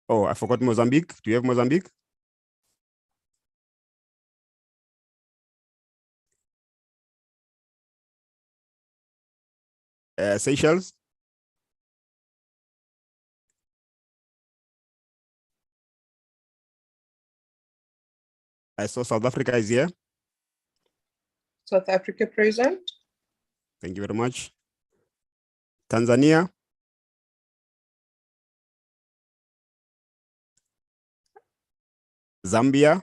Oh, I forgot Mozambique. Do you have Mozambique? Seychelles? I saw South Africa is here. South Africa present. Thank you very much. Tanzania? Zambia?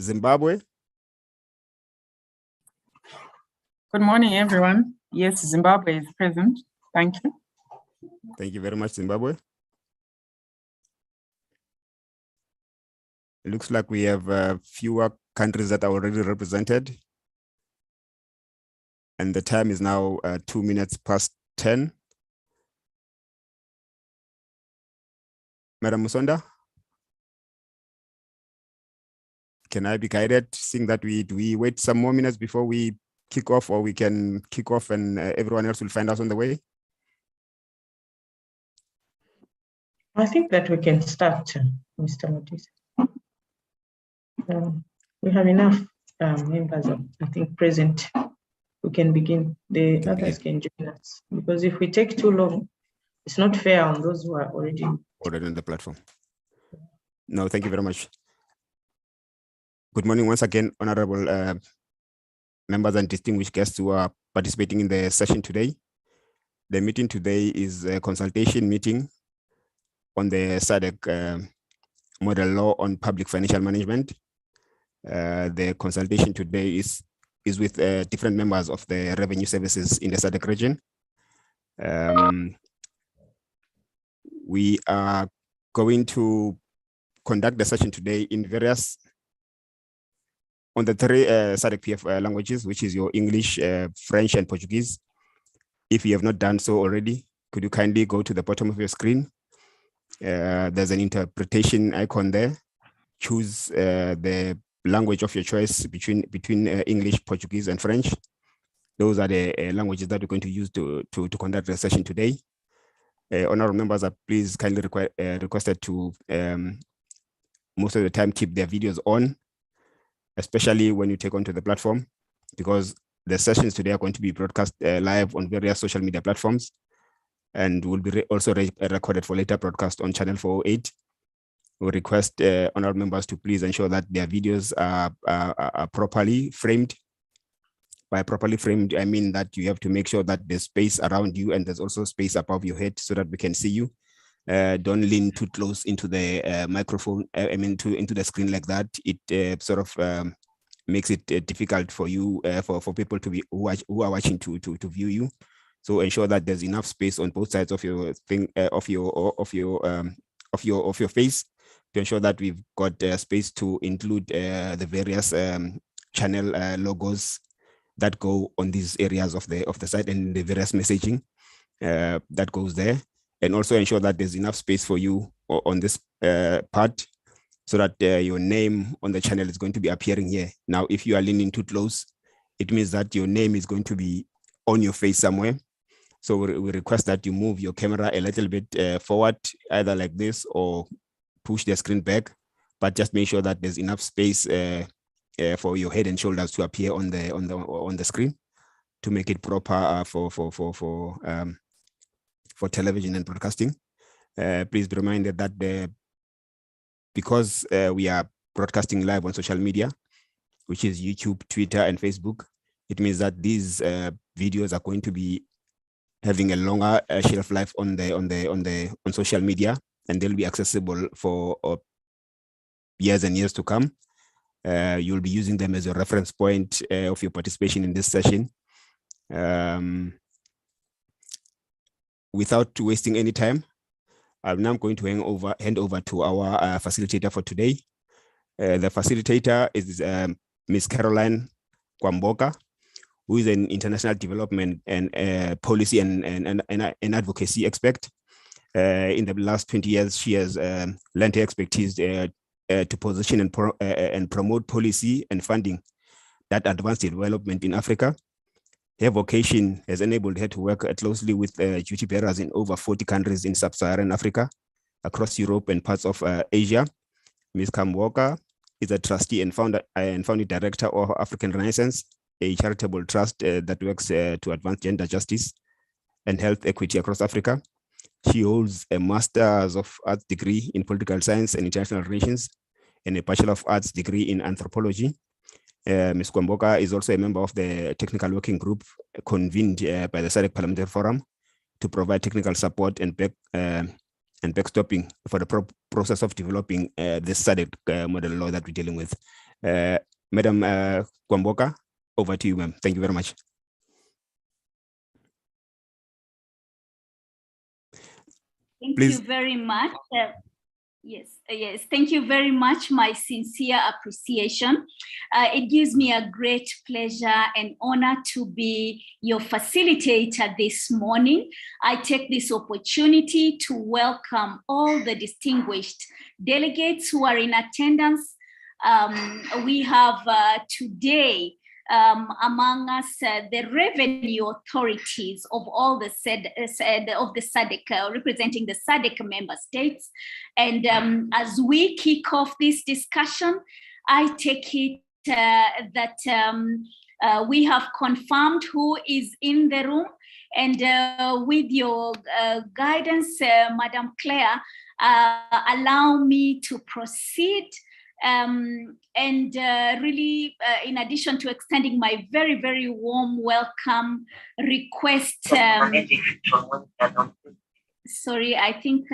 Zimbabwe? Good morning, everyone. Yes, Zimbabwe is present. Thank you. Thank you very much, Zimbabwe. It looks like we have fewer countries that are already represented. And the time is now 2 minutes past 10. Madam Musonda? Can I be guided, seeing that do we wait some more minutes before we kick off, or we can kick off and everyone else will find us on the way? I think that we can start, Mr. Modise. We have enough members, I think, present. We can begin. The others can join us, because if we take too long, it's not fair on those who are already on the platform. No, thank you very much. Good morning once again, honorable members and distinguished guests who are participating in the session today. The meeting today is a consultation meeting on the SADC model law on public financial management. The consultation today is with different members of the revenue services in the SADC region. We are going to conduct the session today in various on the three SADC PF languages, which is your English, French, and Portuguese. If you have not done so already, could you kindly go to the bottom of your screen? There's an interpretation icon there. Choose the language of your choice between English, Portuguese, and French. Those are the languages that we're going to use to conduct the session today. Honorable members are please kindly requested to most of the time keep their videos on, especially when you take onto the platform, because the sessions today are going to be broadcast live on various social media platforms and will be also recorded for later broadcast on channel 408. We request honorable members to please ensure that their videos are properly framed. By properly framed, I mean that you have to make sure that there's space around you and there's also space above your head so that we can see you. Don't lean too close into the microphone, into the screen like that. It sort of makes it difficult for you, for people to be who are watching to view you. So ensure that there's enough space on both sides of your thing, of your face, to ensure that we've got space to include the various channel logos that go on these areas of the site and the various messaging that goes there. And also ensure that there's enough space for you on this part, so that your name on the channel is going to be appearing here. Now, if you are leaning too close, it means that your name is going to be on your face somewhere. So we request that you move your camera a little bit forward, either like this or push the screen back, but just make sure that there's enough space for your head and shoulders to appear on the screen to make it proper for television and broadcasting. Please be reminded that because we are broadcasting live on social media, which is YouTube, Twitter, and Facebook, it means that these videos are going to be having a longer shelf life on social media, and they'll be accessible for years and years to come. You'll be using them as a reference point of your participation in this session. Without wasting any time, I'm now going to hand over to our facilitator for today. The facilitator is Ms. Caroline Kwamboka, who is an international development and policy and advocacy expert. In the last 20 years, she has lent her expertise to position and promote policy and funding that advance development in Africa. Her vocation has enabled her to work closely with duty bearers in over 40 countries in sub-Saharan Africa, across Europe and parts of Asia. Ms. Kwamboka is a trustee and founding director of African Renaissance, a charitable trust that works to advance gender justice and health equity across Africa. She holds a Master's of Arts degree in Political Science and International Relations and a Bachelor of Arts degree in Anthropology. Ms. Kwamboka is also a member of the technical working group convened by the SADC Parliamentary Forum to provide technical support and backstopping for the process of developing this SADC model law that we're dealing with. Madam Kwamboka, over to you, ma'am. Thank you very much. Thank you very much. Yes, thank you very much. My sincere appreciation. It gives me a great pleasure and honor to be your facilitator this morning. I take this opportunity to welcome all the distinguished delegates who are in attendance. We have today among us the revenue authorities of all the SADC, representing the SADC member states. And as we kick off this discussion, I take it that we have confirmed who is in the room. And with your guidance, Madam Claire, allow me to proceed. Really, in addition to extending my very, very warm welcome, request. Sorry, I think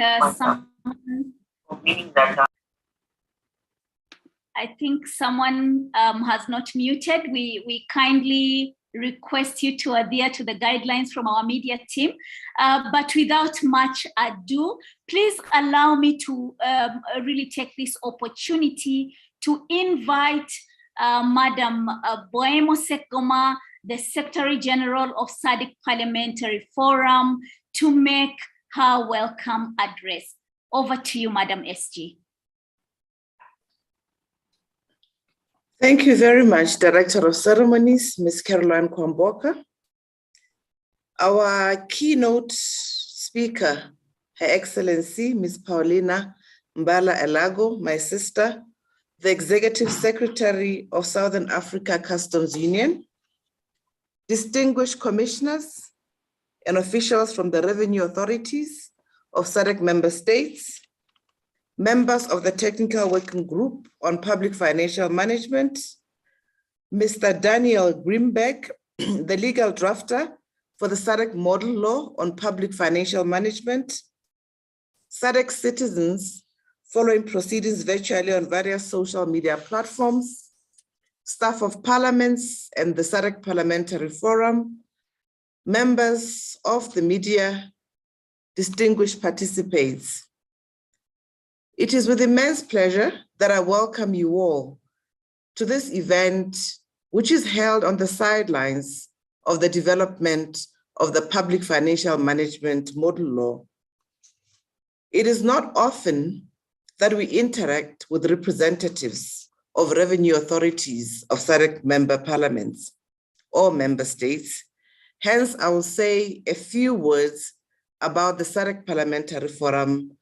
someone has not muted. We kindly request you to adhere to the guidelines from our media team. But without much ado, please allow me to really take this opportunity to invite Madam Boemo Sekoma, the Secretary General of SADC Parliamentary Forum, to make her welcome address. Over to you, Madam SG. Thank you very much, Director of Ceremonies, Ms. Caroline Kwamboka. Our keynote speaker, Her Excellency, Ms. Paulina Mbala Elago, my sister, the Executive Secretary of Southern Africa Customs Union, distinguished commissioners and officials from the revenue authorities of SADC member states, members of the Technical Working Group on Public Financial Management, Mr. Daniel Grimbeck, the legal drafter for the SADC Model Law on Public Financial Management, SADC citizens following proceedings virtually on various social media platforms, staff of parliaments and the SADC Parliamentary Forum, members of the media, distinguished participants. It is with immense pleasure that I welcome you all to this event, which is held on the sidelines of the development of the Public Financial Management Model Law. It is not often that we interact with representatives of revenue authorities of SADC member parliaments or member states. Hence, I will say a few words about the SADC Parliamentary Forum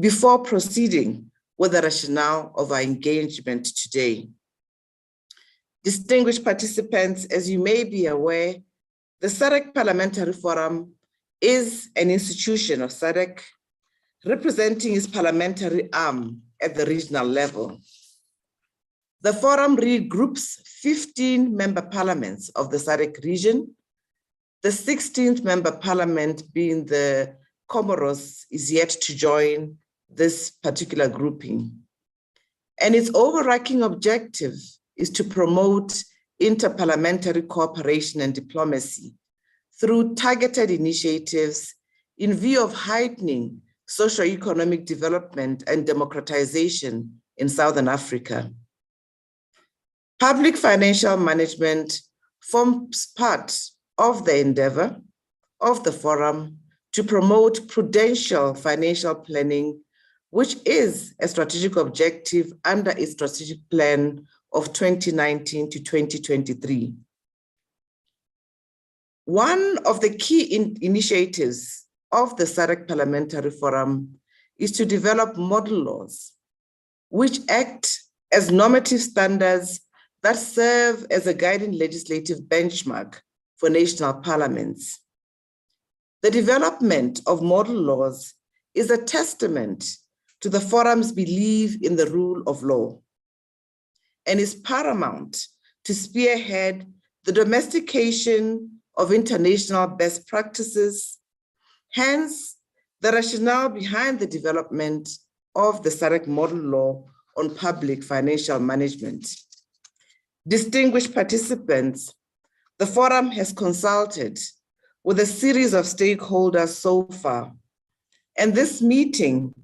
before proceeding with the rationale of our engagement today. Distinguished participants, as you may be aware, the SADC Parliamentary Forum is an institution of SADC representing its parliamentary arm at the regional level. The forum regroups 15 member parliaments of the SADC region. The 16th member parliament, being the Comoros, is yet to join this particular grouping. And its overarching objective is to promote interparliamentary cooperation and diplomacy through targeted initiatives in view of heightening socio-economic development and democratization in Southern Africa. Public financial management forms part of the endeavor of the forum to promote prudential financial planning, which is a strategic objective under its strategic plan of 2019 to 2023. One of the key initiatives of the SADC Parliamentary Forum is to develop model laws, which act as normative standards that serve as a guiding legislative benchmark for national parliaments. The development of model laws is a testament to the forum's belief in the rule of law and is paramount to spearhead the domestication of international best practices. Hence, the rationale behind the development of the SADC model law on public financial management. Distinguished participants, the forum has consulted with a series of stakeholders so far, and this meeting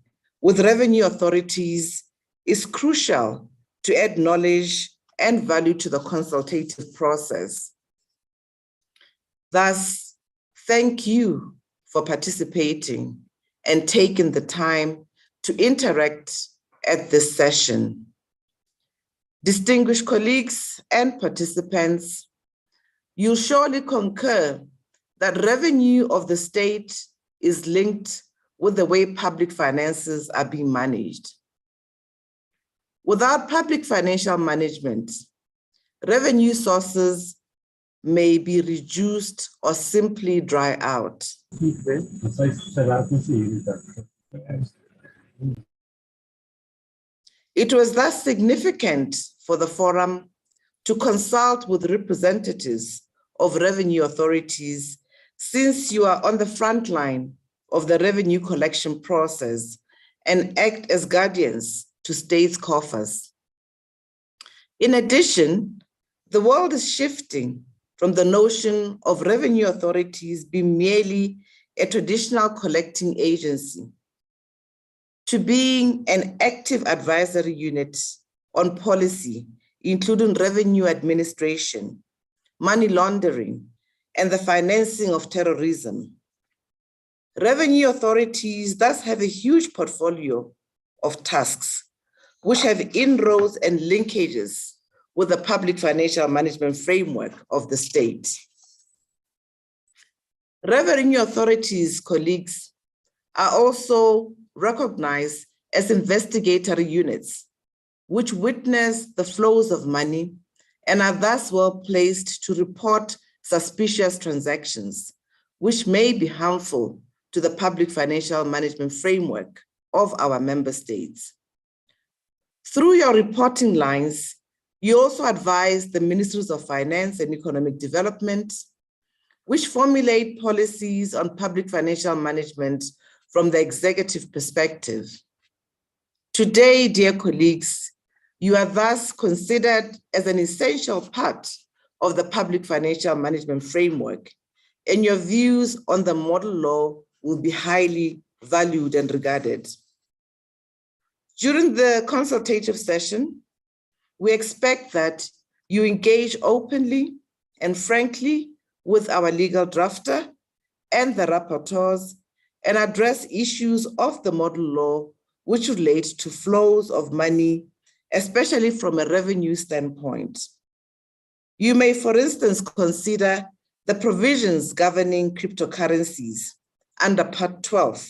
with revenue authorities is crucial to add knowledge and value to the consultative process. Thus, thank you for participating and taking the time to interact at this session. Distinguished colleagues and participants, you'll surely concur that revenue of the state is linked with the way public finances are being managed. Without public financial management, revenue sources may be reduced or simply dry out. It was thus significant for the forum to consult with representatives of revenue authorities, since you are on the front line of the revenue collection process and act as guardians to states' coffers. In addition, the world is shifting from the notion of revenue authorities being merely a traditional collecting agency to being an active advisory unit on policy, including revenue administration, money laundering, and the financing of terrorism. Revenue authorities thus have a huge portfolio of tasks, which have inroads and linkages with the public financial management framework of the state. Revenue authorities, colleagues, are also recognized as investigatory units, which witness the flows of money and are thus well placed to report suspicious transactions, which may be harmful to the public financial management framework of our member states. Through your reporting lines, you also advise the Ministries of Finance and Economic Development, which formulate policies on public financial management from the executive perspective. Today, dear colleagues, you are thus considered as an essential part of the public financial management framework, and your views on the model law will be highly valued and regarded. During the consultative session, we expect that you engage openly and frankly with our legal drafter and the rapporteurs and address issues of the model law which relate to flows of money, especially from a revenue standpoint. You may, for instance, consider the provisions governing cryptocurrencies under Part 12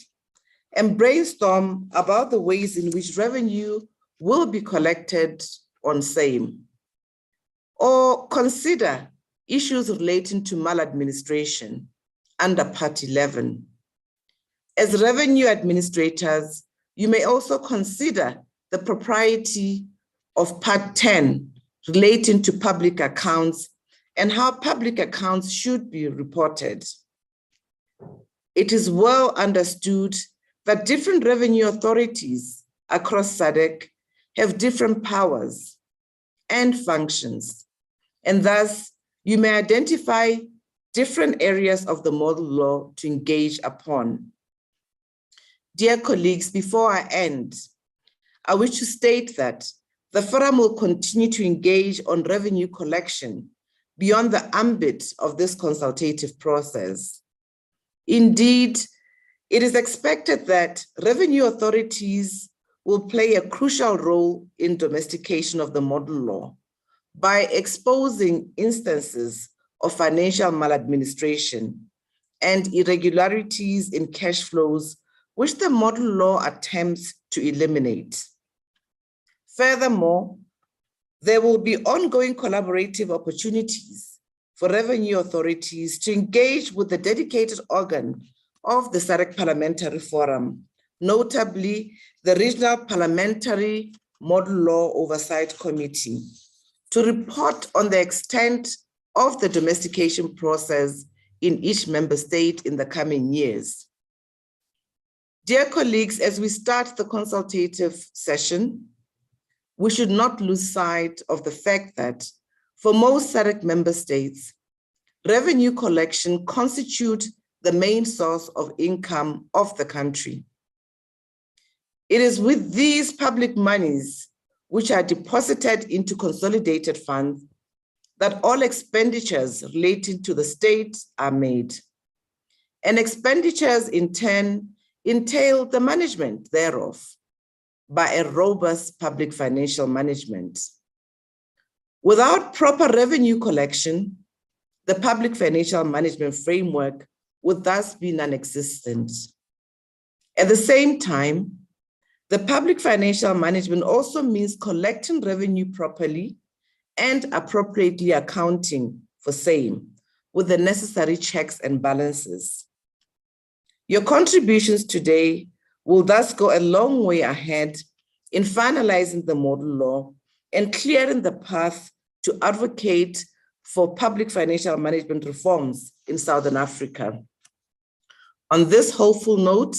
and brainstorm about the ways in which revenue will be collected on same. Or consider issues relating to maladministration under Part 11. As revenue administrators, you may also consider the propriety of Part 10 relating to public accounts and how public accounts should be reported. It is well understood that different revenue authorities across SADC have different powers and functions, and thus you may identify different areas of the model law to engage upon. Dear colleagues, before I end, I wish to state that the forum will continue to engage on revenue collection beyond the ambit of this consultative process. Indeed, it is expected that revenue authorities will play a crucial role in domestication of the model law by exposing instances of financial maladministration and irregularities in cash flows, which the model law attempts to eliminate. Furthermore, there will be ongoing collaborative opportunities for revenue authorities to engage with the dedicated organ of the SADC Parliamentary Forum, notably the Regional Parliamentary Model Law Oversight Committee, to report on the extent of the domestication process in each member state in the coming years. Dear colleagues, as we start the consultative session, we should not lose sight of the fact that for most SADC member states, revenue collection constitutes the main source of income of the country. It is with these public monies which are deposited into consolidated funds that all expenditures relating to the state are made. And expenditures in turn entail the management thereof by a robust public financial management. Without proper revenue collection, the public financial management framework would thus be non-existent. At the same time, the public financial management also means collecting revenue properly and appropriately accounting for same with the necessary checks and balances. Your contributions today will thus go a long way ahead in finalizing the model law and clearing the path to advocate for public financial management reforms in Southern Africa. On this hopeful note,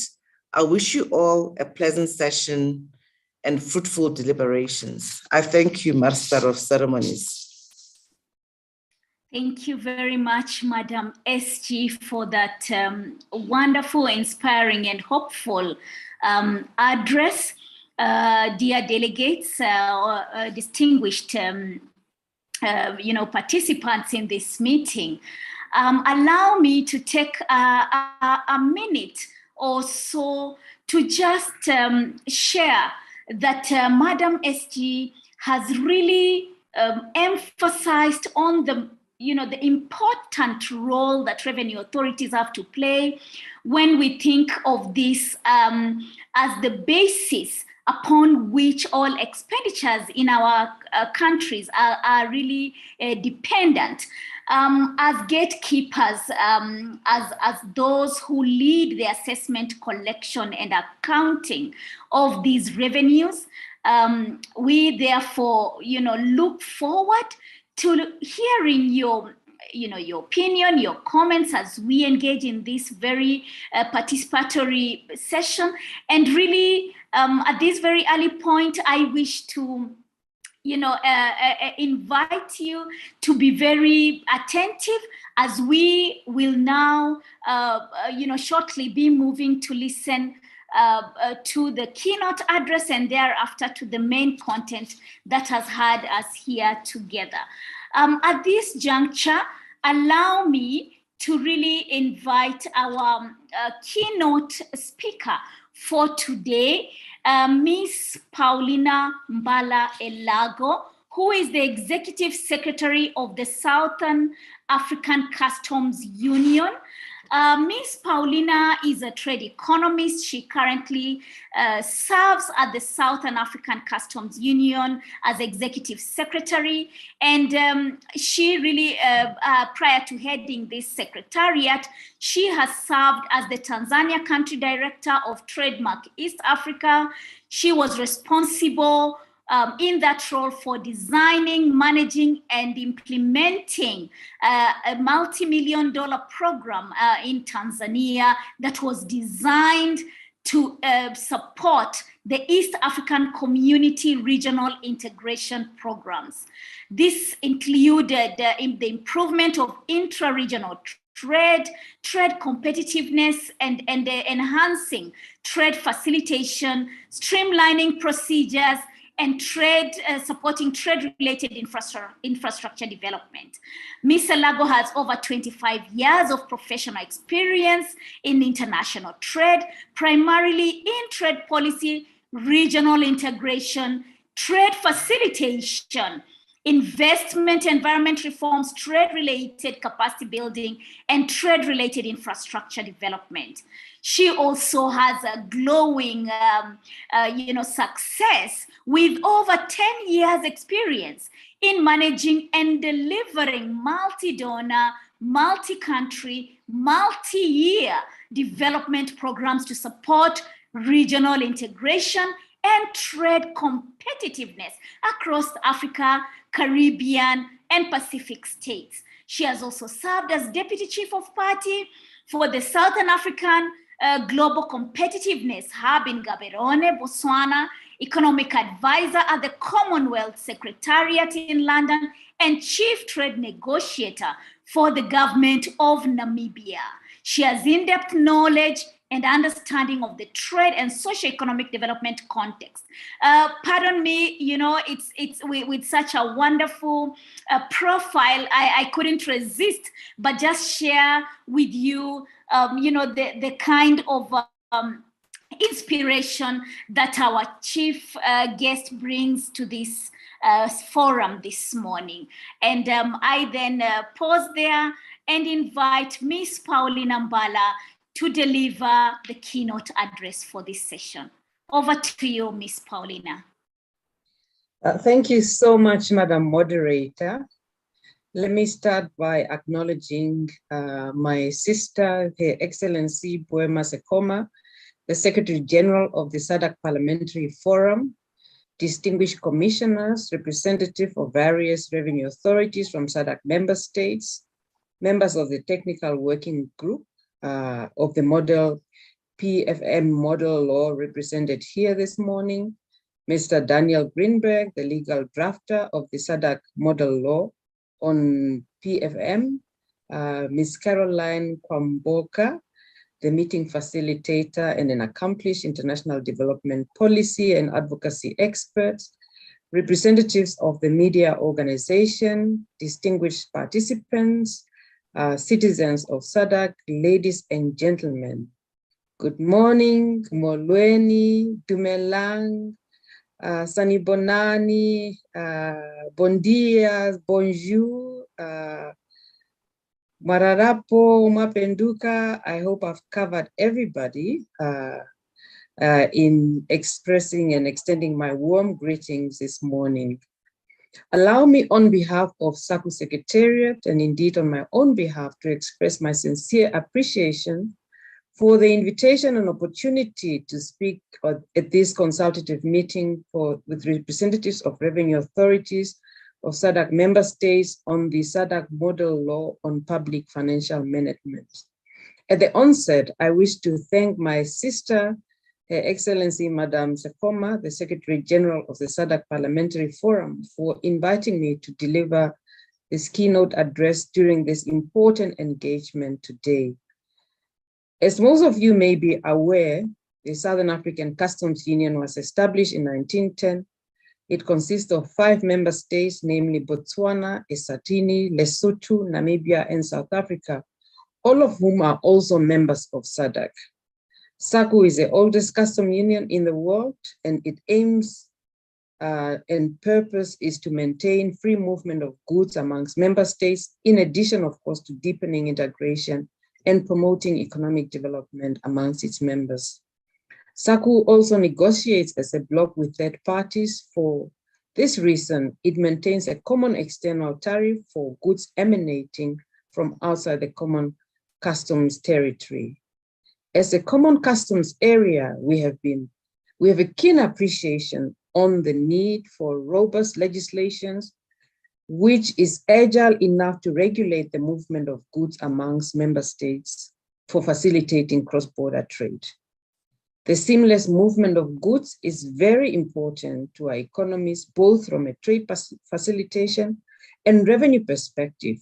I wish you all a pleasant session and fruitful deliberations. I thank you, Master of Ceremonies. Thank you very much, Madam SG, for that wonderful, inspiring, and hopeful address. Dear delegates, distinguished participants in this meeting, allow me to take a minute or so to just share that Madam SG has really emphasized on the important role that revenue authorities have to play when we think of this as the basis upon which all expenditures in our countries are really dependent. As gatekeepers, as those who lead the assessment, collection, and accounting of these revenues, we therefore, look forward to hearing your opinion, your comments as we engage in this very participatory session. And really, at this very early point, I wish to invite you to be very attentive as we will now, shortly be moving to listen to the keynote address and thereafter to the main content that has had us here together. At this juncture, allow me to really invite our keynote speaker for today, Ms. Paulina Mbala Elago, who is the Executive Secretary of the Southern African Customs Union. Ms. Paulina is a trade economist. She currently serves at the Southern African Customs Union as Executive Secretary. And she really, prior to heading this secretariat, she has served as the Tanzania Country Director of Trademark East Africa. She was responsible in that role for designing, managing, and implementing a multi-million-dollar program in Tanzania that was designed to support the East African Community Regional Integration Programs. This included the improvement of intra-regional trade competitiveness, and enhancing trade facilitation, streamlining procedures, and supporting trade-related infrastructure development. Ms. Elago has over 25 years of professional experience in international trade, primarily in trade policy, regional integration, trade facilitation, investment, environment reforms, trade-related capacity building, and trade-related infrastructure development. She also has a glowing, success with over 10 years experience in managing and delivering multi-donor, multi-country, multi-year development programs to support regional integration and trade competitiveness across Africa, Caribbean, and Pacific states. She has also served as Deputy Chief of Party for the Southern African Global Competitiveness Hub in Gaborone, Botswana, Economic Advisor at the Commonwealth Secretariat in London, and Chief Trade Negotiator for the government of Namibia. She has in-depth knowledge and understanding of the trade and socio-economic development context. Pardon me, it's with such a wonderful profile, I couldn't resist but just share with you, the kind of inspiration that our chief guest brings to this forum this morning. And I then pause there and invite Ms. Paulina Mbala to deliver the keynote address for this session. Over to you, Ms. Paulina. Thank you so much, Madam Moderator. Let me start by acknowledging my sister, Her Excellency Boema Sekoma, the Secretary General of the SADC Parliamentary Forum, distinguished commissioners, representatives of various revenue authorities from SADC member states, members of the Technical Working Group of the model PFM model law represented here this morning, Mr. Daniel Greenberg, the legal drafter of the SADC model law on PFM, Ms. Caroline Kwamboka, the meeting facilitator and an accomplished international development policy and advocacy expert, representatives of the media organization, distinguished participants, citizens of SADC, ladies and gentlemen. Good morning, Molweni, Dumelang, Sanibonani, bon dia, bonjour, Mararapo, Mapenduka. I hope I've covered everybody in expressing and extending my warm greetings this morning. Allow me on behalf of SACU Secretariat and indeed on my own behalf to express my sincere appreciation for the invitation and opportunity to speak at this consultative meeting with representatives of revenue authorities of SADC member states on the SADC model law on public financial management. At the onset, I wish to thank my sister, Her Excellency Madam Sekoma, the Secretary General of the SADC Parliamentary Forum, for inviting me to deliver this keynote address during this important engagement today. As most of you may be aware, the Southern African Customs Union was established in 1910. It consists of 5 member states, namely Botswana, Eswatini, Lesotho, Namibia, and South Africa, all of whom are also members of SADC. SACU is the oldest custom union in the world, and its aims and purpose is to maintain free movement of goods amongst member states, in addition, of course, to deepening integration and promoting economic development amongst its members. SACU also negotiates as a bloc with third parties. For this reason, it maintains a common external tariff for goods emanating from outside the common customs territory. As a common customs area, we have a keen appreciation on the need for robust legislations, which is agile enough to regulate the movement of goods amongst member states for facilitating cross-border trade. The seamless movement of goods is very important to our economies, both from a trade facilitation and revenue perspective.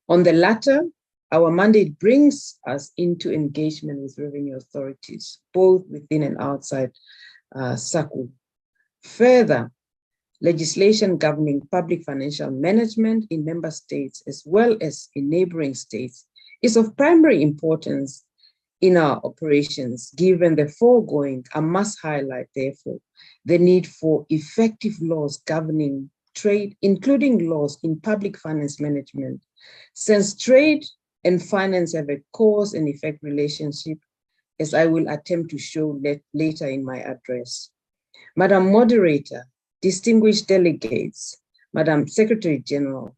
On the latter, our mandate brings us into engagement with revenue authorities, both within and outside SACU. Further, legislation governing public financial management in member states, as well as in neighboring states, is of primary importance in our operations. Given the foregoing, I must highlight, therefore, the need for effective laws governing trade, including laws in public finance management, since trade and finance have a cause and effect relationship, as I will attempt to show later in my address. Madam Moderator, distinguished delegates, Madam Secretary General,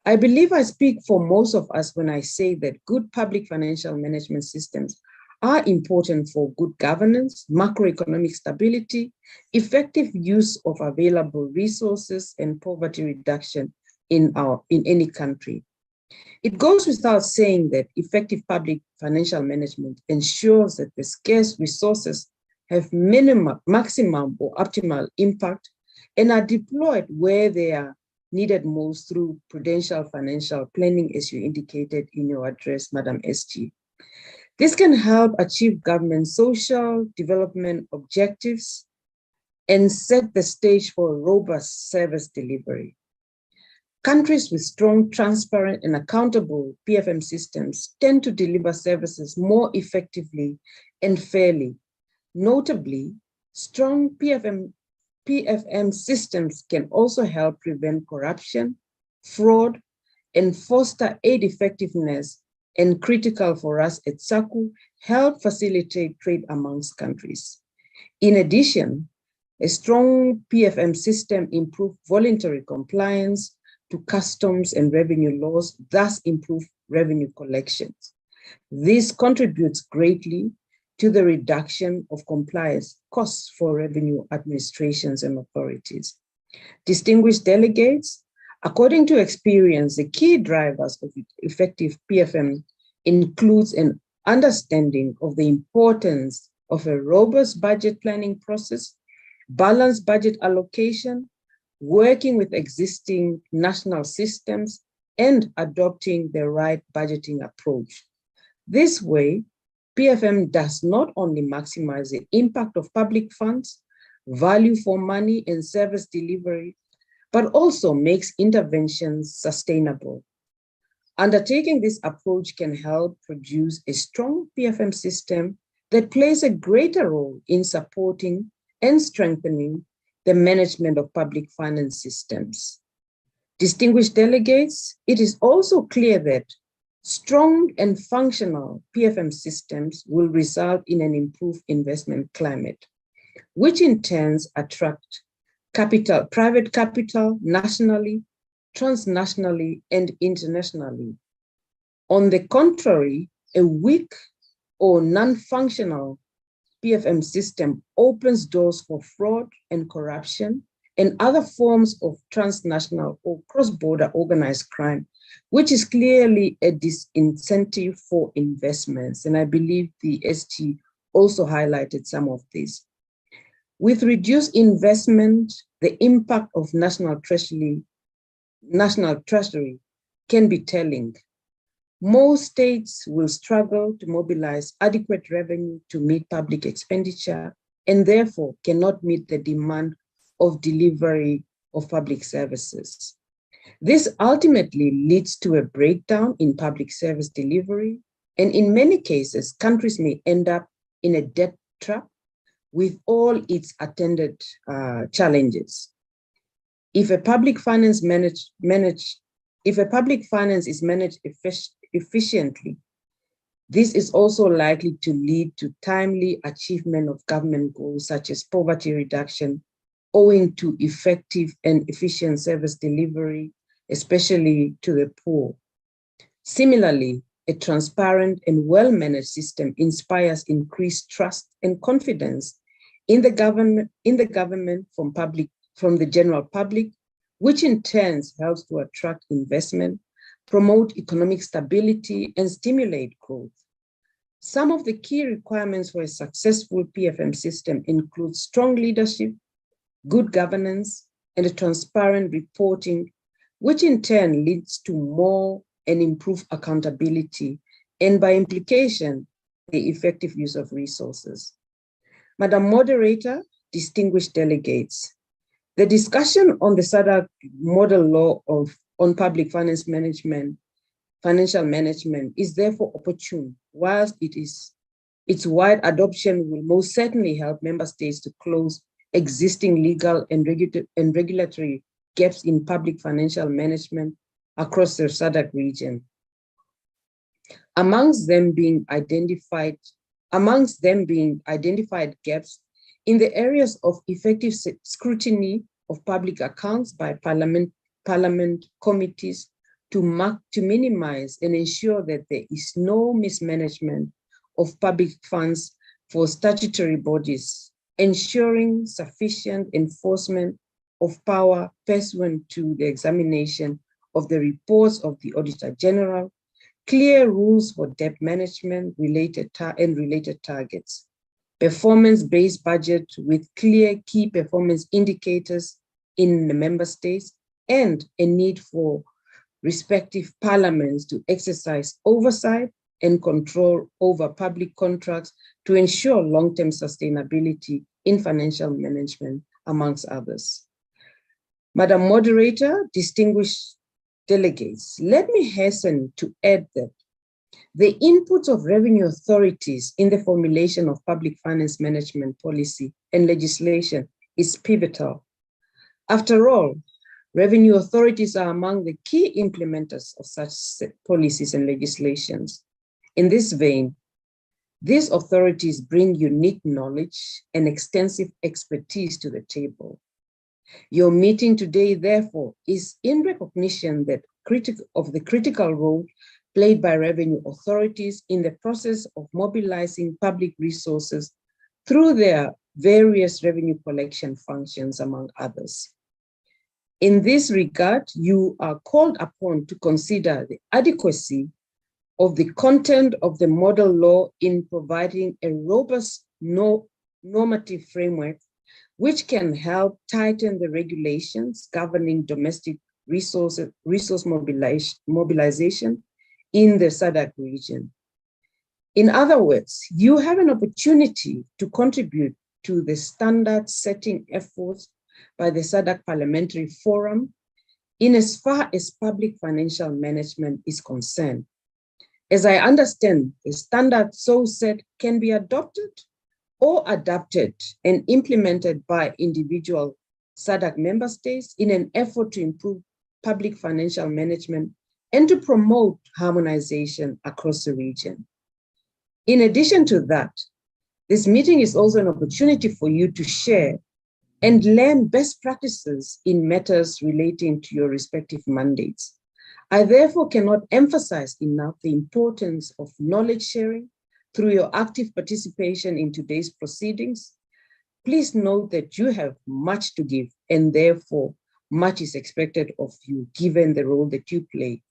I believe I speak for most of us when I say that good public financial management systems are important for good governance, macroeconomic stability, effective use of available resources, and poverty reduction in any country. It goes without saying that effective public financial management ensures that the scarce resources have maximum or optimal impact and are deployed where they are needed most through prudential financial planning, as you indicated in your address, Madam SG. This can help achieve government social development objectives and set the stage for robust service delivery. Countries with strong, transparent, and accountable PFM systems tend to deliver services more effectively and fairly. Notably, strong PFM systems can also help prevent corruption, fraud, and foster aid effectiveness, and critical for us at SACU, help facilitate trade amongst countries. In addition, a strong PFM system improves voluntary compliance to customs and revenue laws, thus improve revenue collections. This contributes greatly to the reduction of compliance costs for revenue administrations and authorities. Distinguished delegates, according to experience, the key drivers of effective PFM includes an understanding of the importance of a robust budget planning process, balanced budget allocation, working with existing national systems, and adopting the right budgeting approach. This way, PFM does not only maximize the impact of public funds, value for money, and service delivery, but also makes interventions sustainable. Undertaking this approach can help produce a strong PFM system that plays a greater role in supporting and strengthening the management of public finance systems. Distinguished delegates, it is also clear that strong and functional PFM systems will result in an improved investment climate, which in turn attract capital, private capital, nationally, transnationally, and internationally. On the contrary, a weak or non-functional PFM system opens doors for fraud and corruption and other forms of transnational or cross-border organized crime, which is clearly a disincentive for investments. And I believe the ST also highlighted some of this. With reduced investment, the impact of national treasury can be telling. Most states will struggle to mobilize adequate revenue to meet public expenditure and therefore cannot meet the demand of delivery of public services. This ultimately leads to a breakdown in public service delivery, and in many cases, countries may end up in a debt trap with all its attendant challenges. If a public finance is managed efficiently, this is also likely to lead to timely achievement of government goals such as poverty reduction, owing to effective and efficient service delivery, especially to the poor. Similarly, a transparent and well-managed system inspires increased trust and confidence in the government from the general public, which in turn helps to attract investment, promote economic stability, and stimulate growth. Some of the key requirements for a successful PFM system include strong leadership, good governance, and a transparent reporting, which in turn leads to more and improved accountability, and by implication, the effective use of resources. Madam Moderator, distinguished delegates, the discussion on the SADC model law on public finance management, financial management is therefore opportune, whilst its wide adoption will most certainly help member states to close existing legal and regulatory gaps in public financial management across the SADC region. Amongst them being identified gaps in the areas of effective scrutiny of public accounts by parliament committees to minimize and ensure that there is no mismanagement of public funds for statutory bodies, ensuring sufficient enforcement of power pursuant to the examination of the reports of the Auditor General, clear rules for debt management related targets, performance-based budget with clear key performance indicators in the member states, and a need for respective parliaments to exercise oversight and control over public contracts to ensure long-term sustainability in financial management, amongst others. Madam Moderator, distinguished delegates, let me hasten to add that the inputs of revenue authorities in the formulation of public finance management policy and legislation is pivotal. After all, revenue authorities are among the key implementers of such policies and legislations. In this vein, these authorities bring unique knowledge and extensive expertise to the table. Your meeting today, therefore, is in recognition of the critical role played by revenue authorities in the process of mobilizing public resources through their various revenue collection functions, among others. In this regard, you are called upon to consider the adequacy of the content of the model law in providing a robust normative framework which can help tighten the regulations governing domestic resource mobilization in the SADC region. In other words, you have an opportunity to contribute to the standard setting efforts by the SADC Parliamentary Forum in as far as public financial management is concerned. As I understand, the standard so set can be adopted or adapted and implemented by individual SADC member states in an effort to improve public financial management and to promote harmonization across the region. In addition to that, this meeting is also an opportunity for you to share and learn best practices in matters relating to your respective mandates. I therefore cannot emphasize enough the importance of knowledge sharing through your active participation in today's proceedings. Please note that you have much to give and therefore much is expected of you given the role that you play.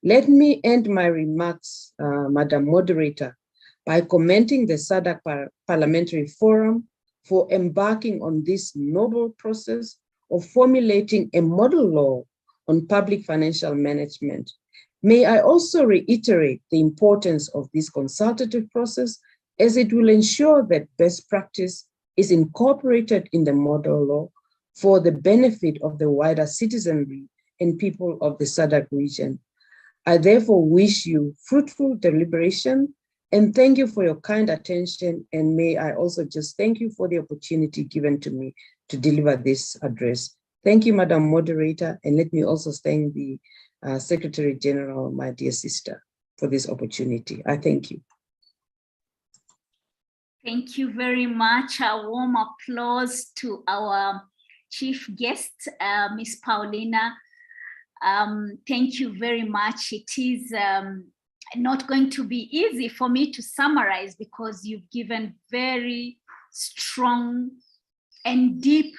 Let me end my remarks, Madam Moderator, by commending the SADC Parliamentary Forum for embarking on this noble process of formulating a model law on public financial management. May I also reiterate the importance of this consultative process as it will ensure that best practice is incorporated in the model law for the benefit of the wider citizenry and people of the SADC region. I therefore wish you fruitful deliberation and thank you for your kind attention. And may I also just thank you for the opportunity given to me to deliver this address. Thank you, Madam Moderator. And let me also thank the Secretary General, my dear sister, for this opportunity. I thank you. Thank you very much. A warm applause to our chief guest, Ms. Paulina. Thank you very much. It is not going to be easy for me to summarize because you've given very strong and deep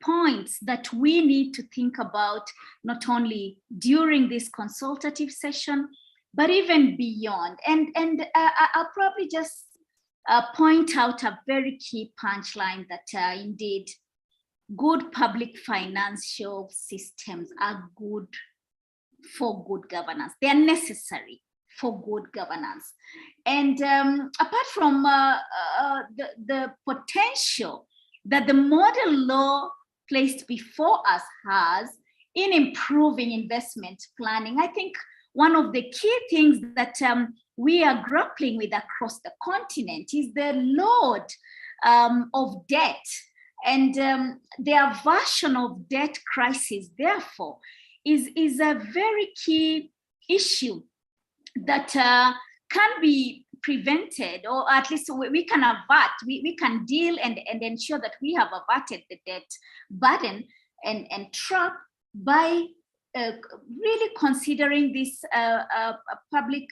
points that we need to think about, not only during this consultative session, but even beyond. And I'll probably just point out a very key punchline that indeed good public financial systems are good for good governance. They are necessary for good governance. And apart from the potential that the model law placed before us has in improving investment planning, I think one of the key things that we are grappling with across the continent is the load of debt And their version of debt crisis, therefore, is a very key issue that can be prevented, or at least we can avert, we can deal and ensure that we have averted the debt burden and trap by really considering this public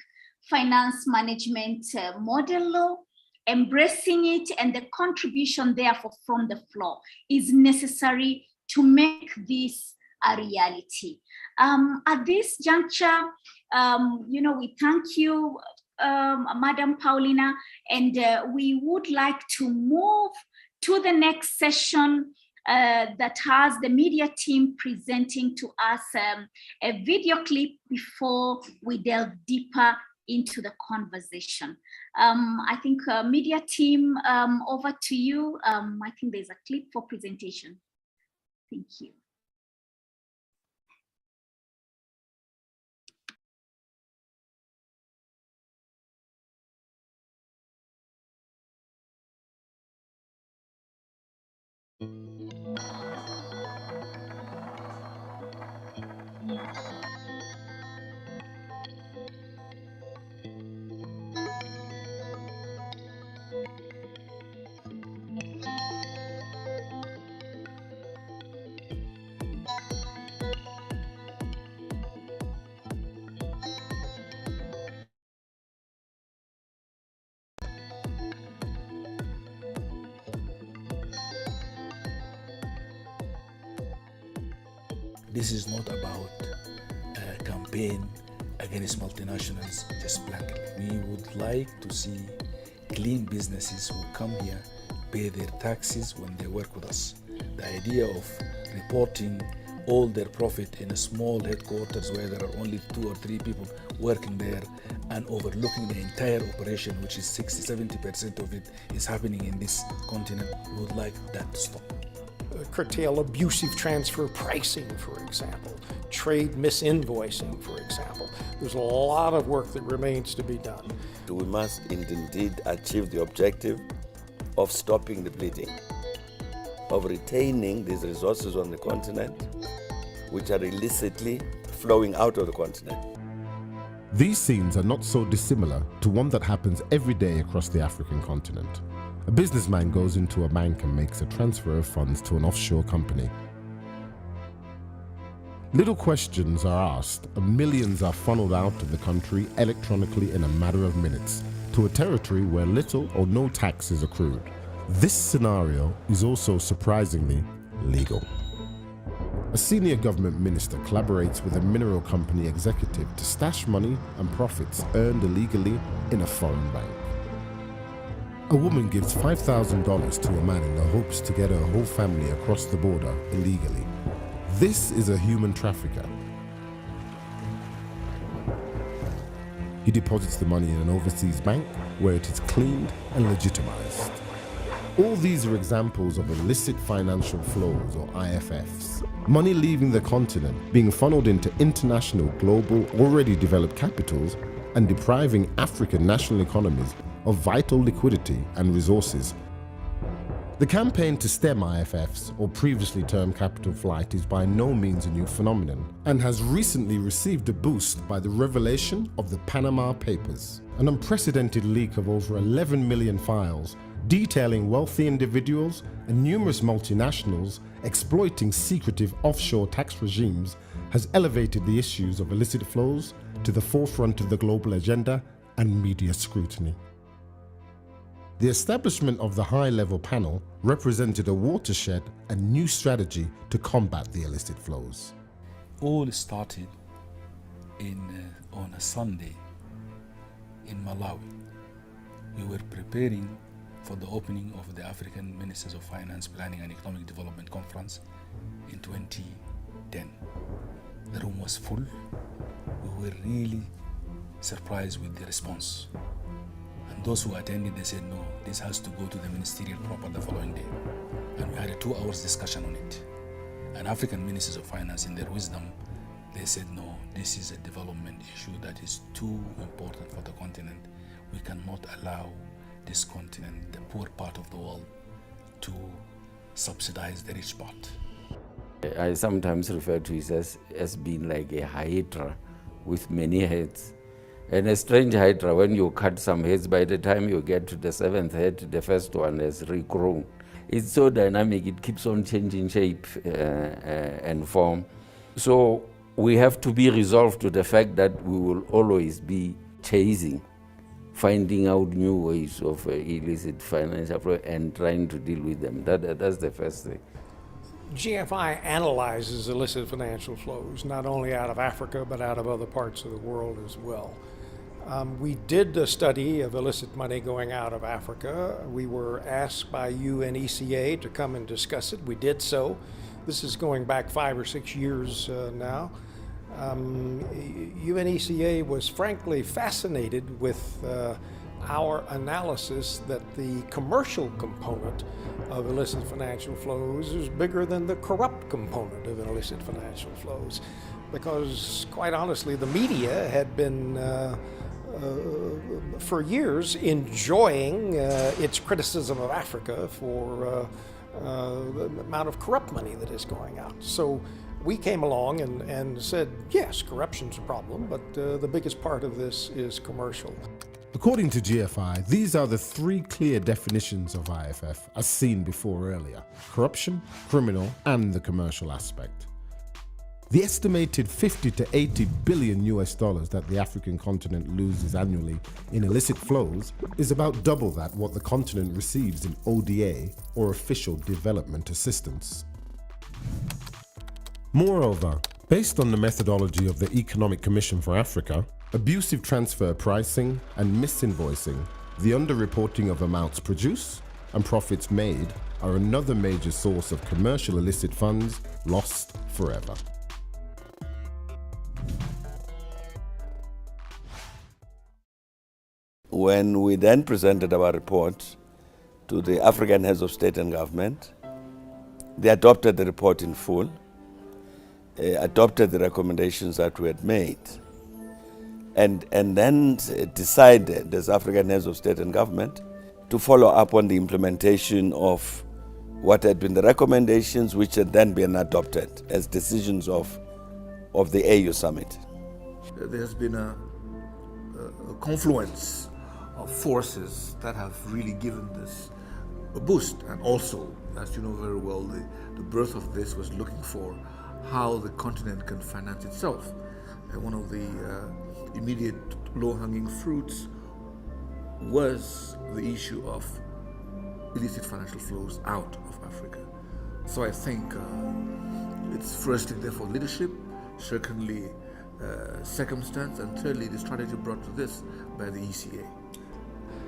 finance management model law, embracing it, and the contribution therefore from the floor is necessary to make this a reality. At this juncture, we thank you, Madam Paulina, and we would like to move to the next session that has the media team presenting to us a video clip before we delve deeper into the conversation. I think media team, over to you. I think there's a clip for presentation. Thank you. This is not about a campaign against multinationals just blankly. We would like to see clean businesses who come here, pay their taxes when they work with us. The idea of reporting all their profit in a small headquarters where there are only 2 or 3 people working there and overlooking the entire operation, which is 60-70% of it is happening in this continent, we would like that to stop. Curtail abusive transfer pricing, for example, trade misinvoicing, for example. There's a lot of work that remains to be done. We must indeed achieve the objective of stopping the bleeding, of retaining these resources on the continent, which are illicitly flowing out of the continent. These scenes are not so dissimilar to one that happens every day across the African continent. A businessman goes into a bank and makes a transfer of funds to an offshore company. Little questions are asked and millions are funneled out of the country electronically in a matter of minutes to a territory where little or no tax is accrued. This scenario is also surprisingly legal. A senior government minister collaborates with a mineral company executive to stash money and profits earned illegally in a foreign bank. A woman gives $5,000 to a man in the hopes to get her whole family across the border illegally. This is a human trafficker. He deposits the money in an overseas bank where it is cleaned and legitimized. All these are examples of illicit financial flows, or IFFs. Money leaving the continent, being funneled into international, global, already developed capitals and depriving African national economies of vital liquidity and resources. The campaign to stem IFFs, or previously termed capital flight, is by no means a new phenomenon and has recently received a boost by the revelation of the Panama Papers, an unprecedented leak of over 11 million files detailing wealthy individuals and numerous multinationals exploiting secretive offshore tax regimes has elevated the issues of illicit flows to the forefront of the global agenda and media scrutiny. The establishment of the high-level panel represented a watershed and new strategy to combat the illicit flows. All started on a Sunday in Malawi. We were preparing for the opening of the African Ministers of Finance, Planning and Economic Development Conference in 2010. The room was full. We were really surprised with the response. And those who attended, they said, no, this has to go to the ministerial proper the following day. And we had a 2 hours discussion on it. And African Ministers of Finance, in their wisdom, they said, no, this is a development issue that is too important for the continent. We cannot allow this continent, the poor part of the world, to subsidize the rich part. I sometimes refer to it as being like a hydra with many heads. And a strange hydra, when you cut some heads, by the time you get to the seventh head, the first one has regrown. It's so dynamic, it keeps on changing shape and form. So we have to be resolved to the fact that we will always be chasing, finding out new ways of illicit financial flow and trying to deal with them. That's the first thing. GFI analyzes illicit financial flows, not only out of Africa, but out of other parts of the world as well. We did a study of illicit money going out of Africa. We were asked by UNECA to come and discuss it. We did so. This is going back 5 or 6 years now. UNECA was frankly fascinated with our analysis that the commercial component of illicit financial flows is bigger than the corrupt component of illicit financial flows. Because, quite honestly, the media had been for years enjoying its criticism of Africa for the amount of corrupt money that is going out. So we came along and said, yes, corruption's a problem, but the biggest part of this is commercial. According to GFI, these are the 3 clear definitions of IFF as seen before earlier: corruption, criminal, and the commercial aspect. The estimated 50 to 80 billion US dollars that the African continent loses annually in illicit flows is about double that what the continent receives in ODA, or official development assistance. Moreover, based on the methodology of the Economic Commission for Africa, abusive transfer pricing and misinvoicing, the underreporting of amounts produced and profits made are another major source of commercial illicit funds lost forever. When we then presented our report to the African heads of state and government, they adopted the report in full, adopted the recommendations that we had made, and then decided as African heads of state and government to follow up on the implementation of what had been the recommendations, which had then been adopted as decisions of the AU summit. There has been a confluence of forces that have really given this a boost. And also, as you know very well, the birth of this was looking for how the continent can finance itself. And one of the immediate low-hanging fruits was the issue of illicit financial flows out of Africa. So I think it's firstly therefore leadership, secondly circumstance, and thirdly the strategy brought to this by the ECA.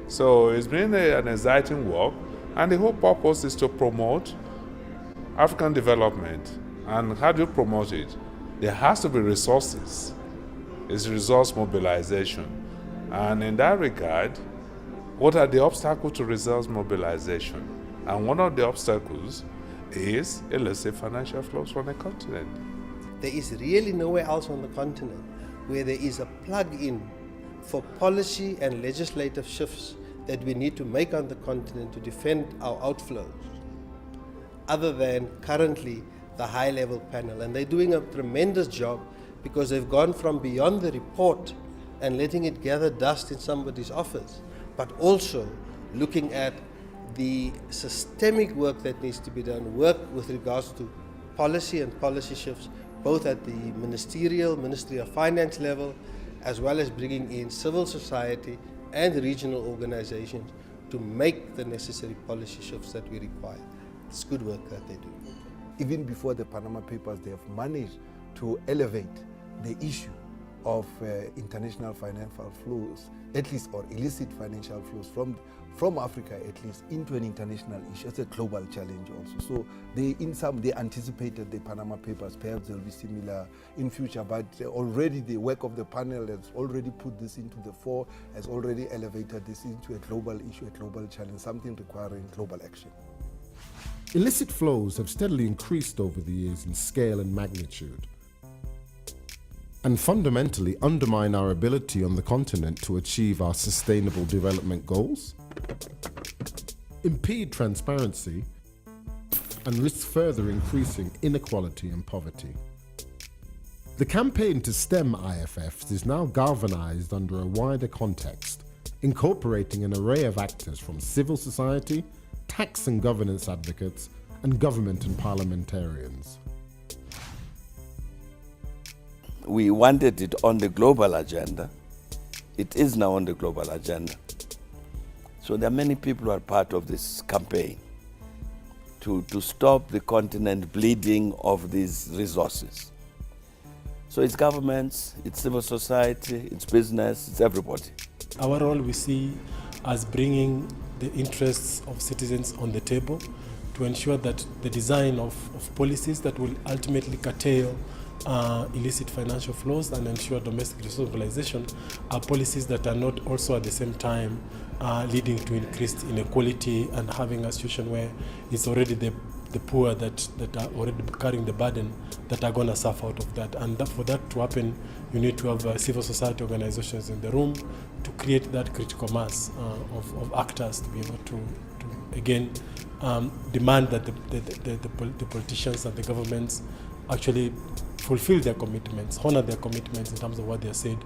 So it's been an exciting work, and the whole purpose is to promote African development. And how do you promote it? There has to be resources. It's resource mobilization. And in that regard, what are the obstacles to resource mobilization? And one of the obstacles is illicit financial flows from the continent. There is really nowhere else on the continent where there is a plug-in for policy and legislative shifts that we need to make on the continent to defend our outflows, other than currently the high-level panel. And they're doing a tremendous job because they've gone from beyond the report and letting it gather dust in somebody's office, but also looking at the systemic work that needs to be done, work with regards to policy and policy shifts, both at the Ministry of Finance level, as well as bringing in civil society and regional organizations to make the necessary policy shifts that we require. It's good work that they do. Even before the Panama Papers, they have managed to elevate the issue of international financial flows, at least, or illicit financial flows from Africa at least, into an international issue. It's a global challenge also. So they anticipated the Panama Papers. Perhaps they'll be similar in future, but already the work of the panel has already put this into the fore, has already elevated this into a global issue, a global challenge, something requiring global action. Illicit flows have steadily increased over the years in scale and magnitude, and fundamentally undermine our ability on the continent to achieve our sustainable development goals, impede transparency, and risks further increasing inequality and poverty. The campaign to stem IFFs is now galvanized under a wider context, incorporating an array of actors from civil society, tax and governance advocates, and government and parliamentarians. We wanted it on the global agenda. It is now on the global agenda. So there are many people who are part of this campaign to stop the continent bleeding of these resources. So it's governments, it's civil society, it's business, it's everybody. Our role we see as bringing the interests of citizens on the table to ensure that the design of policies that will ultimately curtail illicit financial flows and ensure domestic resource mobilization are policies that are not also at the same time leading to increased inequality and having a situation where it's already the poor that are already carrying the burden that are going to suffer out of that. And for that to happen, you need to have civil society organizations in the room to create that critical mass of actors to be able to again, demand that the politicians and the governments actually fulfill their commitments, honor their commitments in terms of what they said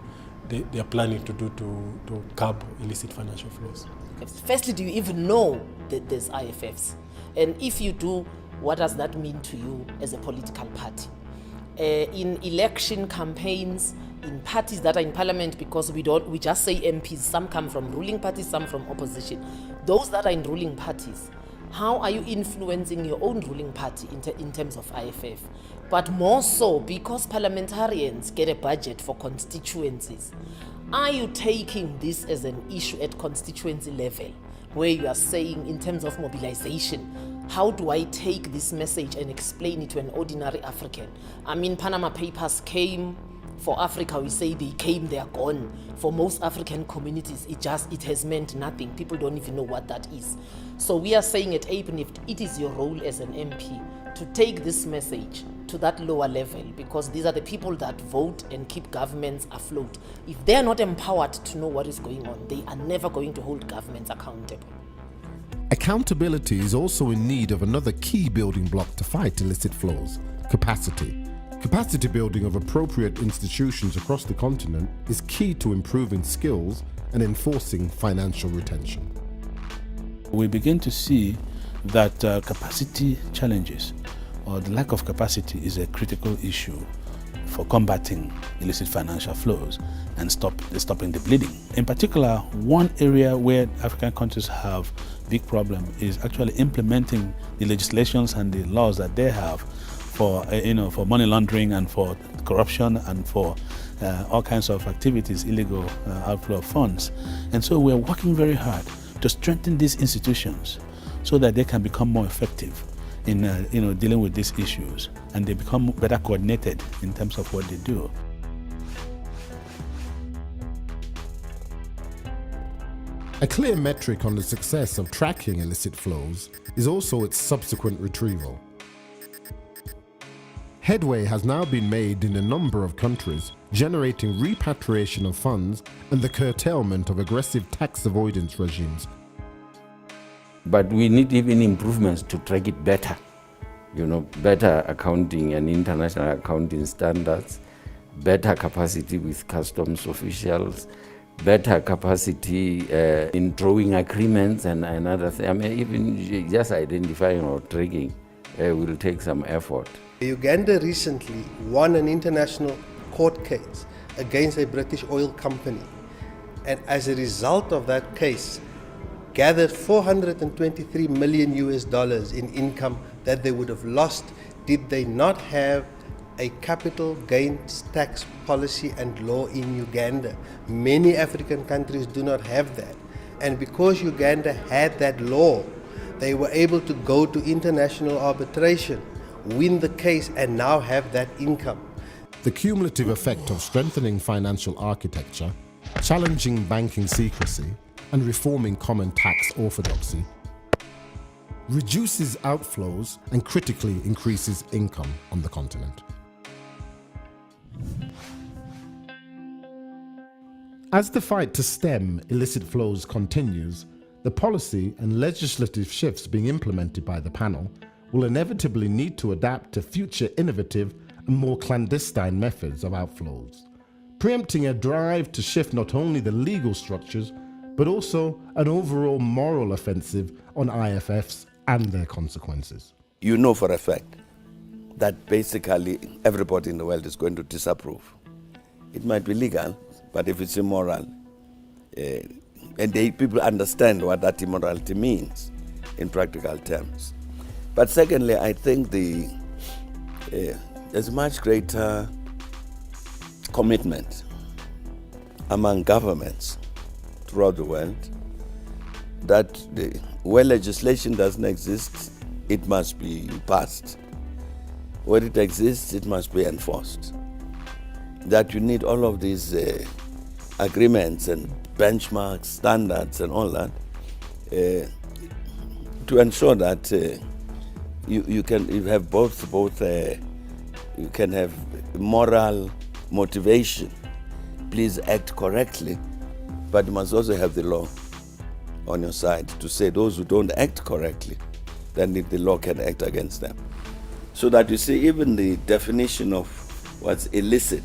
they are planning to do to curb illicit financial flows. Firstly, do you even know that there's IFFs? And if you do, what does that mean to you as a political party? In election campaigns, in parties that are in parliament, because we just say MPs, some come from ruling parties, some from opposition. Those that are in ruling parties, how are you influencing your own ruling party in terms of IFF? But more so, because parliamentarians get a budget for constituencies, are you taking this as an issue at constituency level, where you are saying in terms of mobilization, how do I take this message and explain it to an ordinary African? I mean, Panama Papers came. For Africa, we say they came, they are gone. For most African communities, it has meant nothing. People don't even know what that is. So we are saying at APNIFT, it is your role as an MP to take this message to that lower level, because these are the people that vote and keep governments afloat. If they're not empowered to know what is going on, they are never going to hold governments accountable. Accountability is also in need of another key building block to fight illicit flows: capacity. Capacity building of appropriate institutions across the continent is key to improving skills and enforcing financial retention. We begin to see that capacity challenges or the lack of capacity is a critical issue for combating illicit financial flows and stopping the bleeding. In particular, one area where African countries have big problem is actually implementing the legislations and the laws that they have for money laundering and for corruption and for all kinds of activities, illegal outflow of funds. And so we're working very hard to strengthen these institutions so that they can become more effective in dealing with these issues, and they become better coordinated in terms of what they do. A clear metric on the success of tracking illicit flows is also its subsequent retrieval. Headway has now been made in a number of countries, generating repatriation of funds and the curtailment of aggressive tax avoidance regimes. But we need even improvements to track it better. Better accounting and international accounting standards, better capacity with customs officials, better capacity in drawing agreements and other things. I mean, even just identifying or tracking will take some effort. Uganda recently won an international court case against a British oil company, and as a result of that case, gathered $423 million in income that they would have lost did they not have a capital gains tax policy and law in Uganda. Many African countries do not have that. And because Uganda had that law, they were able to go to international arbitration, win the case, and now have that income. The cumulative effect of strengthening financial architecture, challenging banking secrecy, and reforming common tax orthodoxy reduces outflows and critically increases income on the continent. As the fight to stem illicit flows continues, the policy and legislative shifts being implemented by the panel will inevitably need to adapt to future innovative and more clandestine methods of outflows, preempting a drive to shift not only the legal structures, but also an overall moral offensive on IFFs and their consequences. You know for a fact that basically everybody in the world is going to disapprove. It might be legal, but if it's immoral, and people understand what that immorality means in practical terms. But secondly, I think there's much greater commitment among governments throughout the world that where legislation doesn't exist, it must be passed. Where it exists, it must be enforced. That you need all of these agreements and benchmarks, standards and all that to ensure that you have both you can have moral motivation, please act correctly, but you must also have the law on your side to say those who don't act correctly, then the law can act against them. So that you see even the definition of what's illicit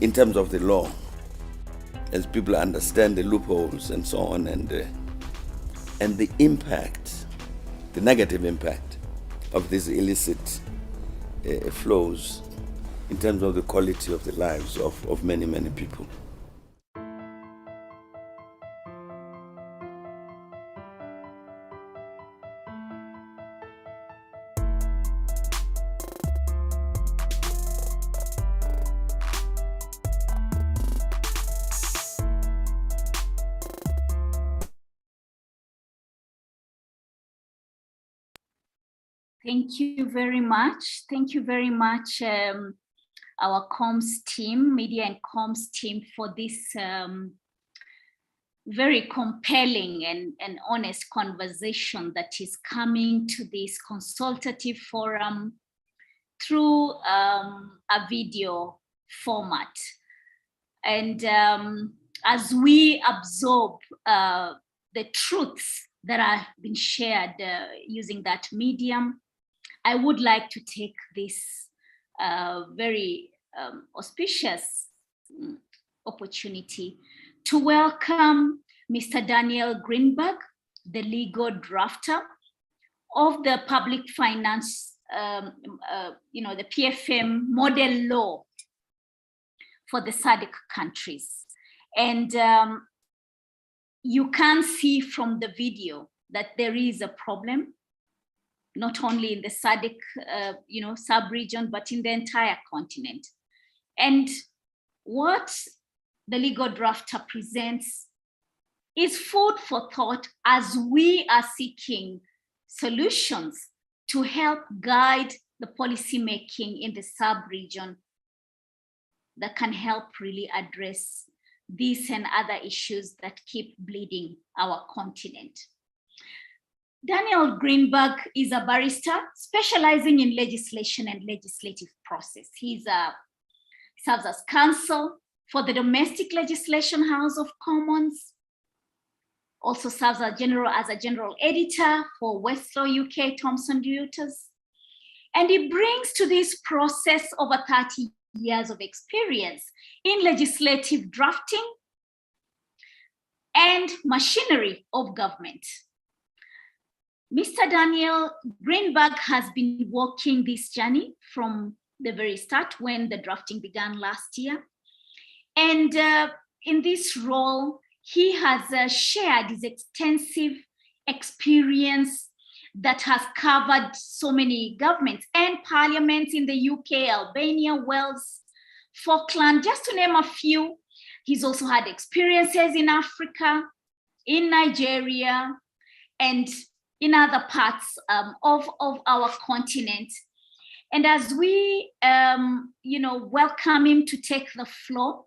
in terms of the law, as people understand the loopholes and so on, and the impact, the negative impact of these illicit flows in terms of the quality of the lives of many, many people. Thank you very much. Thank you very much, our comms team, media and comms team, for this very compelling and honest conversation that is coming to this consultative forum through a video format. And as we absorb the truths that have been shared using that medium, I would like to take this very auspicious opportunity to welcome Mr. Daniel Greenberg, the legal drafter of the public finance, the PFM model law for the SADC countries. And you can see from the video that there is a problem, not only in the SADC, sub-region, but in the entire continent. And what the legal drafter presents is food for thought as we are seeking solutions to help guide the policy making in the sub-region that can help really address these and other issues that keep bleeding our continent. Daniel Greenberg is a barrister specializing in legislation and legislative process. He serves as counsel for the Domestic Legislation House of Commons, also serves as a general editor for Westlaw UK, Thomson Reuters. And he brings to this process over 30 years of experience in legislative drafting and machinery of government. Mr. Daniel Greenberg has been walking this journey from the very start when the drafting began last year. And in this role, he has shared his extensive experience that has covered so many governments and parliaments in the UK, Albania, Wales, Falkland, just to name a few. He's also had experiences in Africa, in Nigeria, and in other parts of our continent. And as we welcome him to take the floor,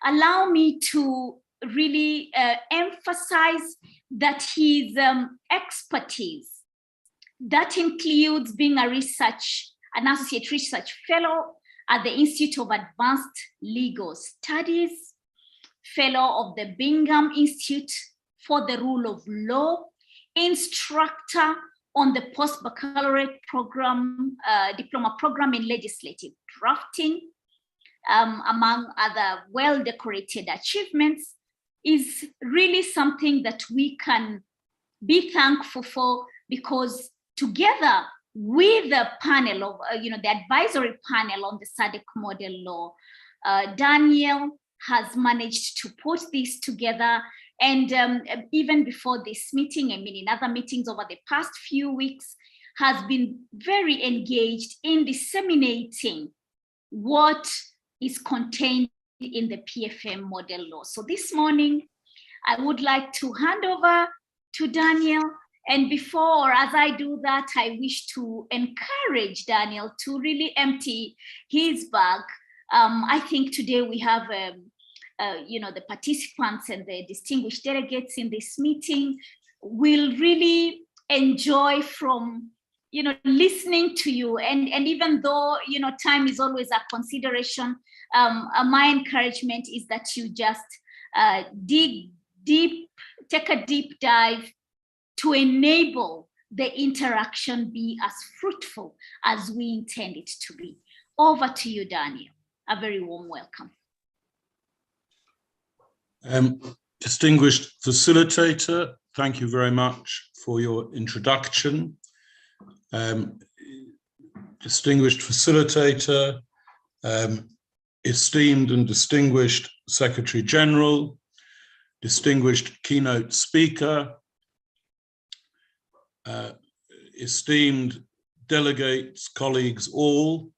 allow me to really emphasize that his expertise, that includes being an associate research fellow at the Institute of Advanced Legal Studies, fellow of the Bingham Institute for the Rule of Law, instructor on the post-baccalaureate program, diploma program in legislative drafting, among other well-decorated achievements, is really something that we can be thankful for, because together with the panel of, the advisory panel on the SADC model law, Daniel has managed to put this together. And even before this meeting, in other meetings over the past few weeks, has been very engaged in disseminating what is contained in the PFM model law. So this morning, I would like to hand over to Daniel. And before, as I do that, I wish to encourage Daniel to really empty his bag. I think today we have, the participants and the distinguished delegates in this meeting will really enjoy from, listening to you. And even though, time is always a consideration, my encouragement is that you just dig deep, take a deep dive to enable the interaction be as fruitful as we intend it to be. Over to you, Daniel. A very warm welcome. Distinguished facilitator, thank you very much for your introduction. Distinguished facilitator, esteemed and distinguished Secretary General, distinguished keynote speaker, esteemed delegates, colleagues all,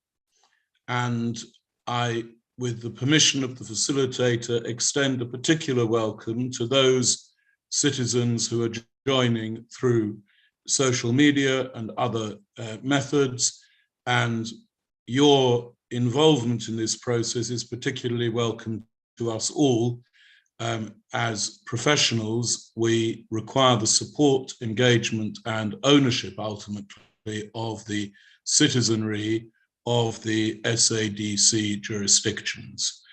and I, with the permission of the facilitator, extend a particular welcome to those citizens who are joining through social media and other methods, and your involvement in this process is particularly welcome to us all. As professionals, we require the support, engagement, and ownership, ultimately, of the citizenry of the SADC jurisdictions.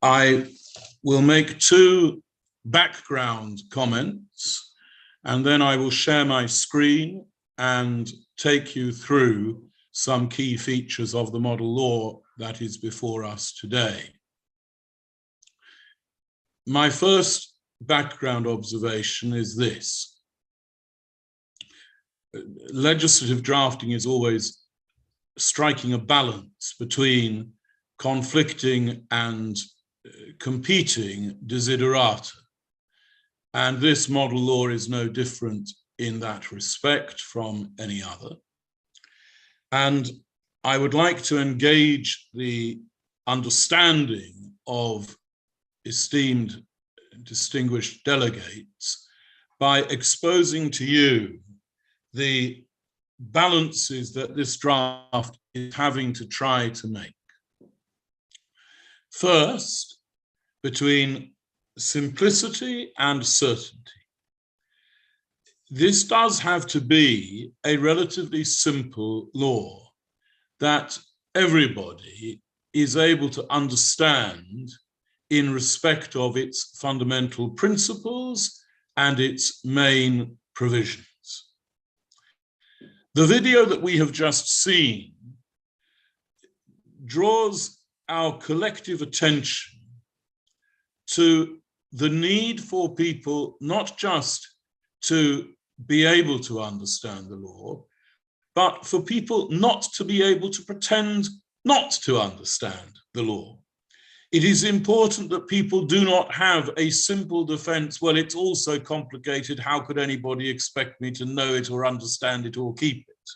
I will make two background comments, and then I will share my screen and take you through some key features of the model law that is before us today. My first background observation is this. Legislative drafting is always striking a balance between conflicting and competing desiderata. And this model law is no different in that respect from any other. And I would like to engage the understanding of esteemed distinguished delegates by exposing to you the balances that this draft is having to try to make. First, between simplicity and certainty. This does have to be a relatively simple law that everybody is able to understand in respect of its fundamental principles and its main provisions. The video that we have just seen draws our collective attention to the need for people not just to be able to understand the law, but for people not to be able to pretend not to understand the law. It is important that people do not have a simple defense, well, it's all so complicated, how could anybody expect me to know it or understand it or keep it?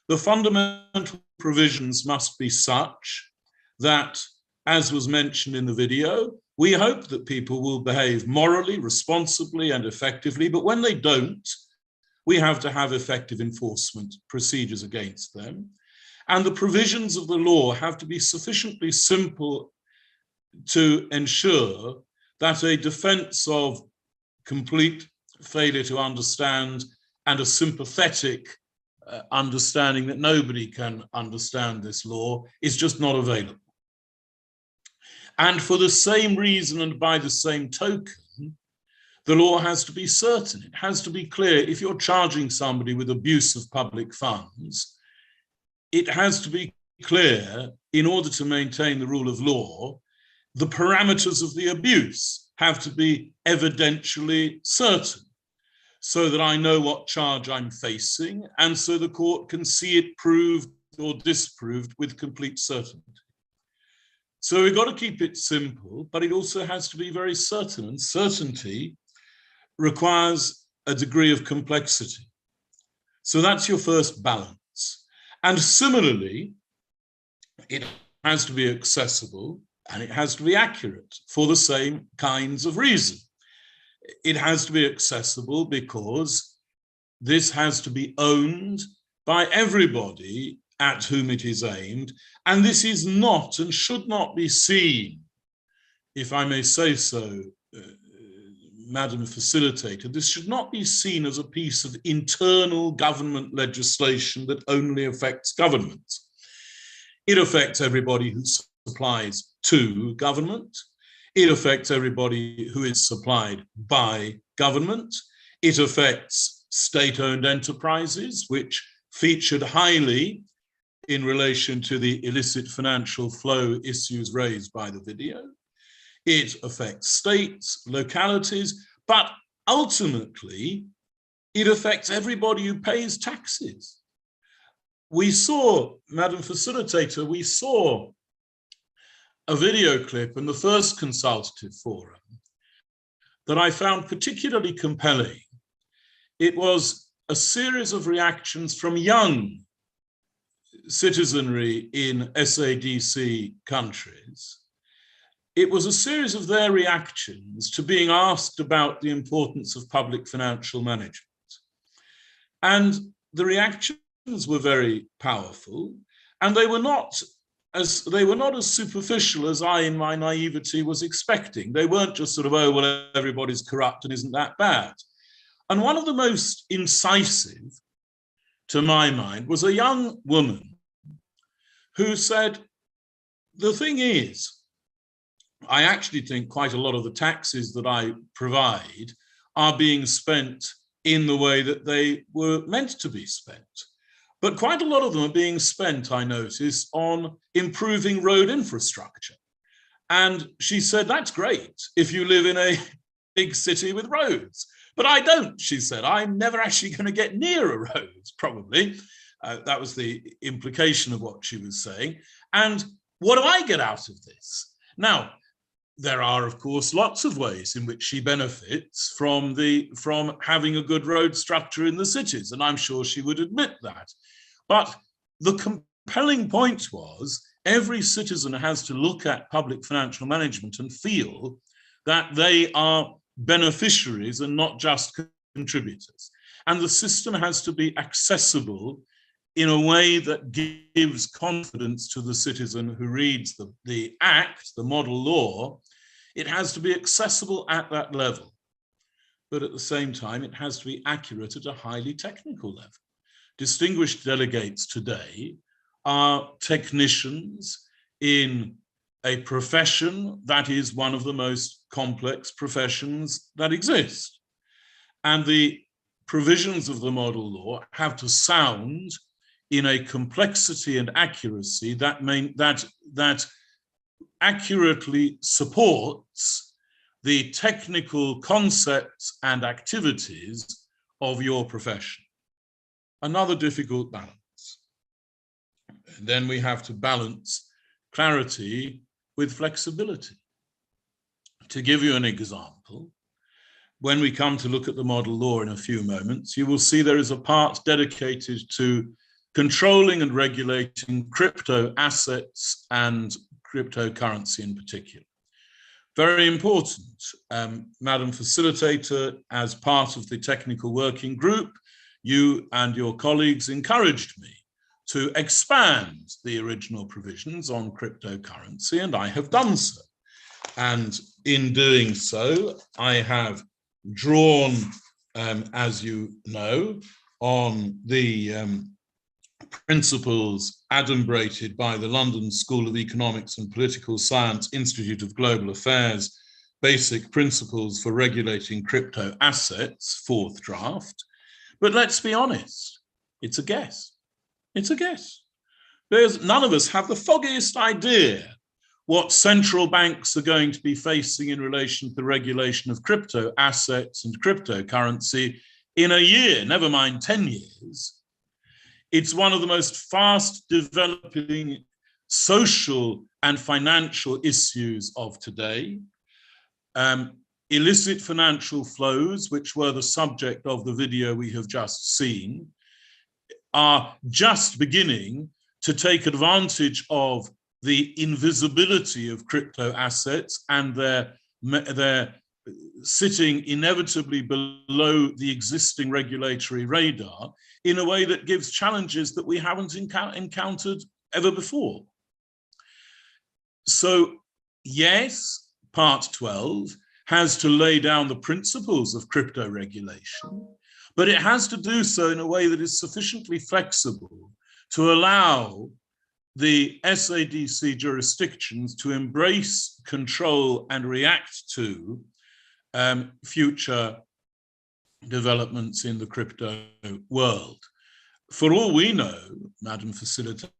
The fundamental provisions must be such that, as was mentioned in the video, we hope that people will behave morally, responsibly, and effectively, but when they don't, we have to have effective enforcement procedures against them. And the provisions of the law have to be sufficiently simple to ensure that a defense of complete failure to understand and a sympathetic understanding that nobody can understand this law is just not available. And for the same reason and by the same token, the law has to be certain. It has to be clear. If you're charging somebody with abuse of public funds, it has to be clear, in order to maintain the rule of law, the parameters of the abuse have to be evidentially certain, so that I know what charge I'm facing, and so the court can see it proved or disproved with complete certainty. So we've got to keep it simple, but it also has to be very certain, and certainty requires a degree of complexity. So that's your first balance. And similarly, it has to be accessible and it has to be accurate for the same kinds of reason. It has to be accessible because this has to be owned by everybody at whom it is aimed, and this is not and should not be seen, if I may say so, Madam Facilitator, this should not be seen as a piece of internal government legislation that only affects government. It affects everybody who supplies to government. It affects everybody who is supplied by government. It affects state-owned enterprises, which featured highly in relation to the illicit financial flow issues raised by the video. It affects states, localities, but ultimately, it affects everybody who pays taxes. We saw, Madam Facilitator, we saw a video clip in the first consultative forum that I found particularly compelling. It was a series of reactions from young citizenry in SADC countries. It was a series of their reactions to being asked about the importance of public financial management. And the reactions were very powerful, and they were not as superficial as I, in my naivety, was expecting. They weren't just sort of, oh, well, everybody's corrupt and isn't that bad. And one of the most incisive, to my mind, was a young woman who said, the thing is, I actually think quite a lot of the taxes that I provide are being spent in the way that they were meant to be spent. But quite a lot of them are being spent, I notice, on improving road infrastructure. And she said, that's great if you live in a big city with roads. But I don't, she said. I'm never actually going to get near a road, probably. That was the implication of what she was saying. And what do I get out of this? Now, there are, of course, lots of ways in which she benefits from having a good road structure in the cities, and I'm sure she would admit that. But the compelling point was every citizen has to look at public financial management and feel that they are beneficiaries and not just contributors. And the system has to be accessible in a way that gives confidence to the citizen who reads the act, the model law. It has to be accessible at that level. But at the same time, it has to be accurate at a highly technical level. Distinguished delegates today are technicians in a profession that is one of the most complex professions that exist. And the provisions of the model law have to sound in a complexity and accuracy that accurately supports the technical concepts and activities of your profession. Another difficult balance. And then we have to balance clarity with flexibility. To give you an example, when we come to look at the model law in a few moments, you will see there is a part dedicated to controlling and regulating crypto assets and cryptocurrency in particular. Very important. Madam Facilitator, as part of the technical working group, you and your colleagues encouraged me to expand the original provisions on cryptocurrency, and I have done so. And in doing so, I have drawn, as you know, on the principles adumbrated by the London School of Economics and Political Science Institute of Global Affairs basic principles for regulating crypto assets, fourth draft. But let's be honest, it's a guess. It's a guess. None of us have the foggiest idea what central banks are going to be facing in relation to the regulation of crypto assets and cryptocurrency in a year, never mind 10 years. It's one of the most fast developing social and financial issues of today. Illicit financial flows, which were the subject of the video we have just seen, are just beginning to take advantage of the invisibility of crypto assets, and they're sitting inevitably below the existing regulatory radar in a way that gives challenges that we haven't encountered ever before. So yes, Part 12 has to lay down the principles of crypto regulation, but it has to do so in a way that is sufficiently flexible to allow the SADC jurisdictions to embrace, control, and react to future developments in the crypto world. For all we know, Madam Facilitator,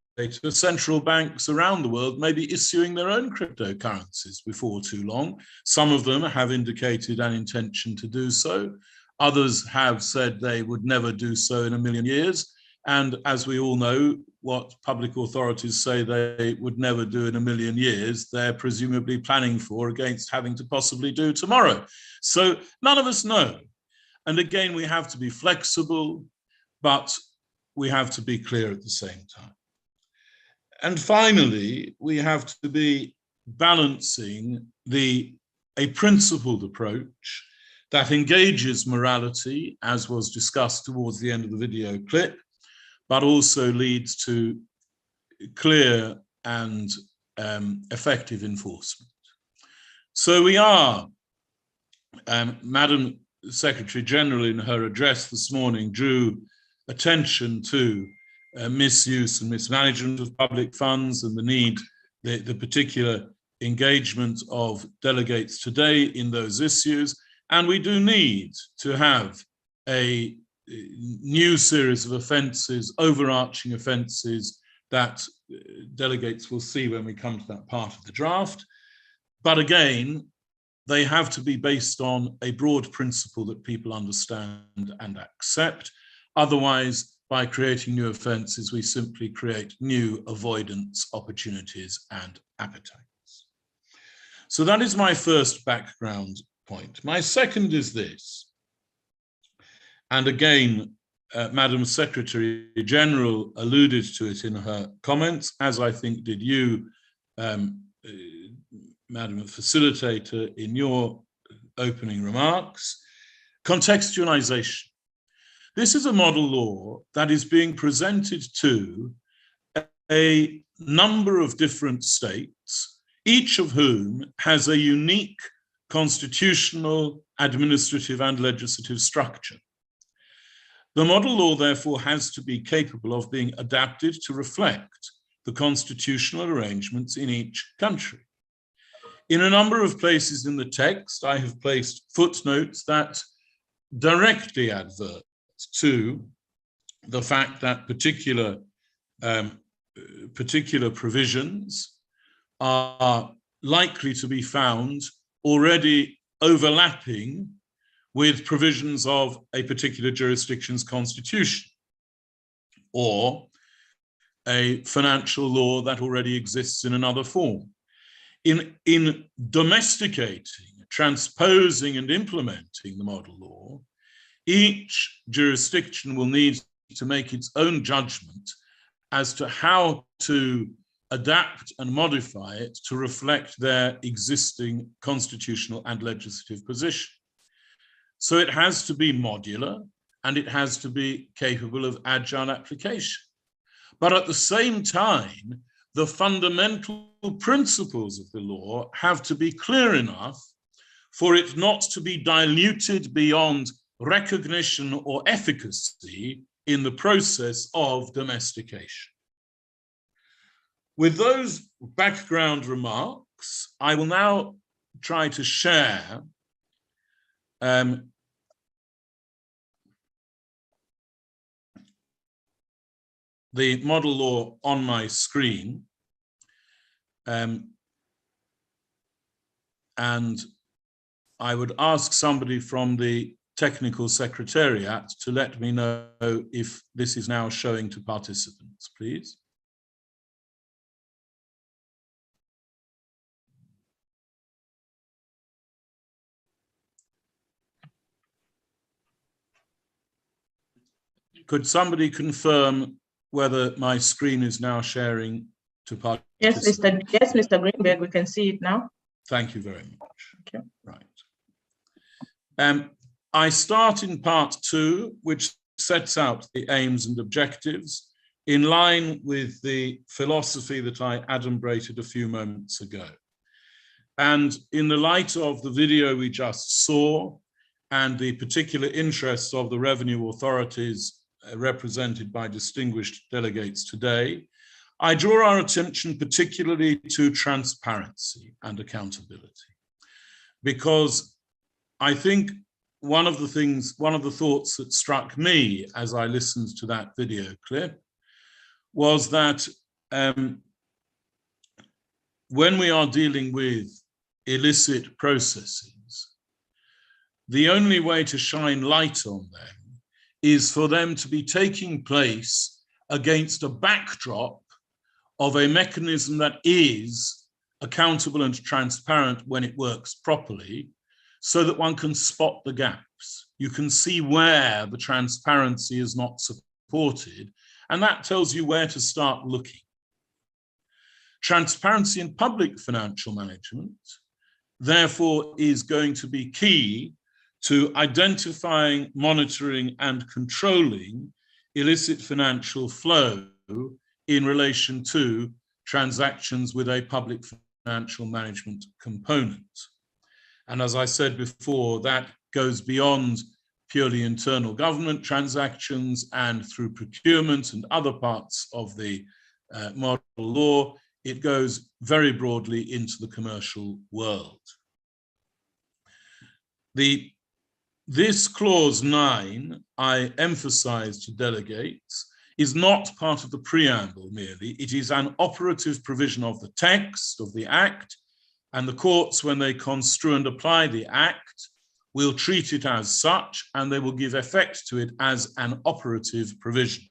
central banks around the world may be issuing their own cryptocurrencies before too long. Some of them have indicated an intention to do so. Others have said they would never do so in a million years. And as we all know, what public authorities say they would never do in a million years, they're presumably planning for against having to possibly do tomorrow. So none of us know. And again, we have to be flexible, but we have to be clear at the same time. And finally, we have to be balancing a principled approach that engages morality, as was discussed towards the end of the video clip, but also leads to clear and effective enforcement. So we are, Madam Secretary General in her address this morning drew attention to misuse and mismanagement of public funds and the need, the particular engagement of delegates today in those issues. And we do need to have a new series of offences, overarching offences that delegates will see when we come to that part of the draft. But again, they have to be based on a broad principle that people understand and accept. Otherwise, by creating new offences, we simply create new avoidance opportunities and appetites. So that is my first background point. My second is this. And again, Madam Secretary General alluded to it in her comments, as I think did you, Madam Facilitator, in your opening remarks. Contextualization. This is a model law that is being presented to a number of different states, each of whom has a unique constitutional, administrative, and legislative structure. The model law, therefore, has to be capable of being adapted to reflect the constitutional arrangements in each country. In a number of places in the text, I have placed footnotes that directly advert to the fact that particular provisions are likely to be found already overlapping with provisions of a particular jurisdiction's constitution, or a financial law that already exists in another form. In domesticating, transposing, and implementing the model law, each jurisdiction will need to make its own judgment as to how to adapt and modify it to reflect their existing constitutional and legislative position. So it has to be modular, and it has to be capable of agile application. But at the same time, the fundamental principles of the law have to be clear enough for it not to be diluted beyond recognition or efficacy in the process of domestication. With those background remarks, I will now try to share the model law on my screen. And I would ask somebody from the technical secretariat to let me know if this is now showing to participants, please. Could somebody confirm whether my screen is now sharing to participants? Yes, Mr. Greenberg, we can see it now. Thank you very much. Okay. Right. I start in part 2, which sets out the aims and objectives in line with the philosophy that I adumbrated a few moments ago. And in the light of the video we just saw and the particular interests of the revenue authorities represented by distinguished delegates today, I draw our attention particularly to transparency and accountability, because I think one of the thoughts that struck me as I listened to that video clip was that when we are dealing with illicit processes, the only way to shine light on them is for them to be taking place against a backdrop of a mechanism that is accountable and transparent when it works properly, so that one can spot the gaps. You can see where the transparency is not supported, and that tells you where to start looking. Transparency in public financial management, therefore, is going to be key to identifying, monitoring, and controlling illicit financial flow in relation to transactions with a public financial management component. And as I said before, that goes beyond purely internal government transactions, and through procurement and other parts of the model law, it goes very broadly into the commercial world. This clause 9, I emphasize to delegates, is not part of the preamble merely. It is an operative provision of the text of the Act, and the courts, when they construe and apply the Act, will treat it as such, and they will give effect to it as an operative provision.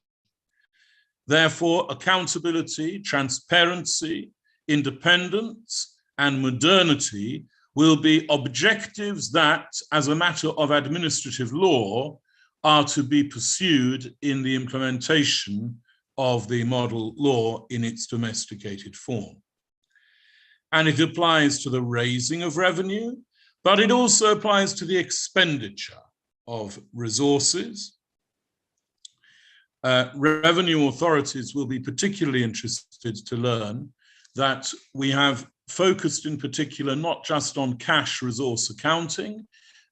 Therefore, accountability, transparency, independence, and modernity will be objectives that, as a matter of administrative law, are to be pursued in the implementation of the model law in its domesticated form. And it applies to the raising of revenue, but it also applies to the expenditure of resources. Revenue authorities will be particularly interested to learn that we have focused in particular not just on cash resource accounting,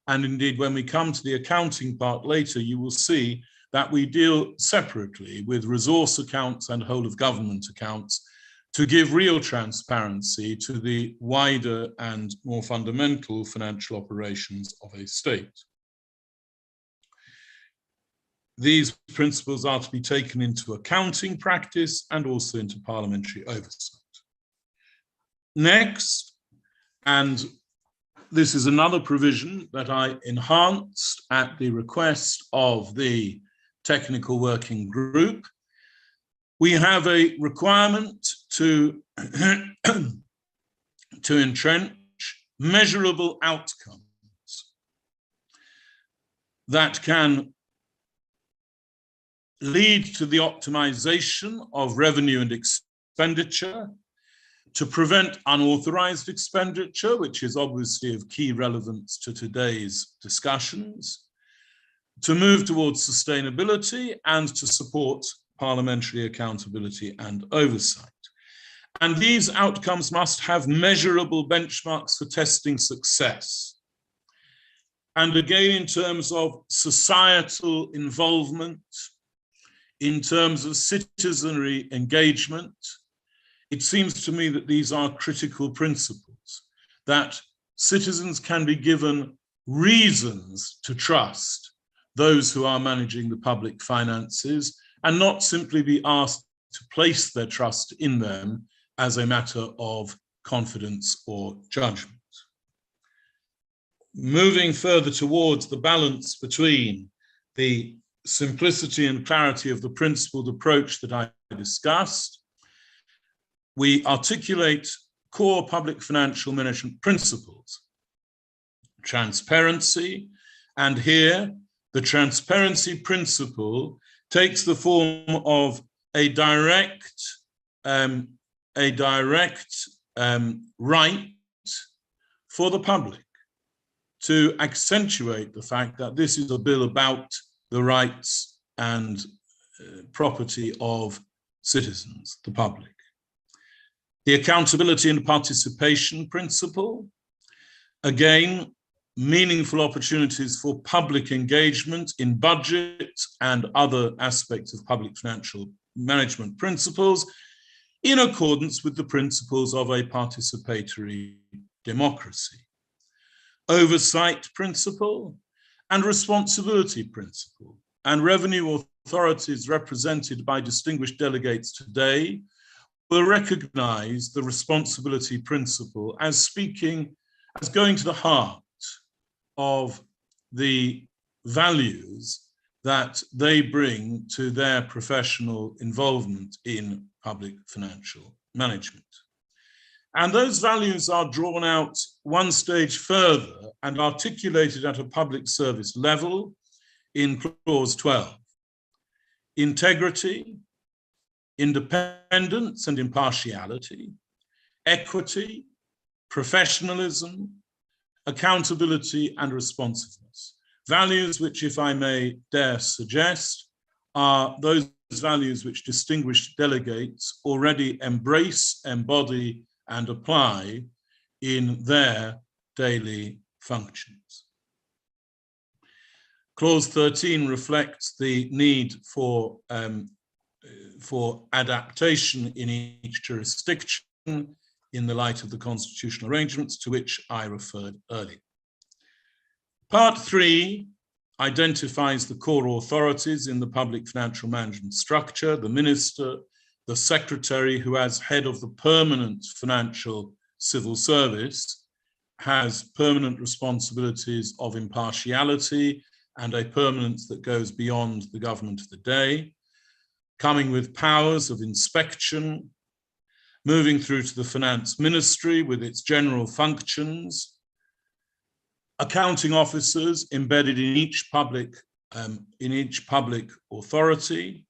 and indeed when we come to the accounting part later, you will see that we deal separately with resource accounts and whole of government accounts to give real transparency to the wider and more fundamental financial operations of a state. These principles are to be taken into accounting practice and also into parliamentary oversight. Next, and this is another provision that I enhanced at the request of the technical working group, we have a requirement to entrench measurable outcomes that can lead to the optimization of revenue and expenditure, to prevent unauthorized expenditure, which is obviously of key relevance to today's discussions, to move towards sustainability, and to support parliamentary accountability and oversight. And these outcomes must have measurable benchmarks for testing success. And again, in terms of societal involvement, in terms of citizenry engagement, it seems to me that these are critical principles, that citizens can be given reasons to trust those who are managing the public finances and not simply be asked to place their trust in them as a matter of confidence or judgment. Moving further towards the balance between the simplicity and clarity of the principled approach that I discussed, we articulate core public financial management principles. Transparency, and here the transparency principle takes the form of a direct right for the public to accentuate the fact that this is a bill about the rights and property of citizens, the public. The accountability and participation principle, again, meaningful opportunities for public engagement in budget and other aspects of public financial management principles in accordance with the principles of a participatory democracy. Oversight principle and responsibility principle, and revenue authorities represented by distinguished delegates today will recognize the responsibility principle as going to the heart of the values that they bring to their professional involvement in public financial management. And those values are drawn out one stage further and articulated at a public service level in clause 12. Integrity, independence and impartiality, equity, professionalism, accountability and responsiveness. Values which, if I may dare suggest, are those values which distinguished delegates already embrace, embody, and apply in their daily functions. Clause 13 reflects the need for adaptation in each jurisdiction in the light of the constitutional arrangements to which I referred earlier. Part 3 identifies the core authorities in the public financial management structure, the minister, the secretary, who as head of the permanent financial civil service has permanent responsibilities of impartiality and a permanence that goes beyond the government of the day, coming with powers of inspection, moving through to the finance ministry with its general functions, accounting officers embedded in each public authority,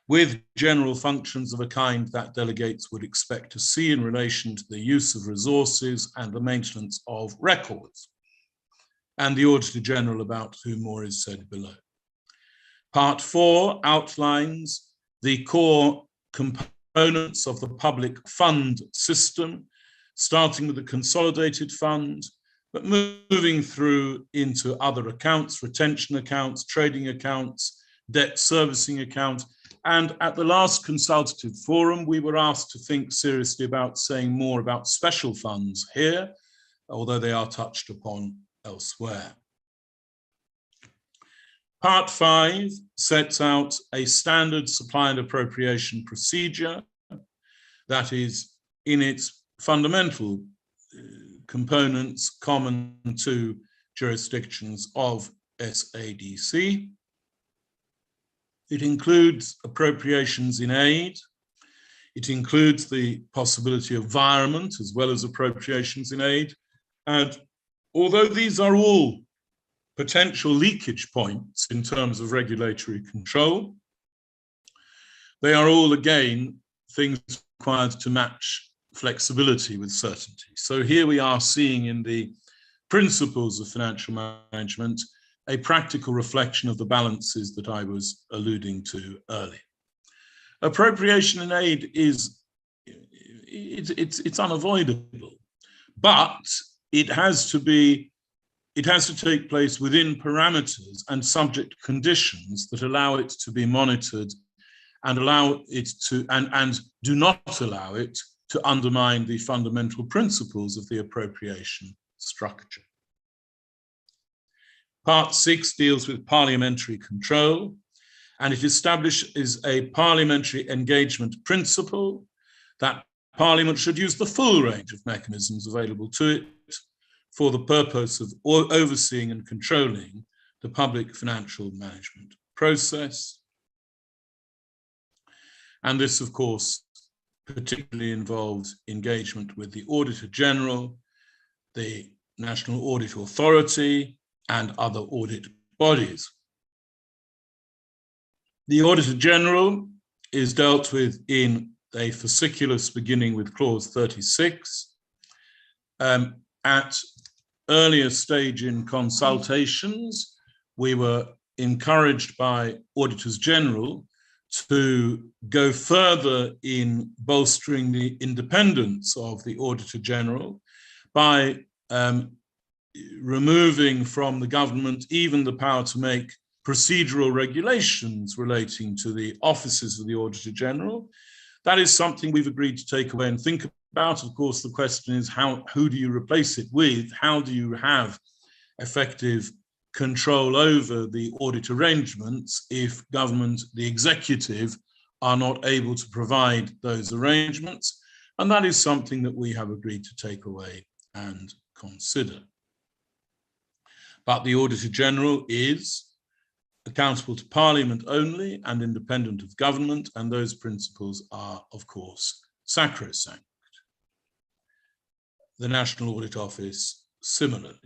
with general functions of a kind that delegates would expect to see in relation to the use of resources and the maintenance of records, and the Auditor General, about whom more is said below. Part 4 outlines the core components of the public fund system, starting with the consolidated fund, but moving through into other accounts, retention accounts, trading accounts, debt servicing accounts. And at the last consultative forum, we were asked to think seriously about saying more about special funds here, although they are touched upon elsewhere. Part 5 sets out a standard supply and appropriation procedure that is in its fundamental components common to jurisdictions of SADC. It includes appropriations in aid. It includes the possibility of virement as well as appropriations in aid. And although these are all potential leakage points in terms of regulatory control, they are all, again, things required to match flexibility with certainty. So here we are seeing in the principles of financial management a practical reflection of the balances that I was alluding to earlier. Appropriation and aid is, it's unavoidable, but it has to take place within parameters and subject conditions that allow it to be monitored and allow it to, and do not allow it to undermine the fundamental principles of the appropriation structure. Part 6 deals with parliamentary control, and it establishes a parliamentary engagement principle that Parliament should use the full range of mechanisms available to it for the purpose of overseeing and controlling the public financial management process. And this, of course, particularly involves engagement with the Auditor General, the National Audit Authority, and other audit bodies. The Auditor General is dealt with in a fasciculus beginning with clause 36. At earlier stage in consultations, we were encouraged by Auditors General to go further in bolstering the independence of the Auditor General by removing from the government even the power to make procedural regulations relating to the offices of the Auditor General. That is something we've agreed to take away and think about. Of course, the question is who do you replace it with? How do you have effective control over the audit arrangements if government, the executive, are not able to provide those arrangements? And that is something that we have agreed to take away and consider. But the Auditor General is accountable to Parliament only and independent of government, and those principles are, of course, sacrosanct. The National Audit Office similarly.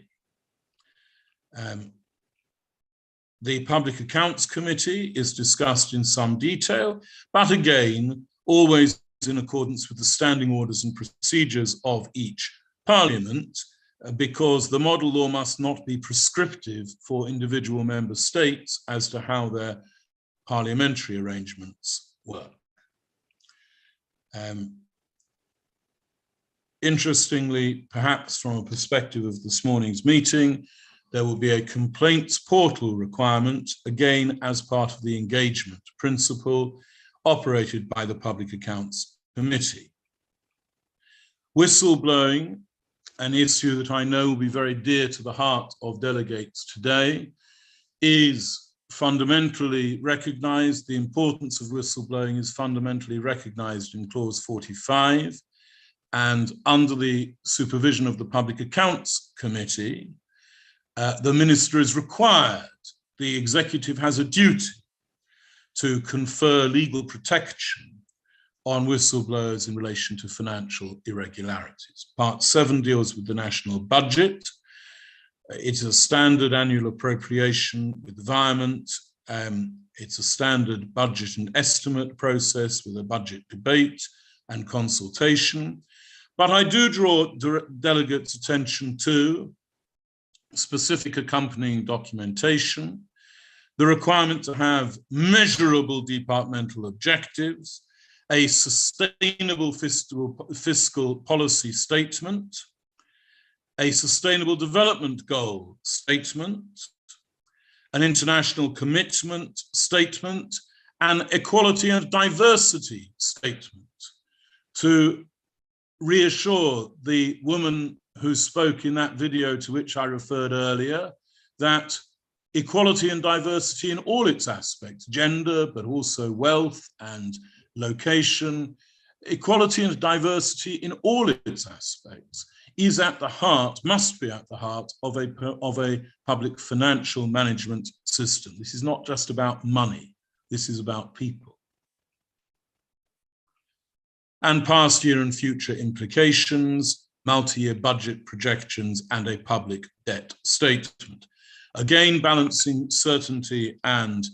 The Public Accounts Committee is discussed in some detail, but again, always in accordance with the standing orders and procedures of each Parliament, because the model law must not be prescriptive for individual member states as to how their parliamentary arrangements work. Interestingly, perhaps from a perspective of this morning's meeting, there will be a complaints portal requirement, again, as part of the engagement principle operated by the Public Accounts Committee. Whistleblowing, an issue that I know will be very dear to the heart of delegates today, is fundamentally recognized. The importance of whistleblowing is fundamentally recognized in clause 45. And under the supervision of the Public Accounts Committee, the minister is required, the executive has a duty to confer legal protection on whistleblowers in relation to financial irregularities. Part 7 deals with the national budget. It's a standard annual appropriation with environment. It's a standard budget and estimate process with a budget debate and consultation. But I do draw delegates' attention to specific accompanying documentation, the requirement to have measurable departmental objectives, a sustainable fiscal policy statement, a sustainable development goal statement, an international commitment statement, an equality and diversity statement to reassure the woman who spoke in that video to which I referred earlier that equality and diversity in all its aspects, gender, but also wealth and location, equality and diversity in all its aspects is at the heart, must be at the heart of a public financial management system. This is not just about money, this is about people. And past year and future implications, multi-year budget projections, and a public debt statement. Again, balancing certainty and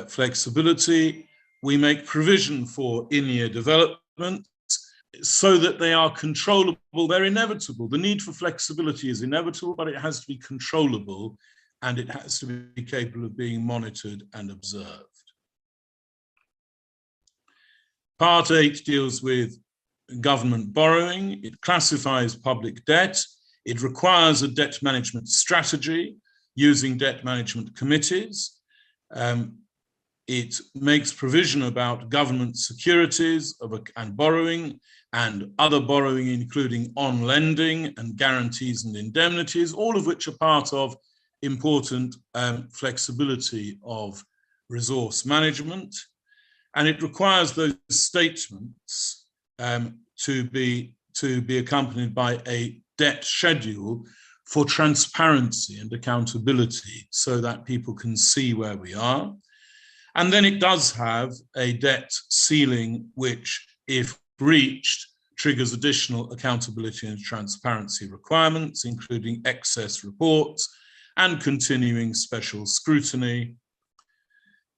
flexibility, we make provision for in-year developments so that they are controllable, they're inevitable. The need for flexibility is inevitable, but it has to be controllable and it has to be capable of being monitored and observed. Part 8 deals with government borrowing. It classifies public debt. It requires a debt management strategy using debt management committees. It makes provision about government securities and borrowing and other borrowing, including on lending and guarantees and indemnities, all of which are part of important flexibility of resource management. And it requires those statements to be accompanied by a debt schedule for transparency and accountability so that people can see where we are. And then it does have a debt ceiling, which, if breached, triggers additional accountability and transparency requirements, including excess reports and continuing special scrutiny.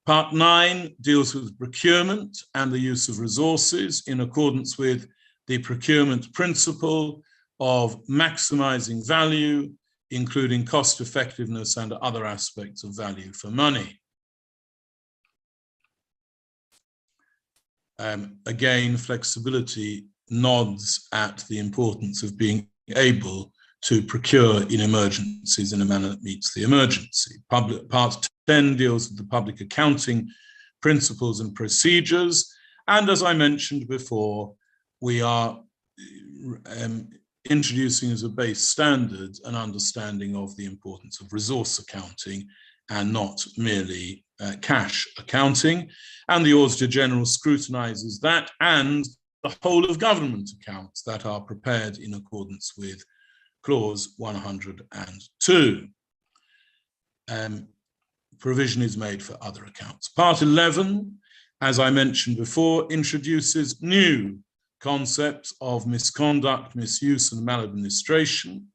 Part 9 deals with procurement and the use of resources in accordance with the procurement principle of maximizing value, including cost effectiveness and other aspects of value for money. Again, flexibility nods at the importance of being able to procure in emergencies in a manner that meets the emergency. Part 10 deals with the public accounting principles and procedures. And as I mentioned before, we are introducing as a base standard an understanding of the importance of resource accounting and not merely cash accounting. And the Auditor General scrutinizes that and the whole of government accounts that are prepared in accordance with Clause 102. Provision is made for other accounts. Part 11, as I mentioned before, introduces new concepts of misconduct, misuse, and maladministration,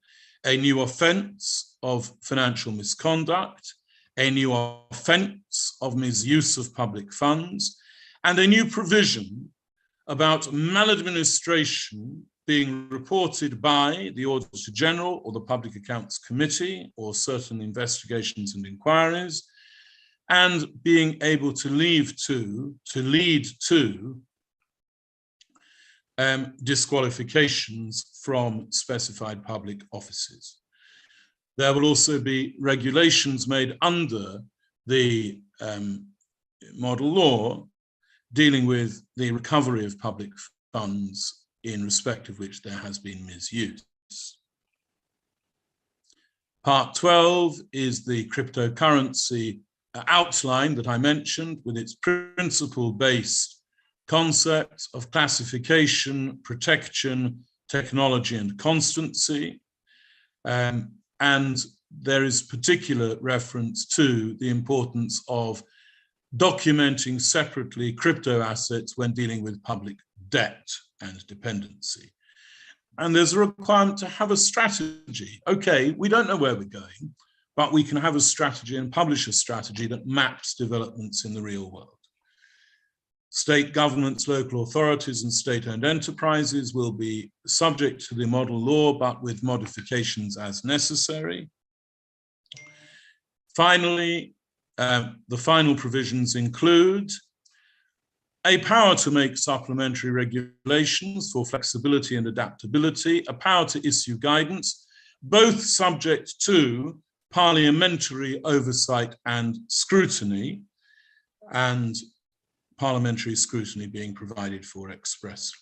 a new offence of financial misconduct, a new offence of misuse of public funds, and a new provision about maladministration being reported by the Auditor General or the Public Accounts Committee or certain investigations and inquiries, and being able to lead to disqualifications from specified public offices. There will also be regulations made under the model law dealing with the recovery of public funds in respect of which there has been misuse. Part 12 is the cryptocurrency outline that I mentioned with its principle-based concepts of classification, protection, technology, and constancy. And there is particular reference to the importance of documenting separately crypto assets when dealing with public debt and dependency. And there's a requirement to have a strategy. Okay, we don't know where we're going, but we can have a strategy and publish a strategy that maps developments in the real world. State governments, local authorities, and state-owned enterprises will be subject to the model law, but with modifications as necessary. Finally, the final provisions include a power to make supplementary regulations for flexibility and adaptability, a power to issue guidance, both subject to parliamentary oversight and scrutiny, and parliamentary scrutiny being provided for expressly.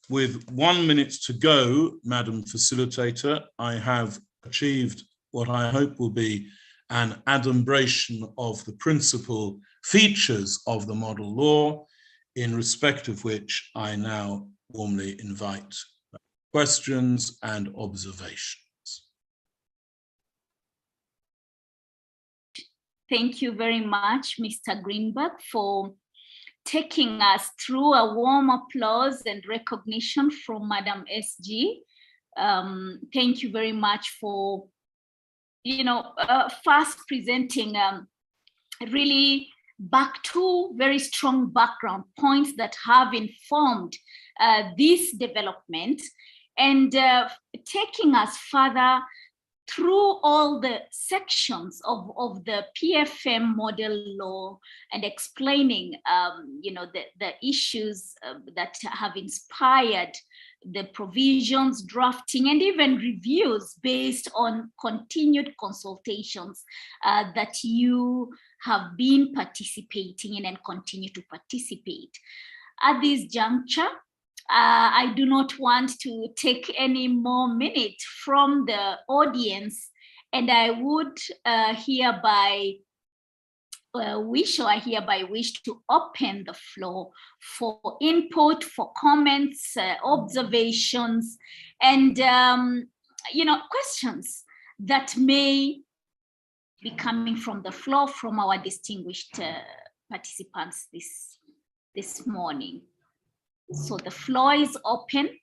With 1 minute to go, Madam Facilitator, I have achieved what I hope will be an adumbration of the principal features of the model law, in respect of which I now warmly invite questions and observations. Thank you very much, Mr. Greenberg, for taking us through a warm applause and recognition from Madam SG. Thank you very much for, first presenting really back to very strong background points that have informed this development, and taking us further through all the sections of the PFM model law and explaining, the issues that have inspired the provisions, drafting, and even reviews based on continued consultations that you have been participating in and continue to participate. At this juncture, I do not want to take any more minutes from the audience, and I would hereby wish to open the floor for input, for comments, observations, and questions that may be coming from the floor from our distinguished participants this morning. So the floor is open.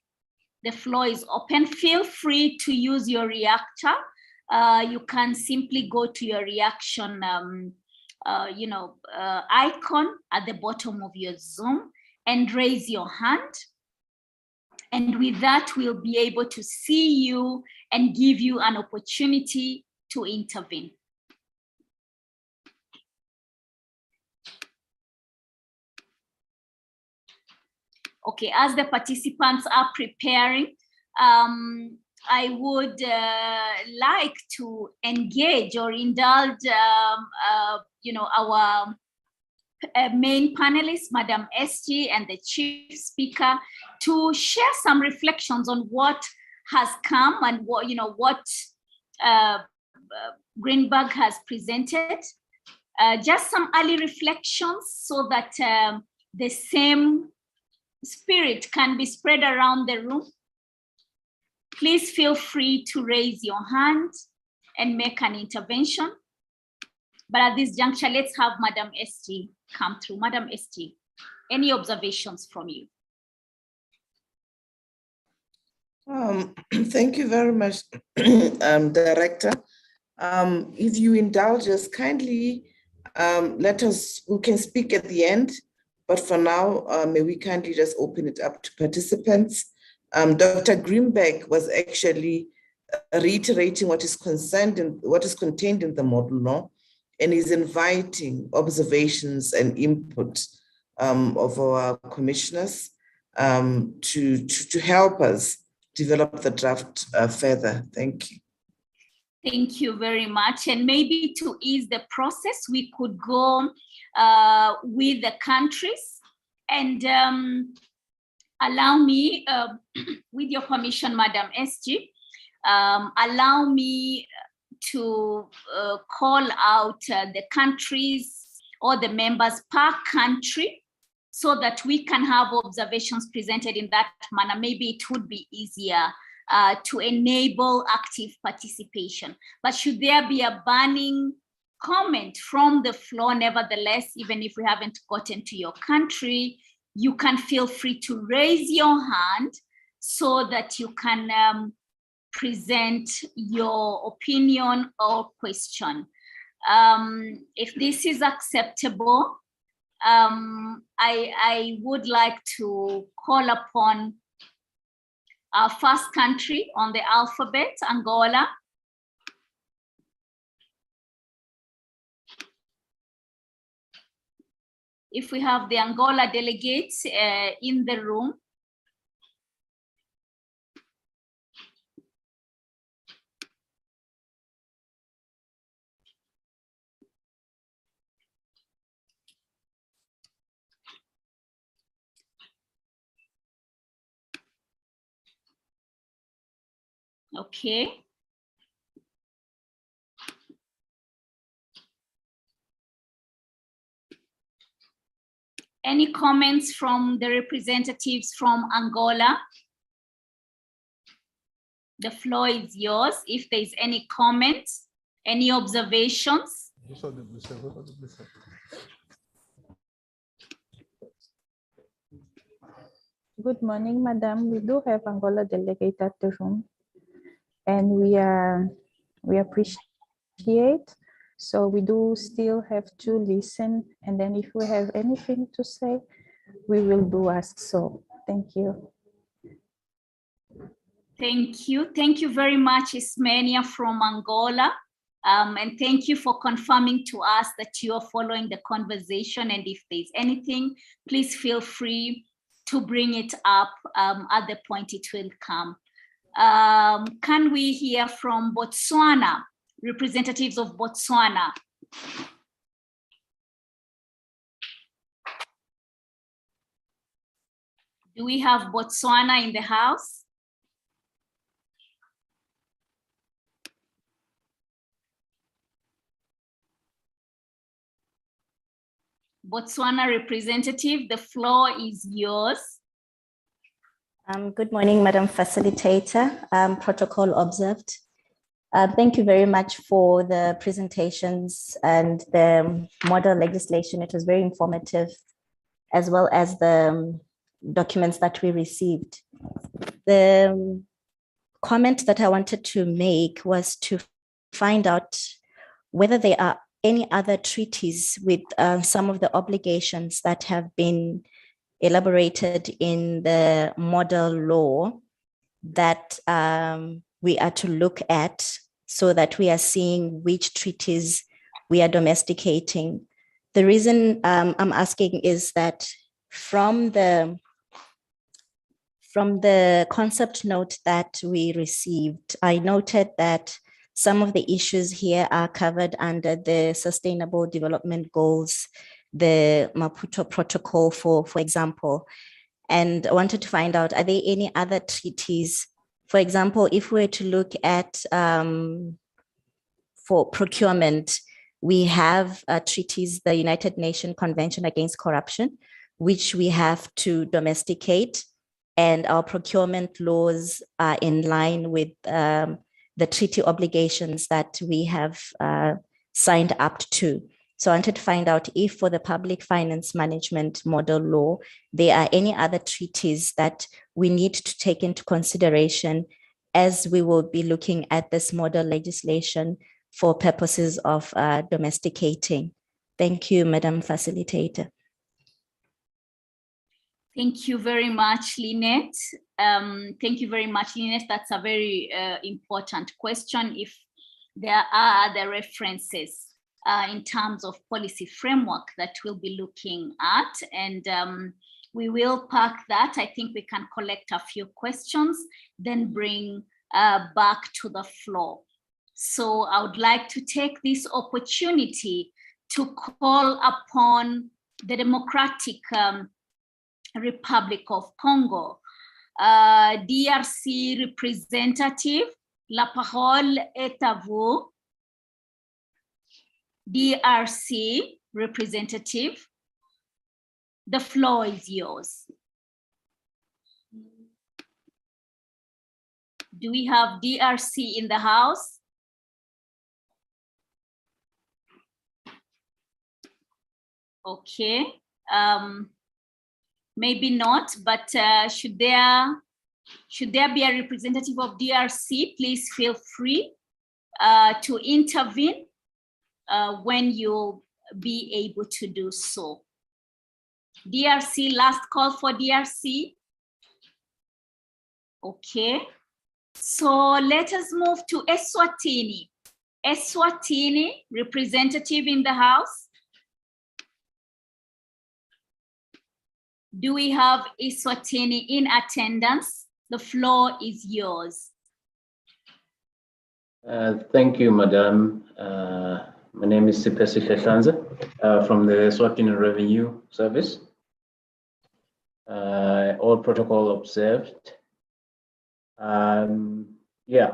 The floor is open. Feel free to use your reactor. You can simply go to your reaction icon at the bottom of your Zoom and raise your hand. And with that, we'll be able to see you and give you an opportunity to intervene. Okay, as the participants are preparing, I would like to engage or indulge, our main panelists, Madam SG and the Chief Speaker, to share some reflections on what has come and what Greenberg has presented. Just some early reflections so that the same spirit can be spread around the room. Please feel free to raise your hand and make an intervention. But at this juncture, let's have Madam SG come through. Madam SG, any observations from you? Thank you very much, Director. If you indulge us, kindly we can speak at the end, but for now, may we kindly just open it up to participants. Dr. Greenberg was actually reiterating what is contained in the model law, and is inviting observations and input of our commissioners to help us develop the draft further. Thank you. Thank you very much. And maybe to ease the process, we could go with the countries, and allow me, with your permission, Madam SG, allow me to call out the countries or the members per country so that we can have observations presented in that manner. Maybe it would be easier to enable active participation. But should there be a burning comment from the floor, nevertheless, even if we haven't gotten to your country, you can feel free to raise your hand so that you can present your opinion or question. If this is acceptable, I would like to call upon our first country on the alphabet, Angola. If we have the Angola delegates in the room. Okay. Any comments from the representatives from Angola? The floor is yours. If there's any comments, any observations. Good morning, Madam. We do have Angola delegate at the room, and we appreciate. So we do still have to listen, and then if we have anything to say, we will do ask so. Thank you. Thank you. Thank you very much, Ismenia from Angola. And thank you for confirming to us that you are following the conversation. And if there's anything, please feel free to bring it up at the point it will come. Can we hear from Botswana, representatives of Botswana? Do we have Botswana in the house? Botswana representative, the floor is yours. Good morning, Madam Facilitator. Protocol observed. Thank you very much for the presentations and the model legislation. It was very informative, as well as the documents that we received. The comment that I wanted to make was to find out whether there are any other treaties with some of the obligations that have been elaborated in the model law that we are to look at, so that we are seeing which treaties we are domesticating. The reason I'm asking is that from the concept note that we received, I noted that some of the issues here are covered under the Sustainable Development Goals, the Maputo Protocol, for example. And I wanted to find out, are there any other treaties? For example, if we were to look at for procurement, we have treaties, the United Nations Convention Against Corruption, which we have to domesticate, and our procurement laws are in line with the treaty obligations that we have signed up to. So I wanted to find out if for the public finance management model law, there are any other treaties that we need to take into consideration as we will be looking at this model legislation for purposes of domesticating. Thank you, Madam Facilitator. Thank you very much, Lynette. Thank you very much, Lynette. That's a very important question. If there are other references in terms of policy framework that we'll be looking at, and we will pack that. I think we can collect a few questions, then bring back to the floor. So I would like to take this opportunity to call upon the Democratic Republic of Congo. DRC representative, la parole est à vous. DRC representative, the floor is yours. Do we have DRC in the house? Okay. Maybe not, but should there be a representative of DRC, please feel free to intervene when you'll be able to do so. DRC, last call for DRC. Okay, so let us move to Eswatini. Eswatini, representative in the house. Do we have Eswatini in attendance? The floor is yours. Thank you, Madam. My name is Sipesi Shashanza from the Eswatini Revenue Service. All protocol observed. Yeah,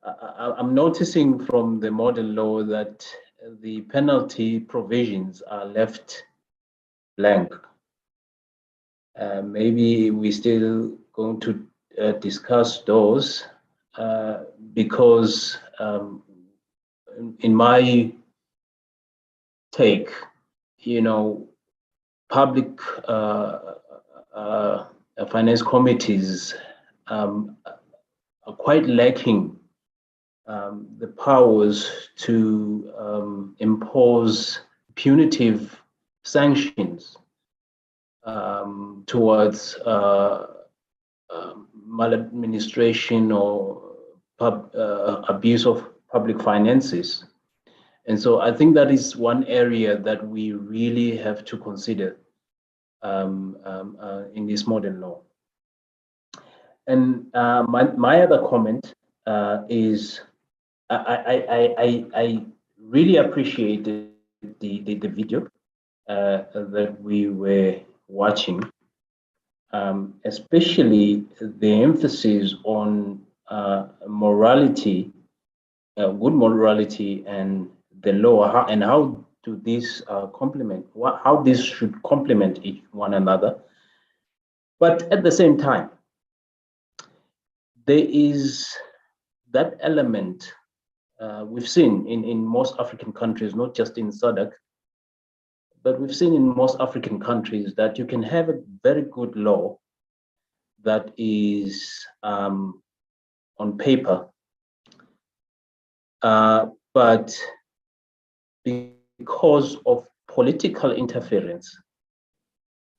I'm noticing from the model law that the penalty provisions are left blank. Maybe we're still going to discuss those because in my take, you know, public finance committees are quite lacking the powers to impose punitive sanctions towards maladministration or abuse of public finances. And so I think that is one area that we really have to consider. in this modern law. And my other comment is I really appreciated the video that we were watching, especially the emphasis on morality, good morality, and the law, and how do these complement, how this should complement each one another. But at the same time, there is that element we've seen in most African countries, not just in SADC, but we've seen in most African countries that you can have a very good law that is on paper, but because of political interference,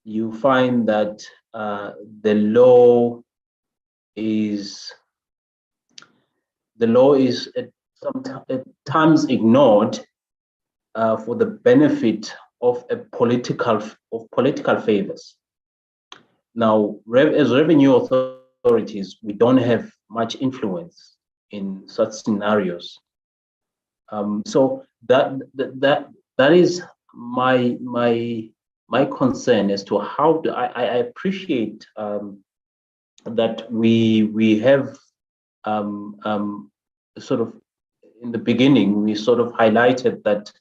you find that the law is at times ignored for the benefit of political favors. Now, as revenue authorities, we don't have much influence in such scenarios. So that is my concern as to how I appreciate that we have sort of in the beginning, we sort of highlighted that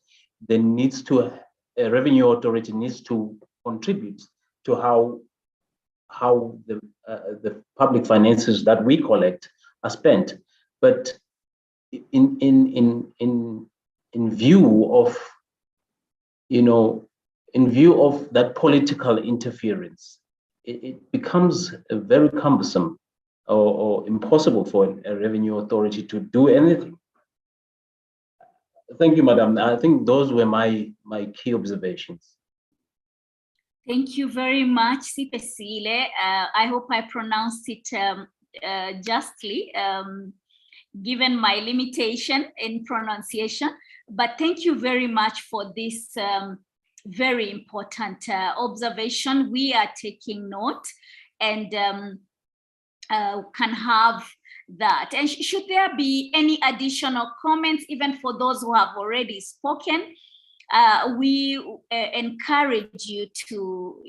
there needs to, a revenue authority needs to contribute to how the public finances that we collect are spent. But in view of, in view of that political interference, it becomes very cumbersome or impossible for a revenue authority to do anything. Thank you, Madam. I think those were my key observations. Thank you very much, Sipesile. I hope I pronounced it justly, given my limitation in pronunciation. But thank you very much for this very important observation. We are taking note and can have that. And should there be any additional comments, even for those who have already spoken, we encourage you to,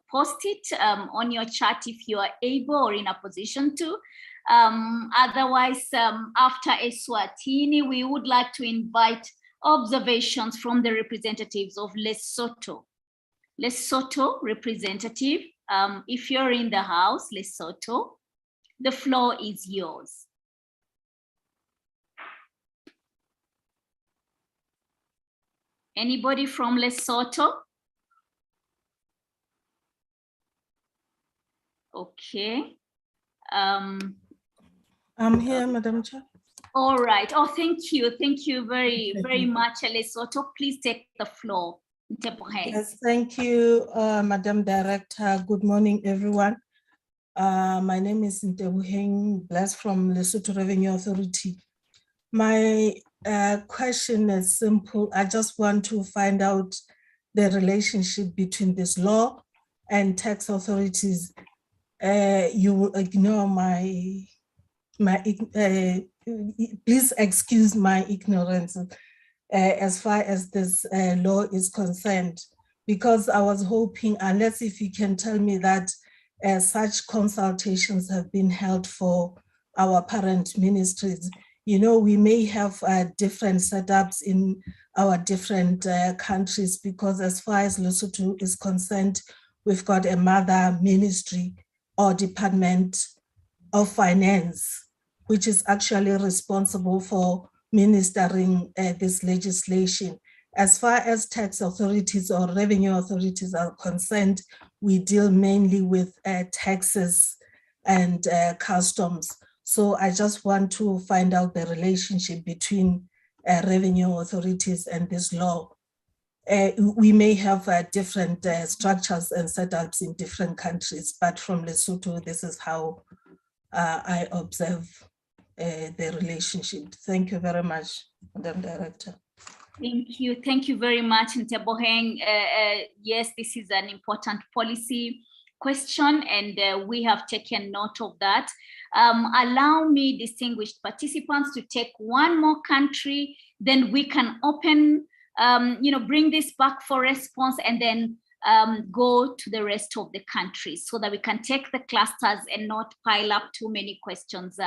post it on your chat if you are able or in a position to. Otherwise, after Eswatini, we would like to invite observations from the representatives of Lesotho. Lesotho representative, if you're in the house, Lesotho, the floor is yours. Anybody from Lesotho? Okay. I'm here, Madam Chair. All right. Oh, thank you. Thank you very, very much, Lesotho. Please take the floor. Yes, thank you, Madam Director. Good morning, everyone. My name is Ntebuheng Bless from Lesotho Revenue Authority. My question is simple. I just want to find out the relationship between this law and tax authorities. You will ignore please excuse my ignorance as far as this law is concerned, because I was hoping, unless if you can tell me that such consultations have been held for our parent ministries. We may have different setups in our different countries, because as far as Lesotho is concerned, we've got a mother ministry or Department of Finance, which is actually responsible for ministering this legislation. As far as tax authorities or revenue authorities are concerned, we deal mainly with taxes and customs. So I just want to find out the relationship between revenue authorities and this law. We may have different structures and setups in different countries, but from Lesotho, this is how I observe the relationship. Thank you very much, Madam Director. Thank you very much, Nteboheng. Yes, this is an important policy question, and we have taken note of that. Allow me, distinguished participants, to take one more country, then we can open, bring this back for response, and then go to the rest of the countries so that we can take the clusters and not pile up too many questions.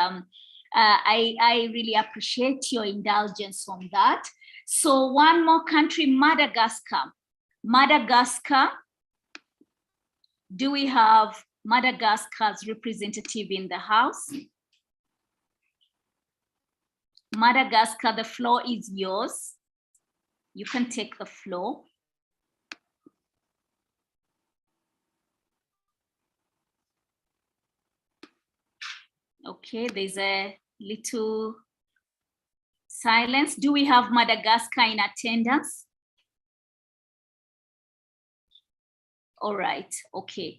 I really appreciate your indulgence on that. So one more country, Madagascar. Madagascar, do we have Madagascar's representative in the House? Madagascar, the floor is yours. You can take the floor. Okay, there's a little silence. Do we have Madagascar in attendance? All right, okay.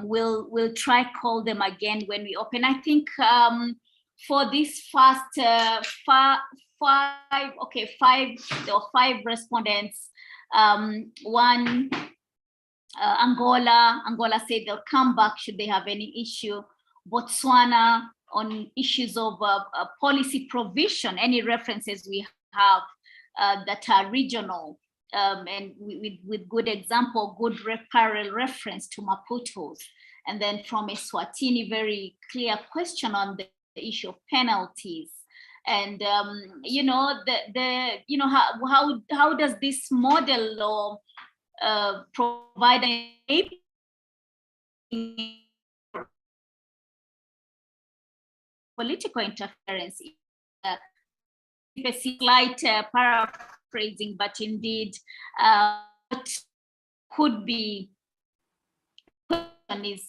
We'll try call them again when we open. I think for this first five respondents, one, Angola said they'll come back should they have any issue. Botswana on issues of policy provision, any references we have that are regional, and with good example, good parallel reference to Maputo's. And then from Eswatini, very clear question on the issue of penalties. And how does this model law provide a political interference? A slight paraphrasing, but indeed, what could be is,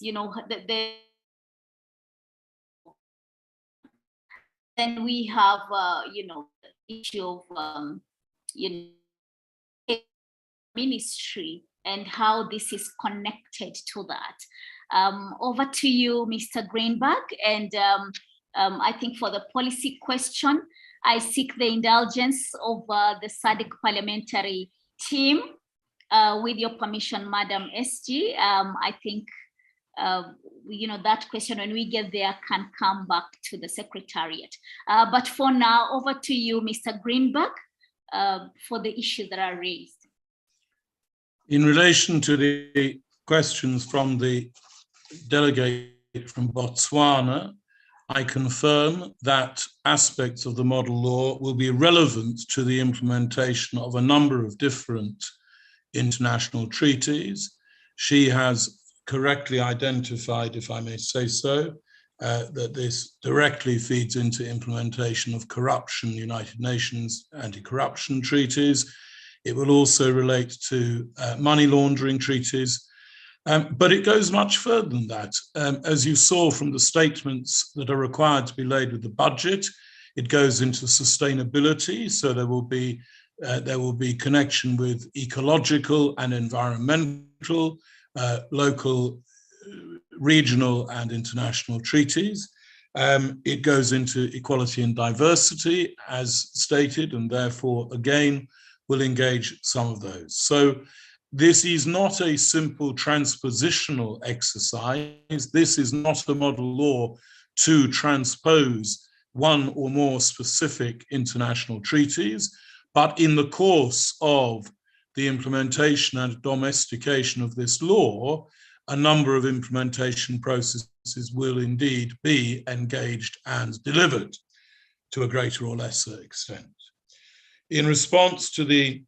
then we have, the issue of, ministry and how this is connected to that. Over to you, Mr. Greenberg, and I think for the policy question, I seek the indulgence of the SADC parliamentary team. With your permission, Madam SG, I think, that question, when we get there, can come back to the Secretariat. But for now, over to you, Mr. Greenberg, for the issues that are raised. In relation to the questions from the delegate from Botswana, I confirm that aspects of the model law will be relevant to the implementation of a number of different international treaties. She has correctly identified, if I may say so, that this directly feeds into implementation of corruption, United Nations anti-corruption treaties. It will also relate to money laundering treaties. But it goes much further than that. As you saw from the statements that are required to be laid with the budget, it goes into sustainability. So there will be connection with ecological and environmental, local, regional and international treaties. It goes into equality and diversity as stated, and therefore again will engage some of those. So this is not a simple transpositional exercise. This is not a model law to transpose one or more specific international treaties, but in the course of the implementation and domestication of this law, a number of implementation processes will indeed be engaged and delivered to a greater or lesser extent. In response to the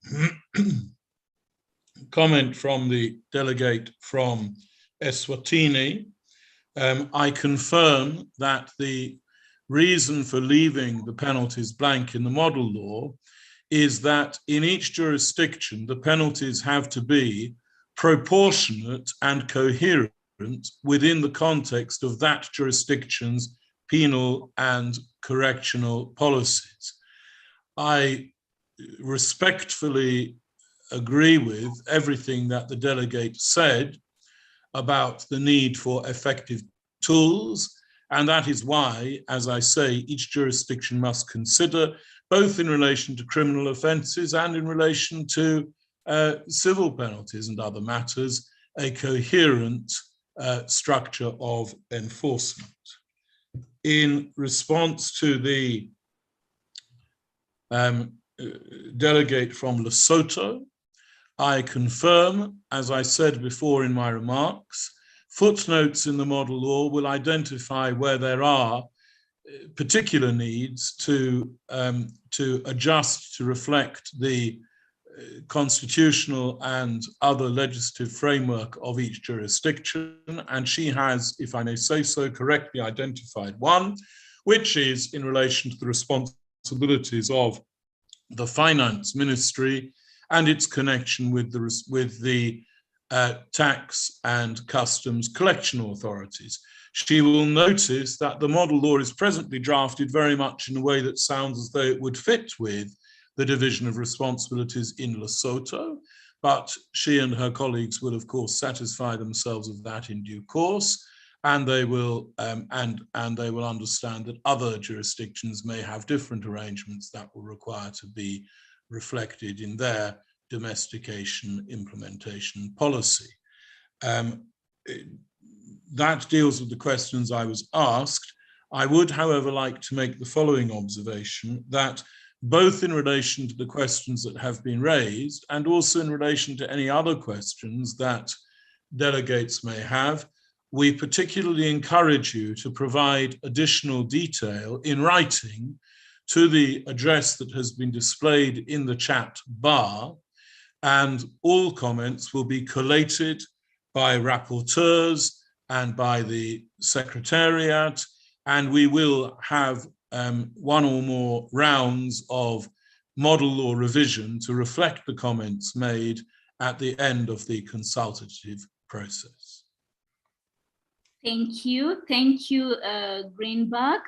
comment from the delegate from Eswatini, I confirm that the reason for leaving the penalties blank in the model law is that in each jurisdiction, the penalties have to be proportionate and coherent within the context of that jurisdiction's penal and correctional policies. I respectfully agree with everything that the delegate said about the need for effective tools And that is why, as I say, each jurisdiction must consider, both in relation to criminal offences and in relation to civil penalties and other matters, a coherent structure of enforcement. In response to the delegate from Lesotho, I confirm, as I said before in my remarks, footnotes in the model law will identify where there are particular needs to adjust to reflect the constitutional and other legislative framework of each jurisdiction. And she has, if I may say so, correctly identified one, which is in relation to the responsibilities of the Finance Ministry and its connection with the tax and customs collection authorities. She will notice that the model law is presently drafted very much in a way that sounds as though it would fit with the division of responsibilities in Lesotho, but she and her colleagues will of course satisfy themselves of that in due course, and they will they will understand that other jurisdictions may have different arrangements that will require to be reflected in their domestication implementation policy. That deals with the questions I was asked. I would, however, like to make the following observation, that both in relation to the questions that have been raised and also in relation to any other questions that delegates may have, we particularly encourage you to provide additional detail in writing to the address that has been displayed in the chat bar, and all comments will be collated by rapporteurs and by the Secretariat, and we will have one or more rounds of model law revision to reflect the comments made at the end of the consultative process. Thank you, Greenberg.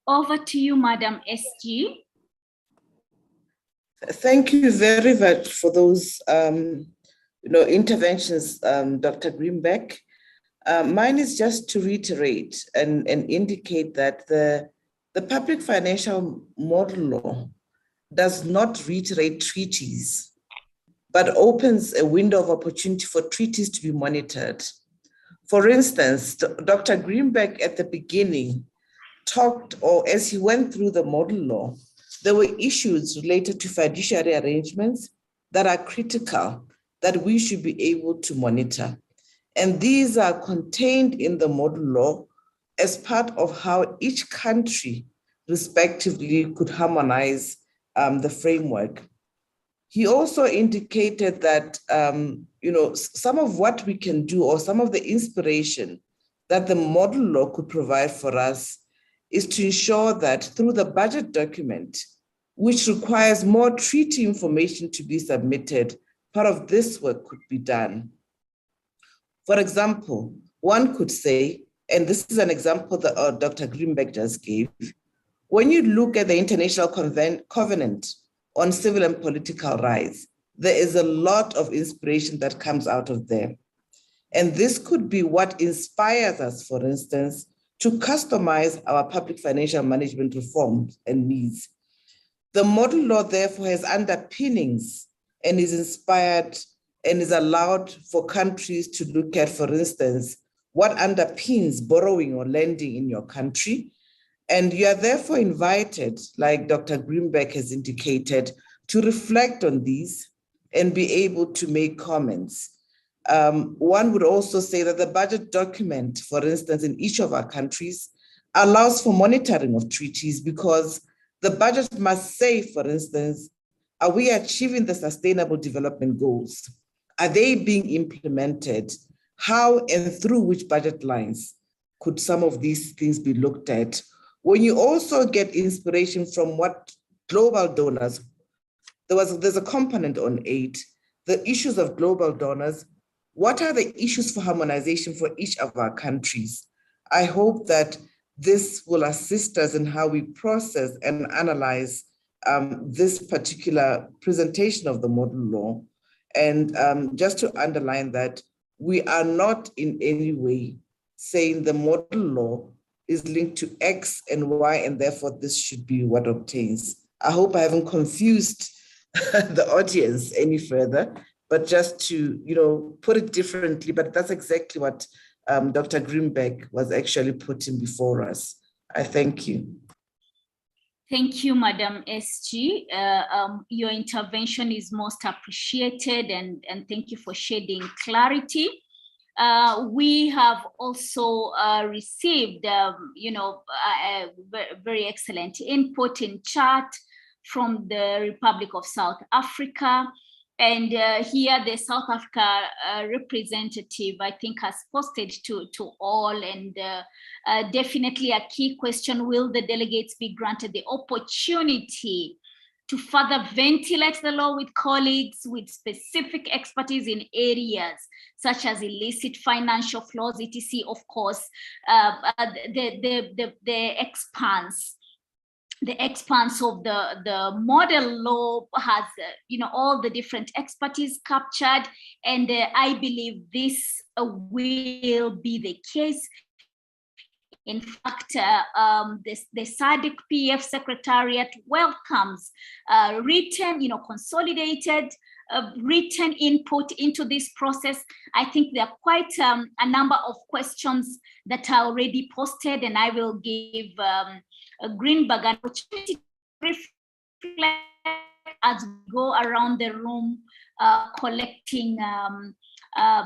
Over to you, Madam SG. Thank you very much for those interventions, Dr. Greenberg. Mine is just to reiterate and indicate that the public financial model law does not reiterate treaties, but opens a window of opportunity for treaties to be monitored. For instance, Dr. Greenberg at the beginning talked, or as he went through the model law, there were issues related to fiduciary arrangements that are critical that we should be able to monitor. And these are contained in the model law as part of how each country respectively could harmonize the framework. He also indicated that some of what we can do, or some of the inspiration that the model law could provide for us, is to ensure that through the budget document, which requires more treaty information to be submitted, part of this work could be done. For example, one could say, and this is an example that Dr. Greenberg just gave, when you look at the International Covenant on Civil and Political Rights, there is a lot of inspiration that comes out of there. And this could be what inspires us, for instance, to customize our public financial management reforms and needs. The model law, therefore, has underpinnings and is inspired and is allowed for countries to look at, for instance, what underpins borrowing or lending in your country. And you are therefore invited, like Dr. Greenberg has indicated, to reflect on these and be able to make comments. One would also say that the budget document, for instance, in each of our countries, allows for monitoring of treaties, because the budget must say, for instance, are we achieving the sustainable development goals? Are they being implemented? How and through which budget lines could some of these things be looked at? When you also get inspiration from what global donors, there's a component on aid, the issues of global donors. What are the issues for harmonization for each of our countries? I hope that this will assist us in how we process and analyze this particular presentation of the model law. And just to underline that, we are not in any way saying the model law is linked to X and Y, and therefore this should be what obtains. I hope I haven't confused the audience any further, but just to put it differently, but that's exactly what Dr. Greenberg was actually putting before us. I thank you. Thank you, Madam SG. Your intervention is most appreciated, and thank you for shedding clarity. We have also received, very excellent input in chat from the Republic of South Africa. And here the South Africa representative, I think, has posted to all, and definitely a key question: will the delegates be granted the opportunity to further ventilate the law with colleagues with specific expertise in areas such as illicit financial flows, etc.? Of course, the expanse of the model law has all the different expertise captured, and I believe this will be the case. In fact, the SADC PF Secretariat welcomes written, consolidated written input into this process. I think there are quite a number of questions that are already posted, and I will give Greenberg an opportunity to reflect as we go around the room, collecting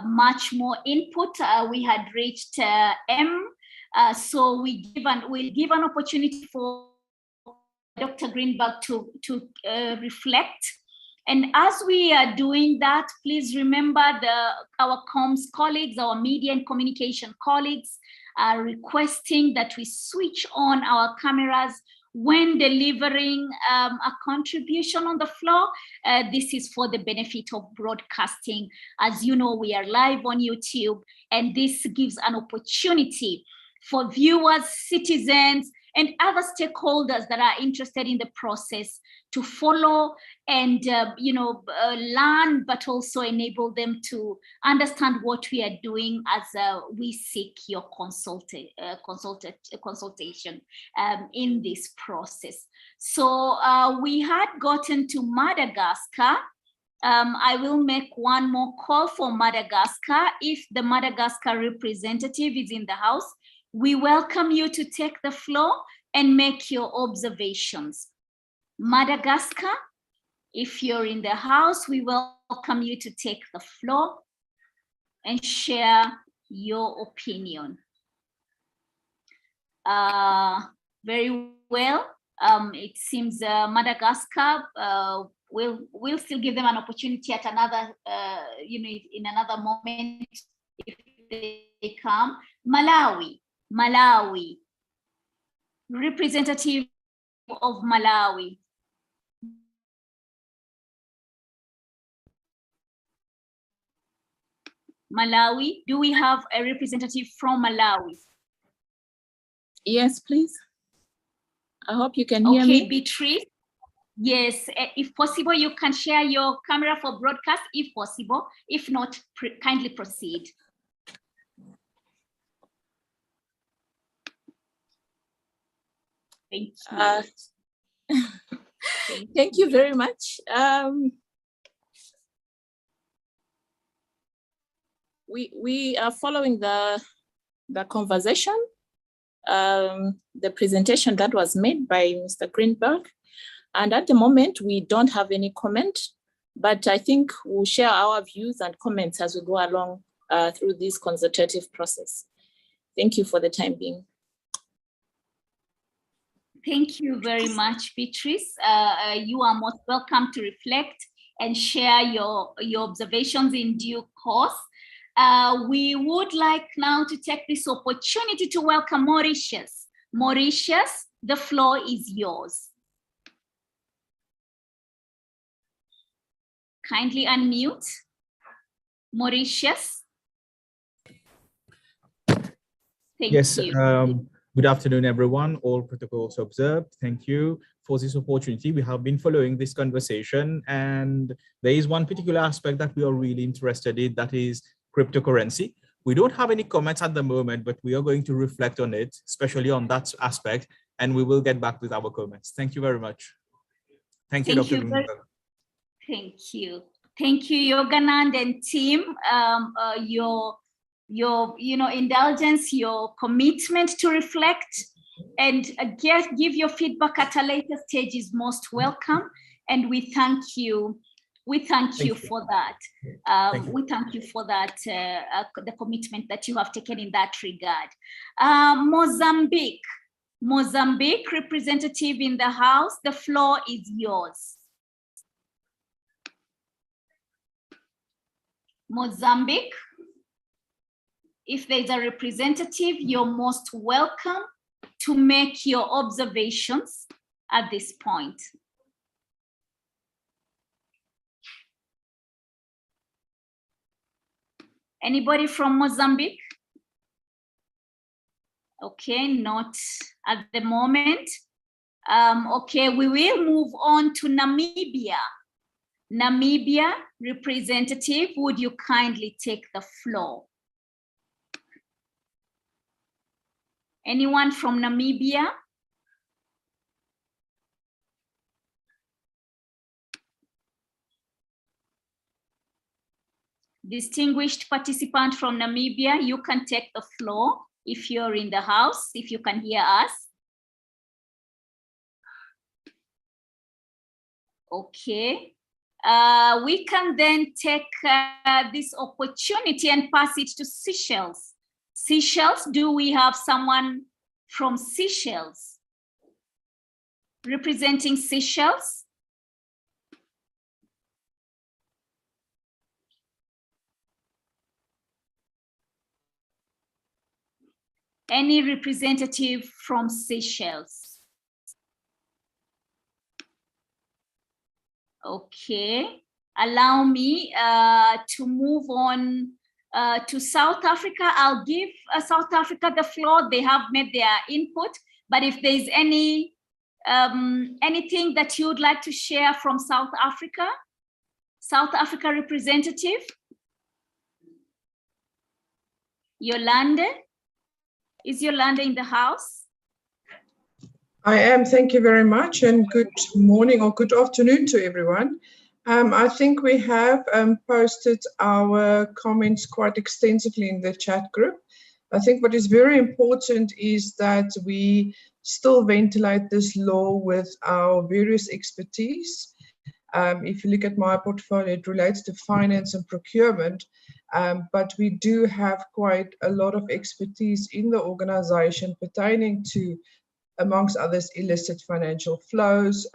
much more input. We had reached M. So we'll give an opportunity for Dr. Greenberg to reflect. And as we are doing that, please remember our comms colleagues, our media and communication colleagues are requesting that we switch on our cameras when delivering a contribution on the floor. This is for the benefit of broadcasting. As you know, we are live on YouTube, and this gives an opportunity for viewers, citizens, and other stakeholders that are interested in the process to follow and learn, but also enable them to understand what we are doing as we seek your consultation in this process. So we had gotten to Madagascar. I will make one more call for Madagascar. If the Madagascar representative is in the house, we welcome you to take the floor and make your observations. Madagascar, if you're in the house, we welcome you to take the floor and share your opinion. Very well. It seems Madagascar, we'll still give them an opportunity at another, in another moment if they come. Malawi, representative of Malawi. Malawi, do we have a representative from Malawi? Yes, please. I hope you can hear me. Okay, Beatrice. Yes, if possible, you can share your camera for broadcast, if possible. If not, kindly proceed. Thank you. Thank you very much. We are following the conversation, the presentation that was made by Mr. Greenberg. And at the moment, we don't have any comment, but I think we'll share our views and comments as we go along through this consultative process. Thank you for the time being. Thank you very much, Beatrice. You are most welcome to reflect and share your observations in due course. We would like now to take this opportunity to welcome Mauritius. Mauritius, the floor is yours. Kindly unmute. Mauritius. Thank you. Good afternoon, everyone. All protocols observed. Thank you for this opportunity. We have been following this conversation, and there is one particular aspect that we are really interested in, that is cryptocurrency. We don't have any comments at the moment, but we are going to reflect on it, especially on that aspect, and we will get back with our comments. Thank you very much. Thank you, Dr. Greenberg. Thank you. Thank you, Yoganand and team. Your indulgence, your commitment to reflect and give your feedback at a later stage is most welcome. And we thank you. We thank you for that. We thank you for that, the commitment that you have taken in that regard. Mozambique representative in the House, the floor is yours. Mozambique, if there's a representative, you're most welcome to make your observations at this point. Anybody from Mozambique? Okay, not at the moment. Okay, we will move on to Namibia. Namibia representative, would you kindly take the floor? Anyone from Namibia? Distinguished participant from Namibia, you can take the floor if you're in the house, if you can hear us. Okay. We can then take this opportunity and pass it to Seychelles. Seychelles, do we have someone from Seychelles representing Seychelles? Any representative from Seychelles? Okay, allow me to move on to South Africa. I'll give South Africa the floor. They have made their input, but if there's any anything that you would like to share from South Africa representative? Yolande? Is Yolanda in the house? I am, thank you very much, and good morning or good afternoon to everyone. I think we have posted our comments quite extensively in the chat group. I think what is very important is that we still ventilate this law with our various expertise. If you look at my portfolio, it relates to finance and procurement, but we do have quite a lot of expertise in the organization pertaining to, amongst others, illicit financial flows,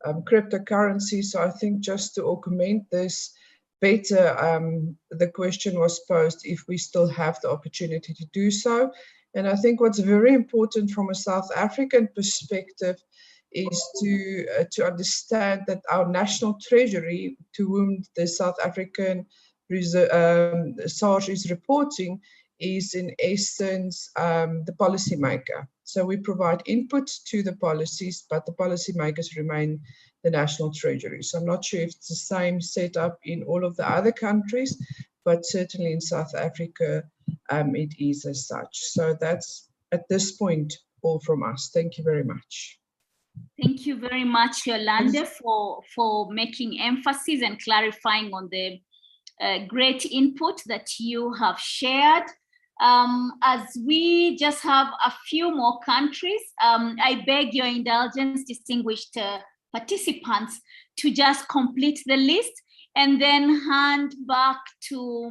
cryptocurrency. So I think just to augment this better, the question was posed if we still have the opportunity to do so. And I think what's very important from a South African perspective is to understand that our national treasury, to whom the South African SARS is reporting, is in essence the policymaker. So we provide input to the policies, but the policymakers remain the national treasury. So I'm not sure if it's the same setup in all of the other countries, but certainly in South Africa, it is as such. So that's at this point all from us. Thank you very much. Thank you very much, Yolanda, for making emphasis and clarifying on the great input that you have shared. As we just have a few more countries, I beg your indulgence, distinguished participants, to just complete the list and then hand back to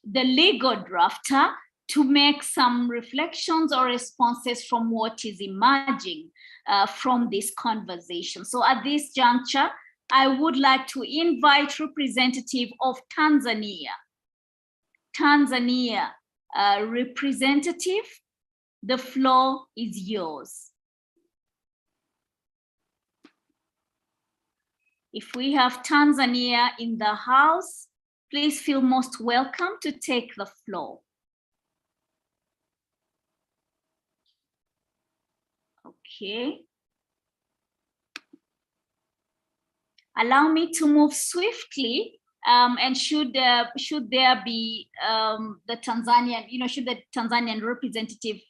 the legal drafter to make some reflections or responses from what is emerging from this conversation. So at this juncture, I would like to invite representative of Tanzania. Tanzania, representative, the floor is yours. If we have Tanzania in the house, please feel most welcome to take the floor. Okay. Allow me to move swiftly And should there be the Tanzanian, should the Tanzanian representative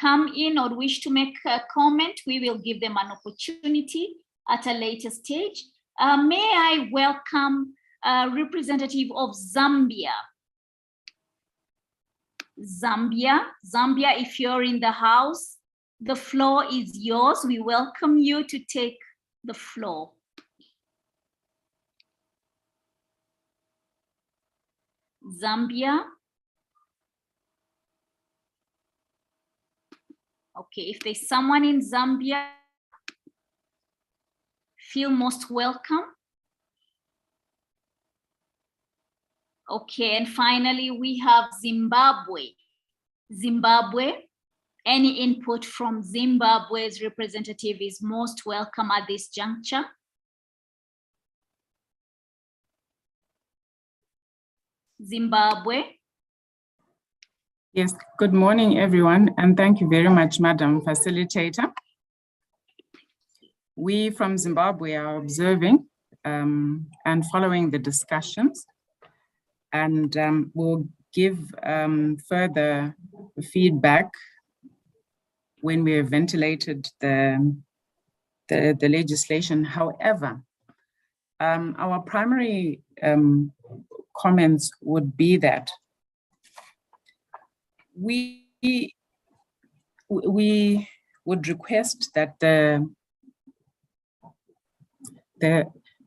come in or wish to make a comment, we will give them an opportunity at a later stage. May I welcome a representative of Zambia. Zambia, if you're in the house, the floor is yours. We welcome you to take the floor. Zambia. Okay, if there's someone in Zambia, feel most welcome. Okay, and finally we have Zimbabwe. Zimbabwe, any input from Zimbabwe's representative is most welcome at this juncture. Zimbabwe. Yes, good morning, everyone, and thank you very much, Madam Facilitator. We from Zimbabwe are observing and following the discussions, and we'll give further feedback when we have ventilated the legislation. However, our primary comments would be that we would request that the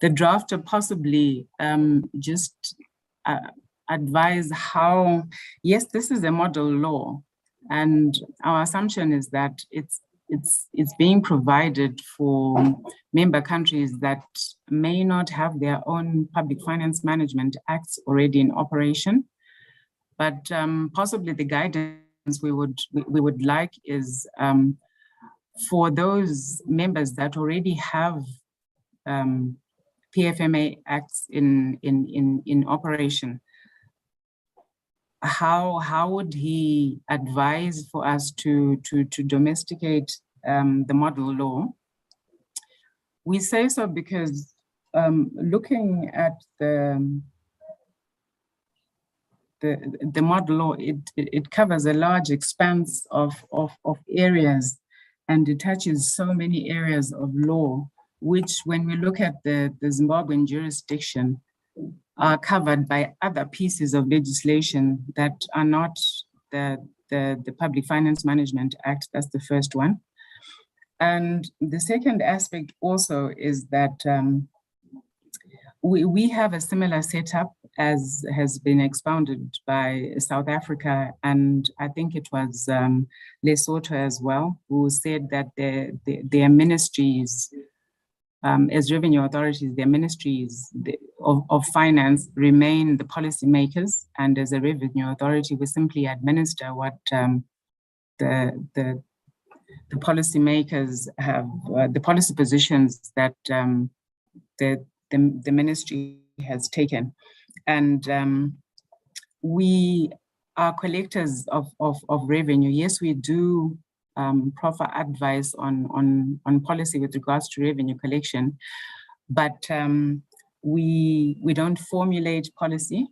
drafter possibly just advise how, yes, this is a model law, and our assumption is that it's being provided for member countries that may not have their own public finance management acts already in operation. But possibly the guidance we would like is for those members that already have PFMA acts in operation. How would he advise for us to domesticate the model law? We say so because looking at the model law, it covers a large expanse of areas, and it touches so many areas of law, which when we look at the Zimbabwean jurisdiction, are covered by other pieces of legislation that are not the Public Finance Management Act. That's the first one. And the second aspect also is that we have a similar setup as has been expounded by South Africa, and I think it was Lesotho as well, who said that their ministries, as revenue authorities, their ministries of finance remain the policy makers, and as a revenue authority, we simply administer what the policy makers have, the policy positions that the ministry has taken. And we are collectors of revenue. Yes, we do proffer advice on policy with regards to revenue collection, but we don't formulate policy.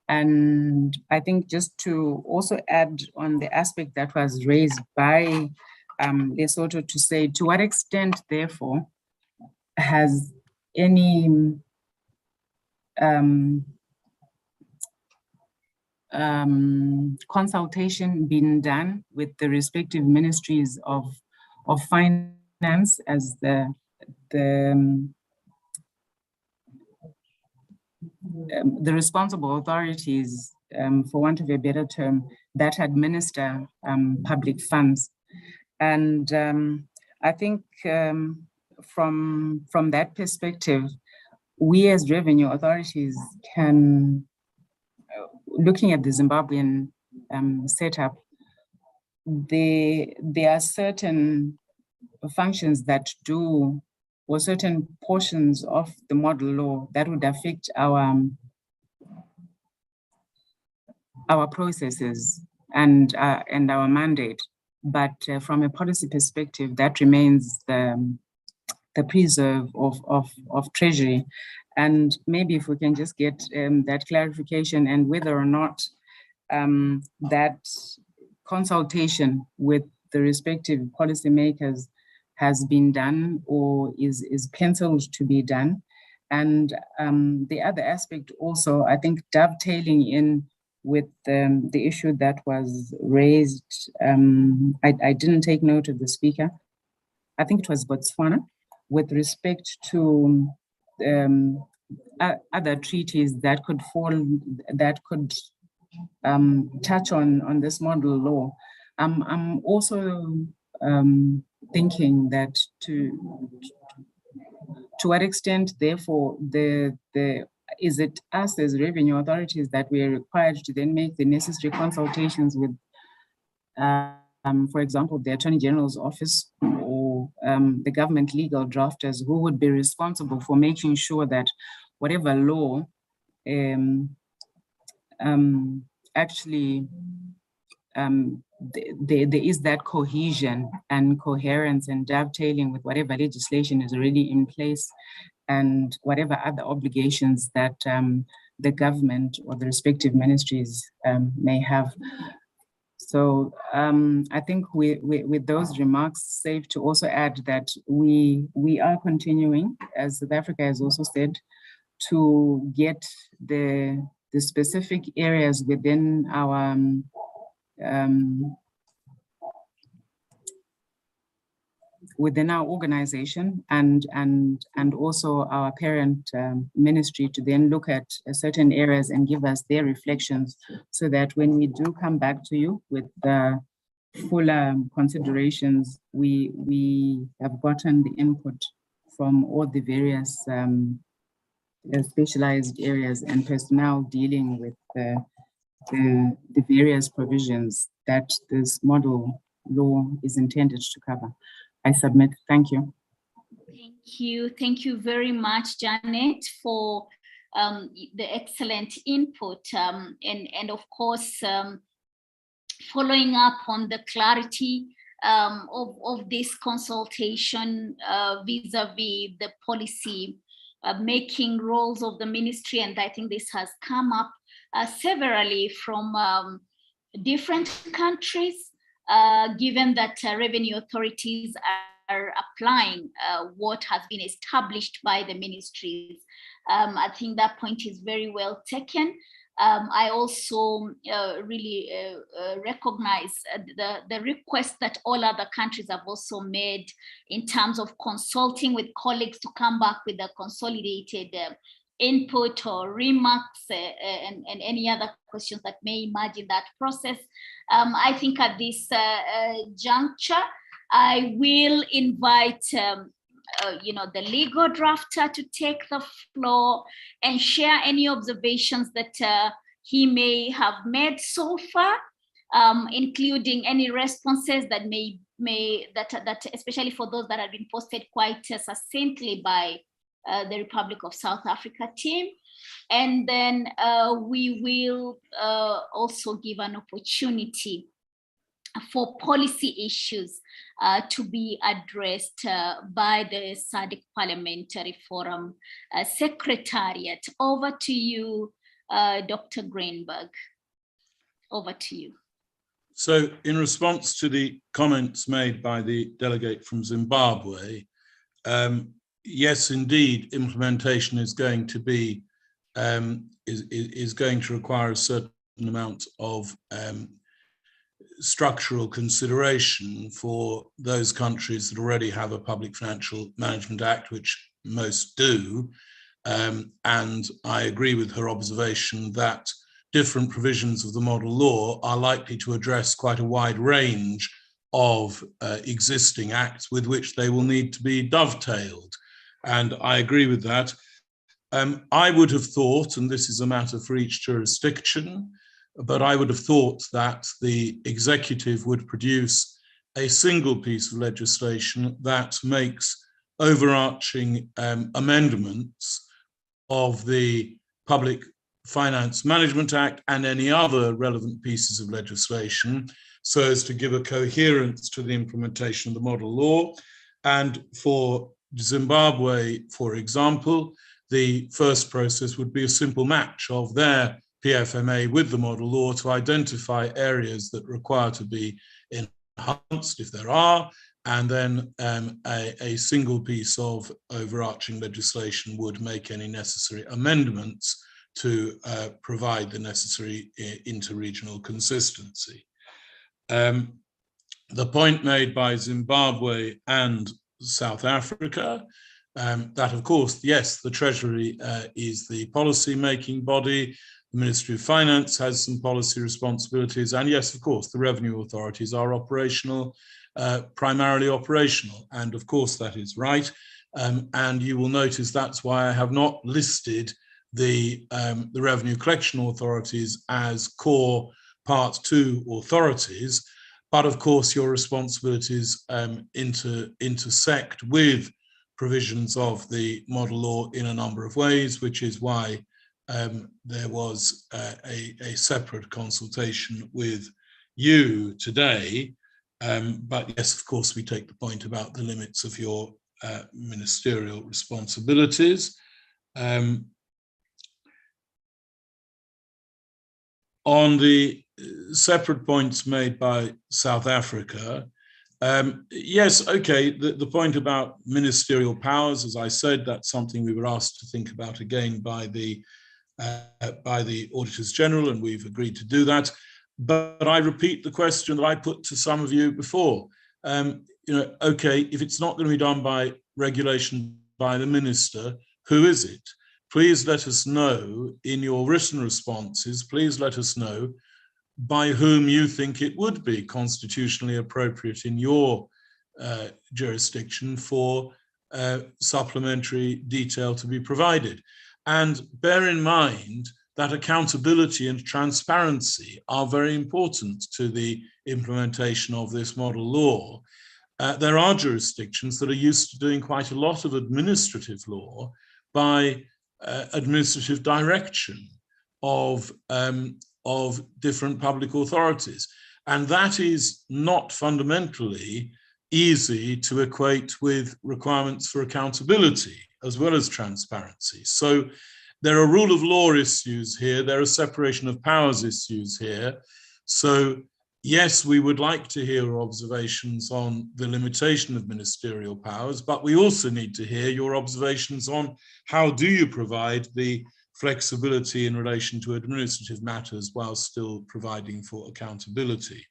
And I think just to also add on the aspect that was raised by Lesotho, to say to what extent, therefore, has any consultation been done with the respective ministries of finance as the responsible authorities, for want of a better term, that administer public funds. And I think from that perspective, we as revenue authorities can, looking at the Zimbabwean setup, there are certain functions that do, or certain portions of the model law that would affect our processes and our mandate. But from a policy perspective, that remains the preserve of Treasury. And maybe if we can just get that clarification, and whether or not that consultation with the respective policymakers has been done or is penciled to be done. And the other aspect also, I think, dovetailing in with the issue that was raised, I didn't take note of the speaker. I think it was Botswana, with respect to other treaties that could touch on this model law. I'm also thinking that to what extent, therefore, is it us as revenue authorities that we are required to then make the necessary consultations with, for example, the Attorney General's office or the government legal drafters, who would be responsible for making sure that whatever law actually there is that cohesion and coherence and dovetailing with whatever legislation is already in place and whatever other obligations that the government or the respective ministries may have. So I think with those remarks, safe to also add that we are continuing, as South Africa has also said, to get the specific areas within our organization and also our parent ministry to then look at certain areas and give us their reflections, so that when we do come back to you with the fuller considerations, we have gotten the input from all the various specialized areas and personnel dealing with the various provisions that this model law is intended to cover. I submit. Thank you. Thank you. Thank you very much, Janet, for the excellent input. And of course, following up on the clarity of this consultation vis-a-vis the policy making roles of the ministry. And I think this has come up severally from different countries, given that revenue authorities are applying what has been established by the ministries. I think that point is very well taken. I also really recognize the request that all other countries have also made in terms of consulting with colleagues to come back with a consolidated input or remarks and any other questions that may emerge in that process. I think at this juncture, I will invite the legal drafter to take the floor and share any observations that he may have made so far, including any responses that that especially for those that have been posted quite succinctly by the Republic of South Africa team. And then we will also give an opportunity for policy issues to be addressed by the SADC Parliamentary Forum Secretariat. Over to you, Dr. Greenberg. Over to you. So in response to the comments made by the delegate from Zimbabwe, yes, indeed, implementation is going to be is going to require a certain amount of structural consideration for those countries that already have a Public Financial Management Act, which most do. And I agree with her observation that different provisions of the model law are likely to address quite a wide range of existing acts with which they will need to be dovetailed. And I agree with that. I would have thought, and this is a matter for each jurisdiction, but I would have thought that the executive would produce a single piece of legislation that makes overarching amendments of the Public Finance Management Act and any other relevant pieces of legislation, so as to give a coherence to the implementation of the model law. And for Zimbabwe, for example, the first process would be a simple match of their PFMA with the model law to identify areas that require to be enhanced, if there are, and then a single piece of overarching legislation would make any necessary amendments to provide the necessary interregional consistency. The point made by Zimbabwe and South Africa, that of course, yes, the Treasury is the policy-making body, the Ministry of Finance has some policy responsibilities, and yes, of course, the revenue authorities are operational, primarily operational, and of course that is right. And you will notice that's why I have not listed the revenue collection authorities as core Part 2 authorities, but of course your responsibilities intersect with provisions of the model law in a number of ways, which is why there was a separate consultation with you today. But yes, of course, we take the point about the limits of your ministerial responsibilities. On the separate points made by South Africa, yes, okay, the point about ministerial powers, as I said, that's something we were asked to think about again by the Auditors General, and we've agreed to do that. But I repeat the question that I put to some of you before. Okay, if it's not going to be done by regulation by the minister, who is it? Please let us know in your written responses, please let us know by whom you think it would be constitutionally appropriate in your jurisdiction for supplementary detail to be provided. And bear in mind that accountability and transparency are very important to the implementation of this model law. There are jurisdictions that are used to doing quite a lot of administrative law by administrative direction of different public authorities. And that is not fundamentally easy to equate with requirements for accountability as well as transparency. So there are rule of law issues here, there are separation of powers issues here. So yes, we would like to hear observations on the limitation of ministerial powers, but we also need to hear your observations on how do you provide the flexibility in relation to administrative matters while still providing for accountability.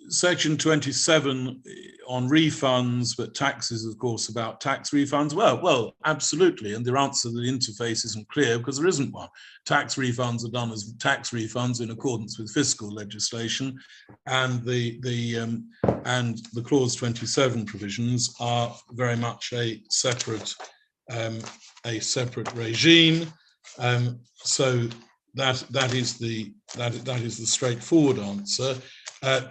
Section 27 on refunds, but taxes, of course, about tax refunds. Well, absolutely. And the answer to the interface isn't clear because there isn't one. Tax refunds are done as tax refunds in accordance with fiscal legislation, and the clause 27 provisions are very much a separate regime. So that is the straightforward answer.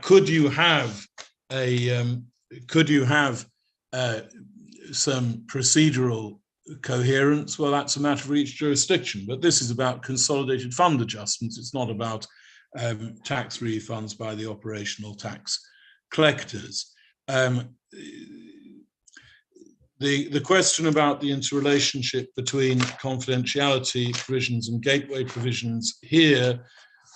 Could you have some procedural coherence? Well, that's a matter for each jurisdiction, but this is about consolidated fund adjustments. It's not about tax refunds by the operational tax collectors. The question about the interrelationship between confidentiality provisions and gateway provisions here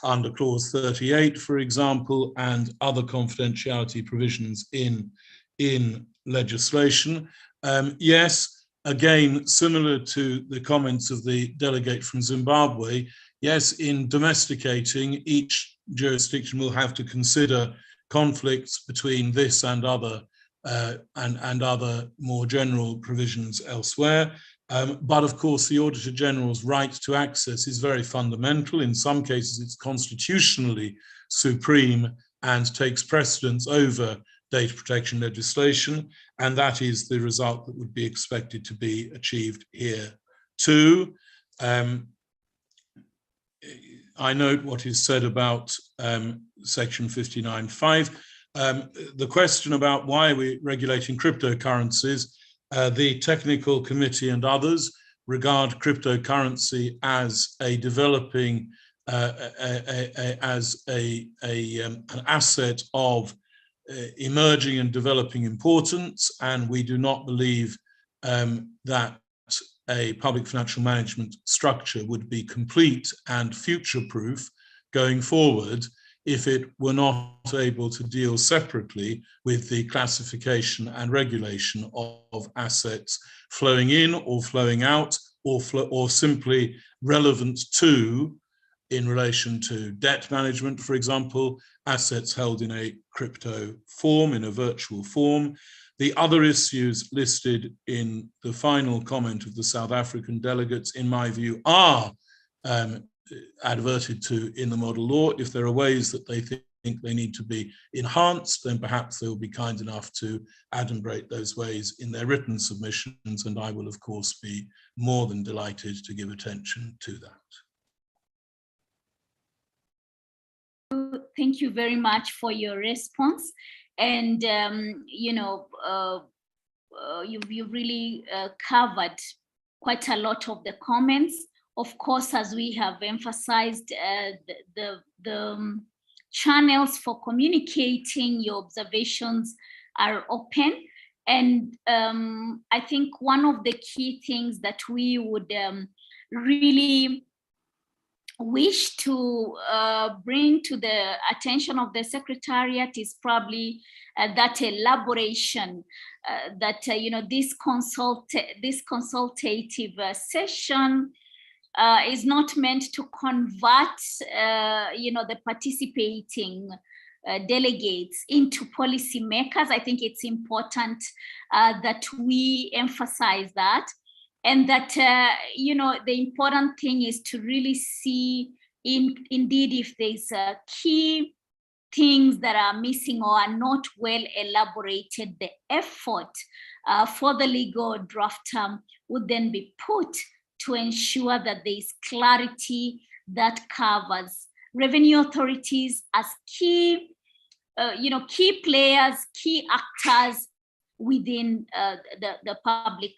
under clause 38, for example, and other confidentiality provisions in legislation. Yes, again, similar to the comments of the delegate from Zimbabwe, yes, in domesticating, each jurisdiction will have to consider conflicts between this and other other more general provisions elsewhere. But of course, the Auditor General's right to access is very fundamental. In some cases, it's constitutionally supreme and takes precedence over data protection legislation. And that is the result that would be expected to be achieved here too. I note what is said about section 59.5. The question about why we're regulating cryptocurrencies, the technical committee and others regard cryptocurrency as a developing, as an asset of emerging and developing importance, and we do not believe that a public financial management structure would be complete and future-proof going forward if it were not able to deal separately with the classification and regulation of assets flowing in or flowing out, or simply relevant to, in relation to debt management, for example, assets held in a crypto form, in a virtual form. The other issues listed in the final comment of the South African delegates, in my view, are adverted to in the model law. If there are ways that they think they need to be enhanced, then perhaps they will be kind enough to adumbrate those ways in their written submissions, and I will, of course, be more than delighted to give attention to that. Thank you very much for your response. And, you've really covered quite a lot of the comments. Of course, as we have emphasized, the channels for communicating your observations are open. And I think one of the key things that we would really wish to bring to the attention of the Secretariat is probably that elaboration that this consultative session is not meant to convert the participating delegates into policymakers. I think it's important that we emphasize that. And that, the important thing is to really see indeed if there's key things that are missing or are not well elaborated, the effort for the legal drafter would then be put to ensure that there is clarity that covers revenue authorities as key, key players, key actors within the public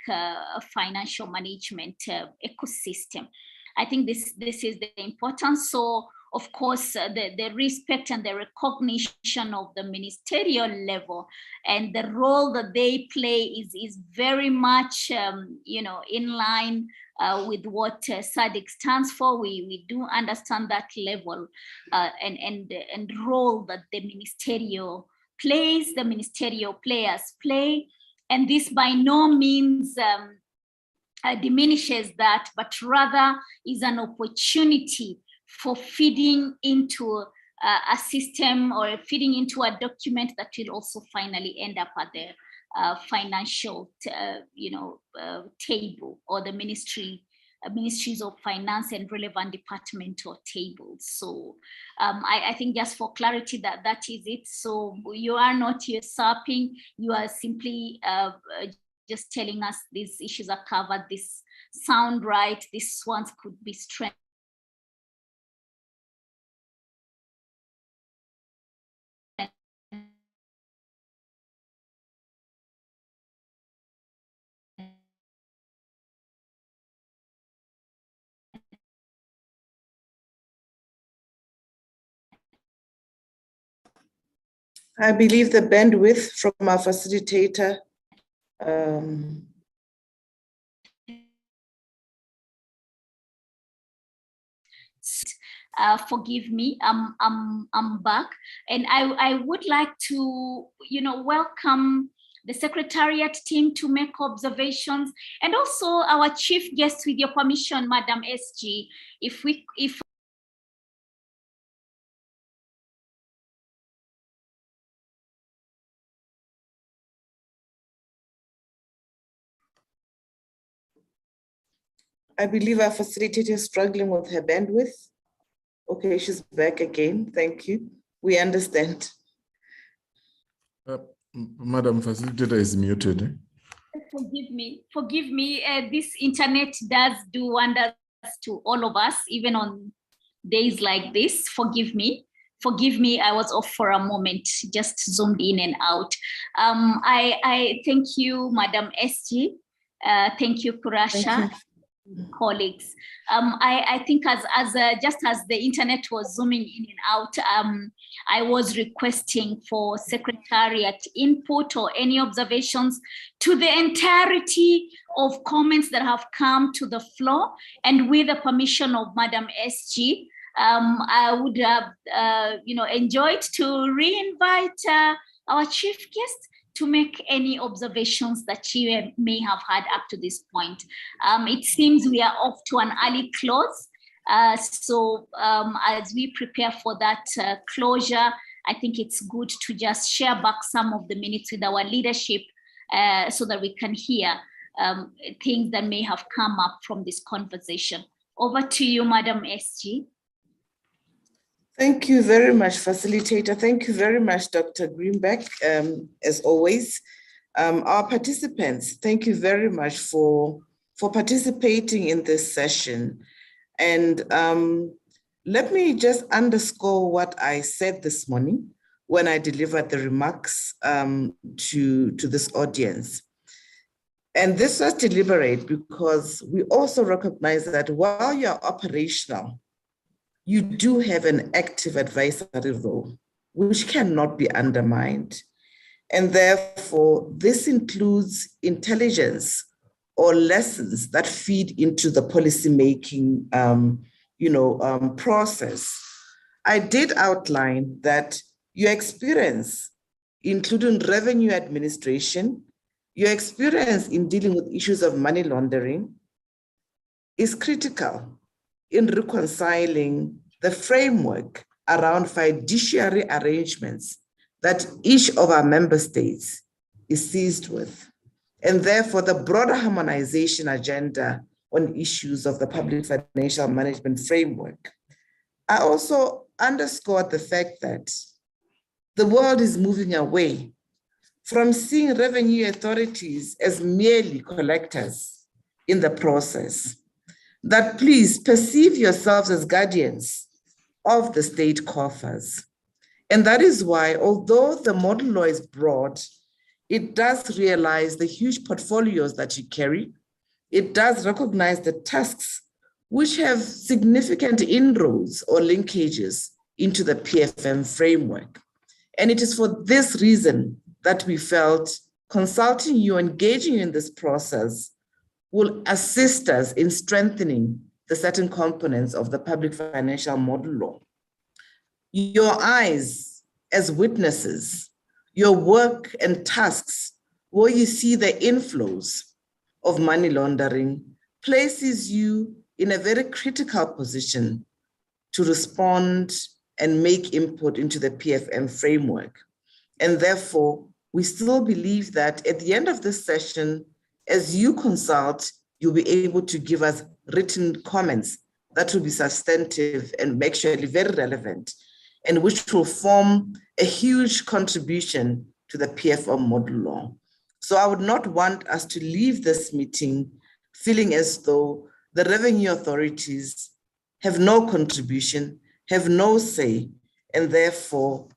financial management ecosystem. I think this is the importance. So, of course, the respect and the recognition of the ministerial level and the role that they play is very much, in line with what SADC stands for. We do understand that level and role that the ministerial players play, and this by no means diminishes that, but rather is an opportunity for feeding into a system or feeding into a document that will also finally end up at the financial, table, or the ministries of finance and relevant departmental tables. So I think just for clarity that is it. So you are not usurping, you are simply just telling us these issues are covered, this sound right, this ones could be strengthened. I believe the bandwidth from our facilitator forgive me, I'm back, and I would like to welcome the Secretariat team to make observations, and also our chief guest, with your permission, Madam SG, if I believe our facilitator is struggling with her bandwidth. Okay, she's back again. Thank you. We understand. Madam Facilitator is muted. Forgive me. This internet does do wonders to all of us, even on days like this. Forgive me. I was off for a moment, just zoomed in and out. I thank you, Madam SG. Thank you, Kurasha. Thank you. colleagues. I think just as the internet was zooming in and out, I was requesting for Secretariat input or any observations to the entirety of comments that have come to the floor. And with the permission of Madam SG, I would have enjoyed to re-invite our chief guest to make any observations that she may have had up to this point. It seems we are off to an early close. So as we prepare for that closure, I think it's good to just share back some of the minutes with our leadership so that we can hear things that may have come up from this conversation. Over to you, Madam SG. Thank you very much, Facilitator. Thank you very much, Dr. Greenberg, as always. Our participants, thank you very much for participating in this session. And let me just underscore what I said this morning when I delivered the remarks to this audience. And this was deliberate because we also recognize that while you're operational, you do have an active advisory role, which cannot be undermined. And therefore, this includes intelligence or lessons that feed into the policymaking process. I did outline that your experience, including revenue administration, your experience in dealing with issues of money laundering is critical in reconciling the framework around fiduciary arrangements that each of our member states is seized with, and therefore the broader harmonization agenda on issues of the public financial management framework. I also underscored the fact that the world is moving away from seeing revenue authorities as merely collectors in the process. That please perceive yourselves as guardians of the state coffers. And that is why, although the model law is broad, it does realize the huge portfolios that you carry. It does recognize the tasks which have significant inroads or linkages into the PFM framework. And it is for this reason that we felt consulting you, engaging in this process will assist us in strengthening the certain components of the public financial model law. Your eyes as witnesses, your work and tasks where you see the inflows of money laundering places you in a very critical position to respond and make input into the PFM framework. And therefore, we still believe that at the end of this session, as you consult, you'll be able to give us written comments that will be substantive and actually very relevant, and which will form a huge contribution to the PFM model law. So I would not want us to leave this meeting feeling as though the revenue authorities have no contribution, have no say, and therefore,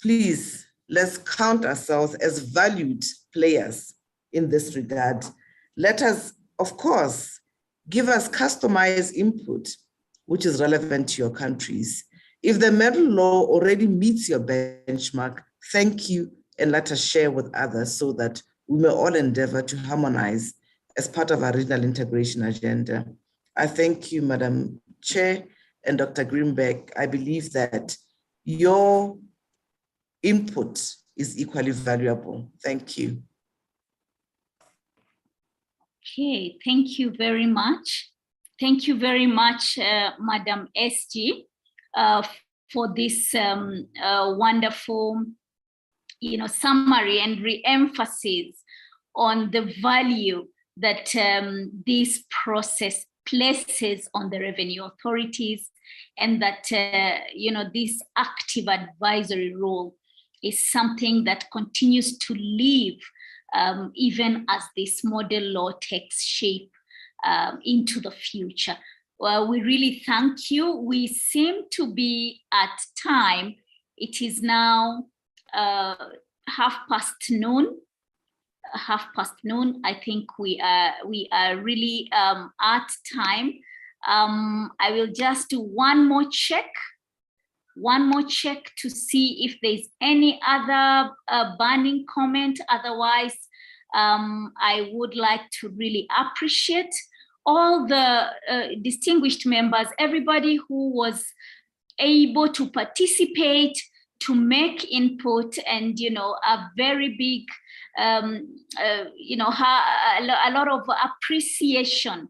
please, let's count ourselves as valued players in this regard. Let us, of course, give us customized input, which is relevant to your countries. If the model law already meets your benchmark, thank you, and let us share with others so that we may all endeavor to harmonize as part of our regional integration agenda. I thank you, Madam Chair and Dr. Greenberg. I believe that your input is equally valuable. Thank you. Okay, thank you very much. Thank you very much, Madam SG, for this wonderful, summary and re-emphasis on the value that this process places on the revenue authorities, and that this active advisory role is something that continues to live even as this model law takes shape into the future. Well, we really thank you. We seem to be at time. It is now 12:30 noon. noon. I think we are really at time. I will just do one more check to see if there's any other burning comment. Otherwise, I would like to really appreciate all the distinguished members, everybody who was able to participate, to make input, and a very big a lot of appreciation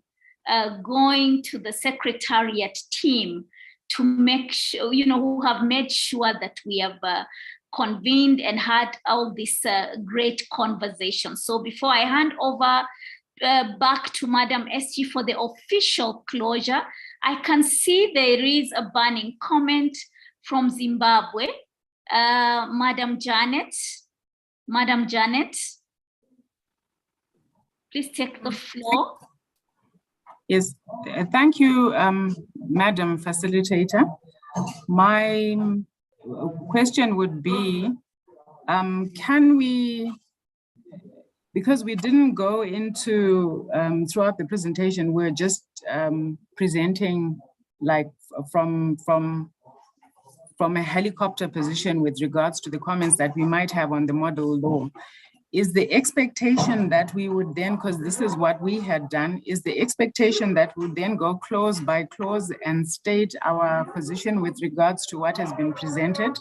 going to the Secretariat team to make sure, who have made sure that we have convened and had all this great conversation. So before I hand over back to Madam SG for the official closure, I can see there is a burning comment from Zimbabwe. Madam Janet, please take the floor. Yes, thank you, Madam Facilitator. My question would be, can we, because we didn't go into, throughout the presentation, we're just presenting like from a helicopter position with regards to the comments that we might have on the model law. Is the expectation that we would then, because this is what we had done, is the expectation that we would then go clause by clause and state our position with regards to what has been presented?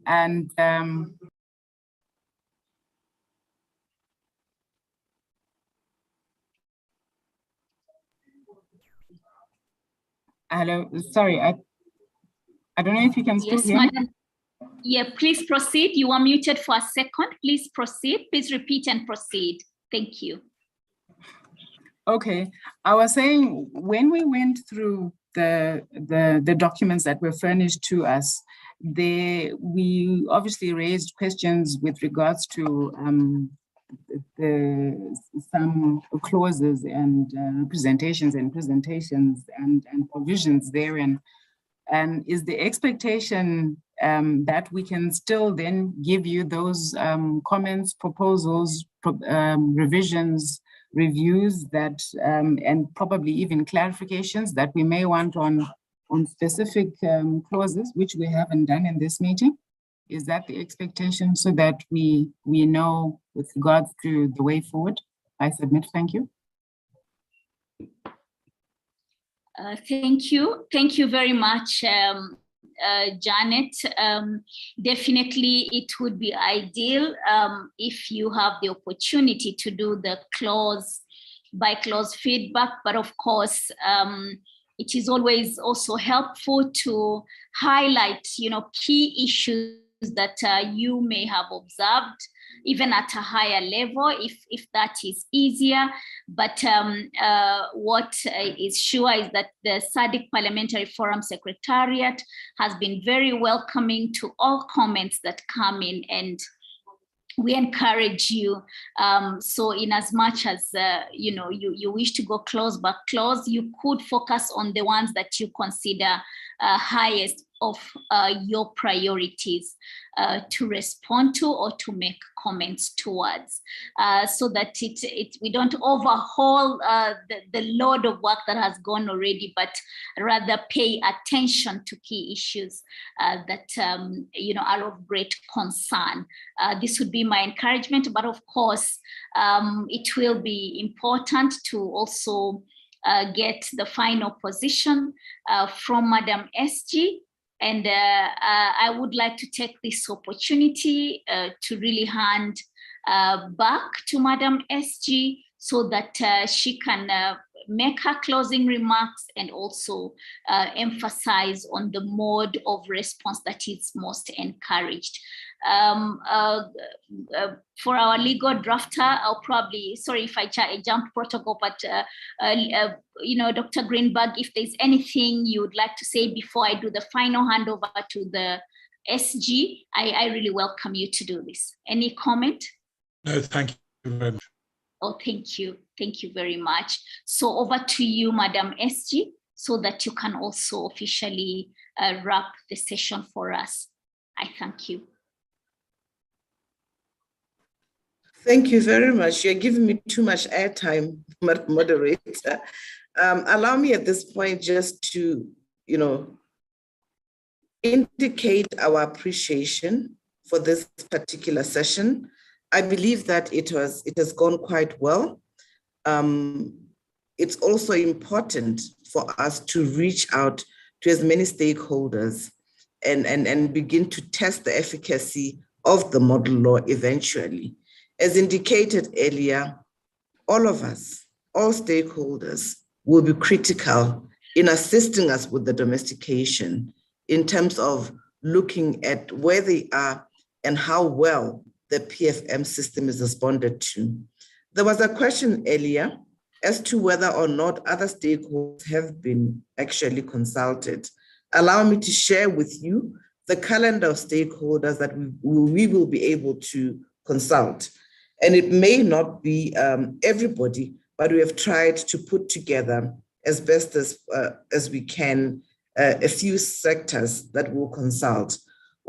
And hello, sorry, I don't know if you can still hear me. Madam. Yeah, please proceed. You are muted for a second. Please proceed. Please repeat and proceed. Thank you. Okay, I was saying when we went through the documents that were furnished to us, we obviously raised questions with regards to some clauses and representations and presentations and provisions therein. And is the expectation that we can still then give you those comments, proposals, revisions, reviews that, and probably even clarifications that we may want on specific clauses, which we haven't done in this meeting? Is that the expectation, so that we know with regards to the way forward? I submit. Thank you. Thank you very much, Janet. Definitely it would be ideal if you have the opportunity to do the clause by clause feedback, but of course it is always also helpful to highlight key issues that you may have observed, even at a higher level, if that is easier. But what is sure is that the SADC Parliamentary Forum Secretariat has been very welcoming to all comments that come in, and we encourage you. So in as much as you wish to go clause by clause, you could focus on the ones that you consider highest of your priorities to respond to or to make comments towards, so that we don't overhaul the load of work that has gone already, but rather pay attention to key issues that are of great concern. This would be my encouragement, but of course it will be important to also get the final position from Madam SG. And I would like to take this opportunity to really hand back to Madam SG so that she can make her closing remarks and also emphasize on the mode of response that is most encouraged. For our legal drafter, I'll probably, sorry if I jump protocol, but Dr. Greenberg, if there's anything you would like to say before I do the final handover to the SG, I really welcome you to do this. Any comment? No, thank you very much. Oh, thank you. Thank you very much. So over to you, Madam SG, so that you can also officially wrap the session for us. I thank you. Thank you very much. You're giving me too much airtime, moderator. Allow me at this point just to, indicate our appreciation for this particular session. I believe that it has gone quite well. It's also important for us to reach out to as many stakeholders and begin to test the efficacy of the model law eventually. As indicated earlier, all of us, all stakeholders, will be critical in assisting us with the domestication in terms of looking at where they are and how well the PFM system is responded to. There was a question earlier as to whether or not other stakeholders have been actually consulted. Allow me to share with you the calendar of stakeholders that we will be able to consult. And it may not be everybody, but we have tried to put together as best as we can a few sectors that we'll consult.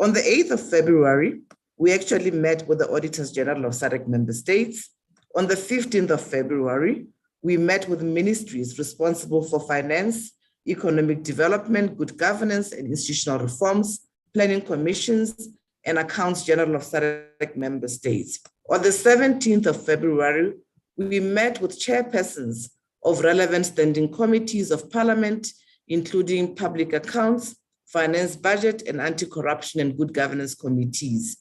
On the 8th of February, we actually met with the Auditors General of SADC member states. On the 15th of February, we met with ministries responsible for finance, economic development, good governance, and institutional reforms, planning commissions, and accounts general of SADC member states. On the 17th of February, we met with chairpersons of relevant standing committees of Parliament, including public accounts, finance, budget, and anti-corruption and good governance committees.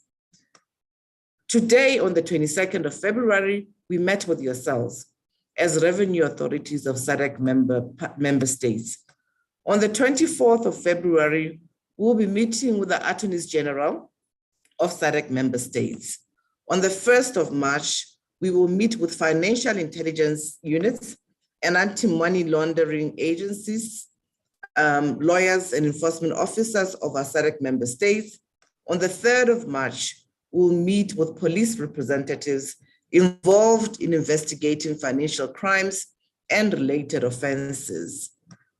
Today, on the 22nd of February, we met with yourselves as revenue authorities of SADC member states. On the 24th of February, we'll be meeting with the Attorneys General of SADC member states. On the 1st of March, we will meet with financial intelligence units and anti-money laundering agencies, lawyers and enforcement officers of our SADC member states. On the 3rd of March, we'll meet with police representatives involved in investigating financial crimes and related offenses.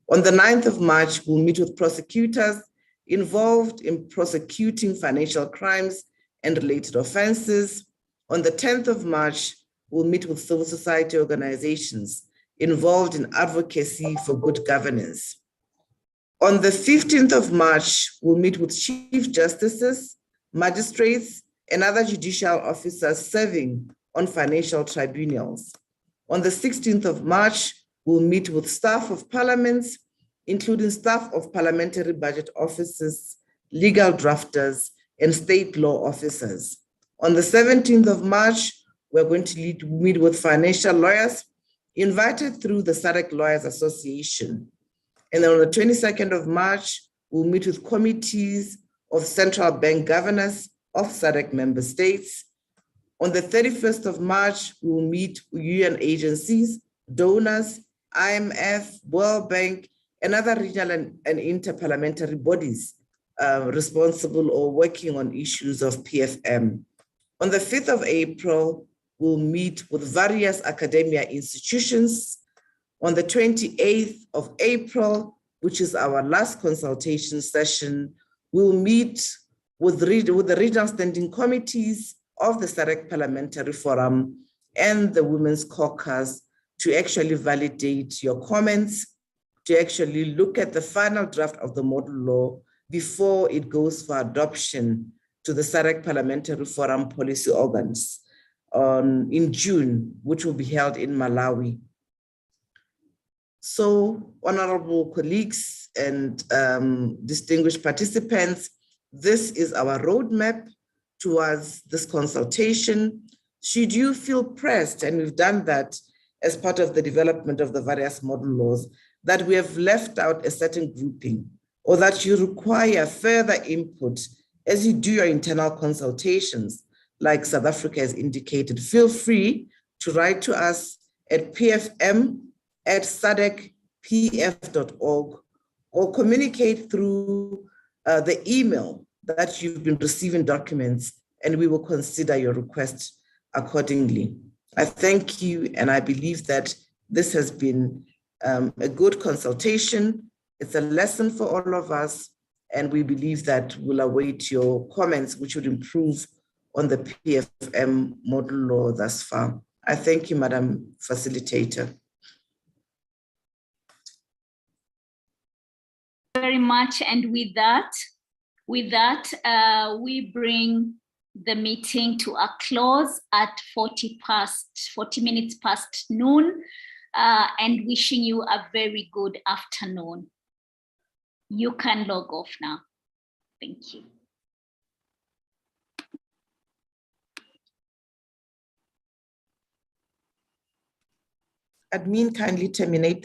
On the 9th of March, we'll meet with prosecutors involved in prosecuting financial crimes and related offenses. On the 10th of March, we'll meet with civil society organizations involved in advocacy for good governance. On the 15th of March, we'll meet with chief justices, magistrates, and other judicial officers serving on financial tribunals. On the 16th of March, we'll meet with staff of parliaments, including staff of parliamentary budget offices, legal drafters, and state law officers. On the 17th of March, we're going to meet with financial lawyers invited through the SADC Lawyers Association. And then on the 22nd of March, we'll meet with committees of central bank governors of SADC member states. On the 31st of March, we'll meet UN agencies, donors, IMF, World Bank, and other regional and interparliamentary bodies responsible or working on issues of PFM. On the 5th of April, we'll meet with various academia institutions. On the 28th of April, which is our last consultation session, we'll meet with the regional standing committees of the SADC Parliamentary Forum and the Women's Caucus to actually validate your comments, to actually look at the final draft of the model law before it goes for adoption to the SADC Parliamentary Forum policy organs in June, which will be held in Malawi. So, honorable colleagues and distinguished participants, this is our roadmap towards this consultation. Should you feel pressed, and we've done that as part of the development of the various model laws, that we have left out a certain grouping, or that you require further input as you do your internal consultations, like South Africa has indicated, feel free to write to us at pfm@sadcpf.org or communicate through the email that you've been receiving documents, and we will consider your request accordingly. I thank you, and I believe that this has been a good consultation. It's a lesson for all of us, and we believe that we'll await your comments, which would improve on the PFM model law thus far. I thank you, Madam Facilitator. Very much, and with that, we bring the meeting to a close at 40 minutes past noon, and wishing you a very good afternoon. You can log off now. Thank you. Admin, kindly terminate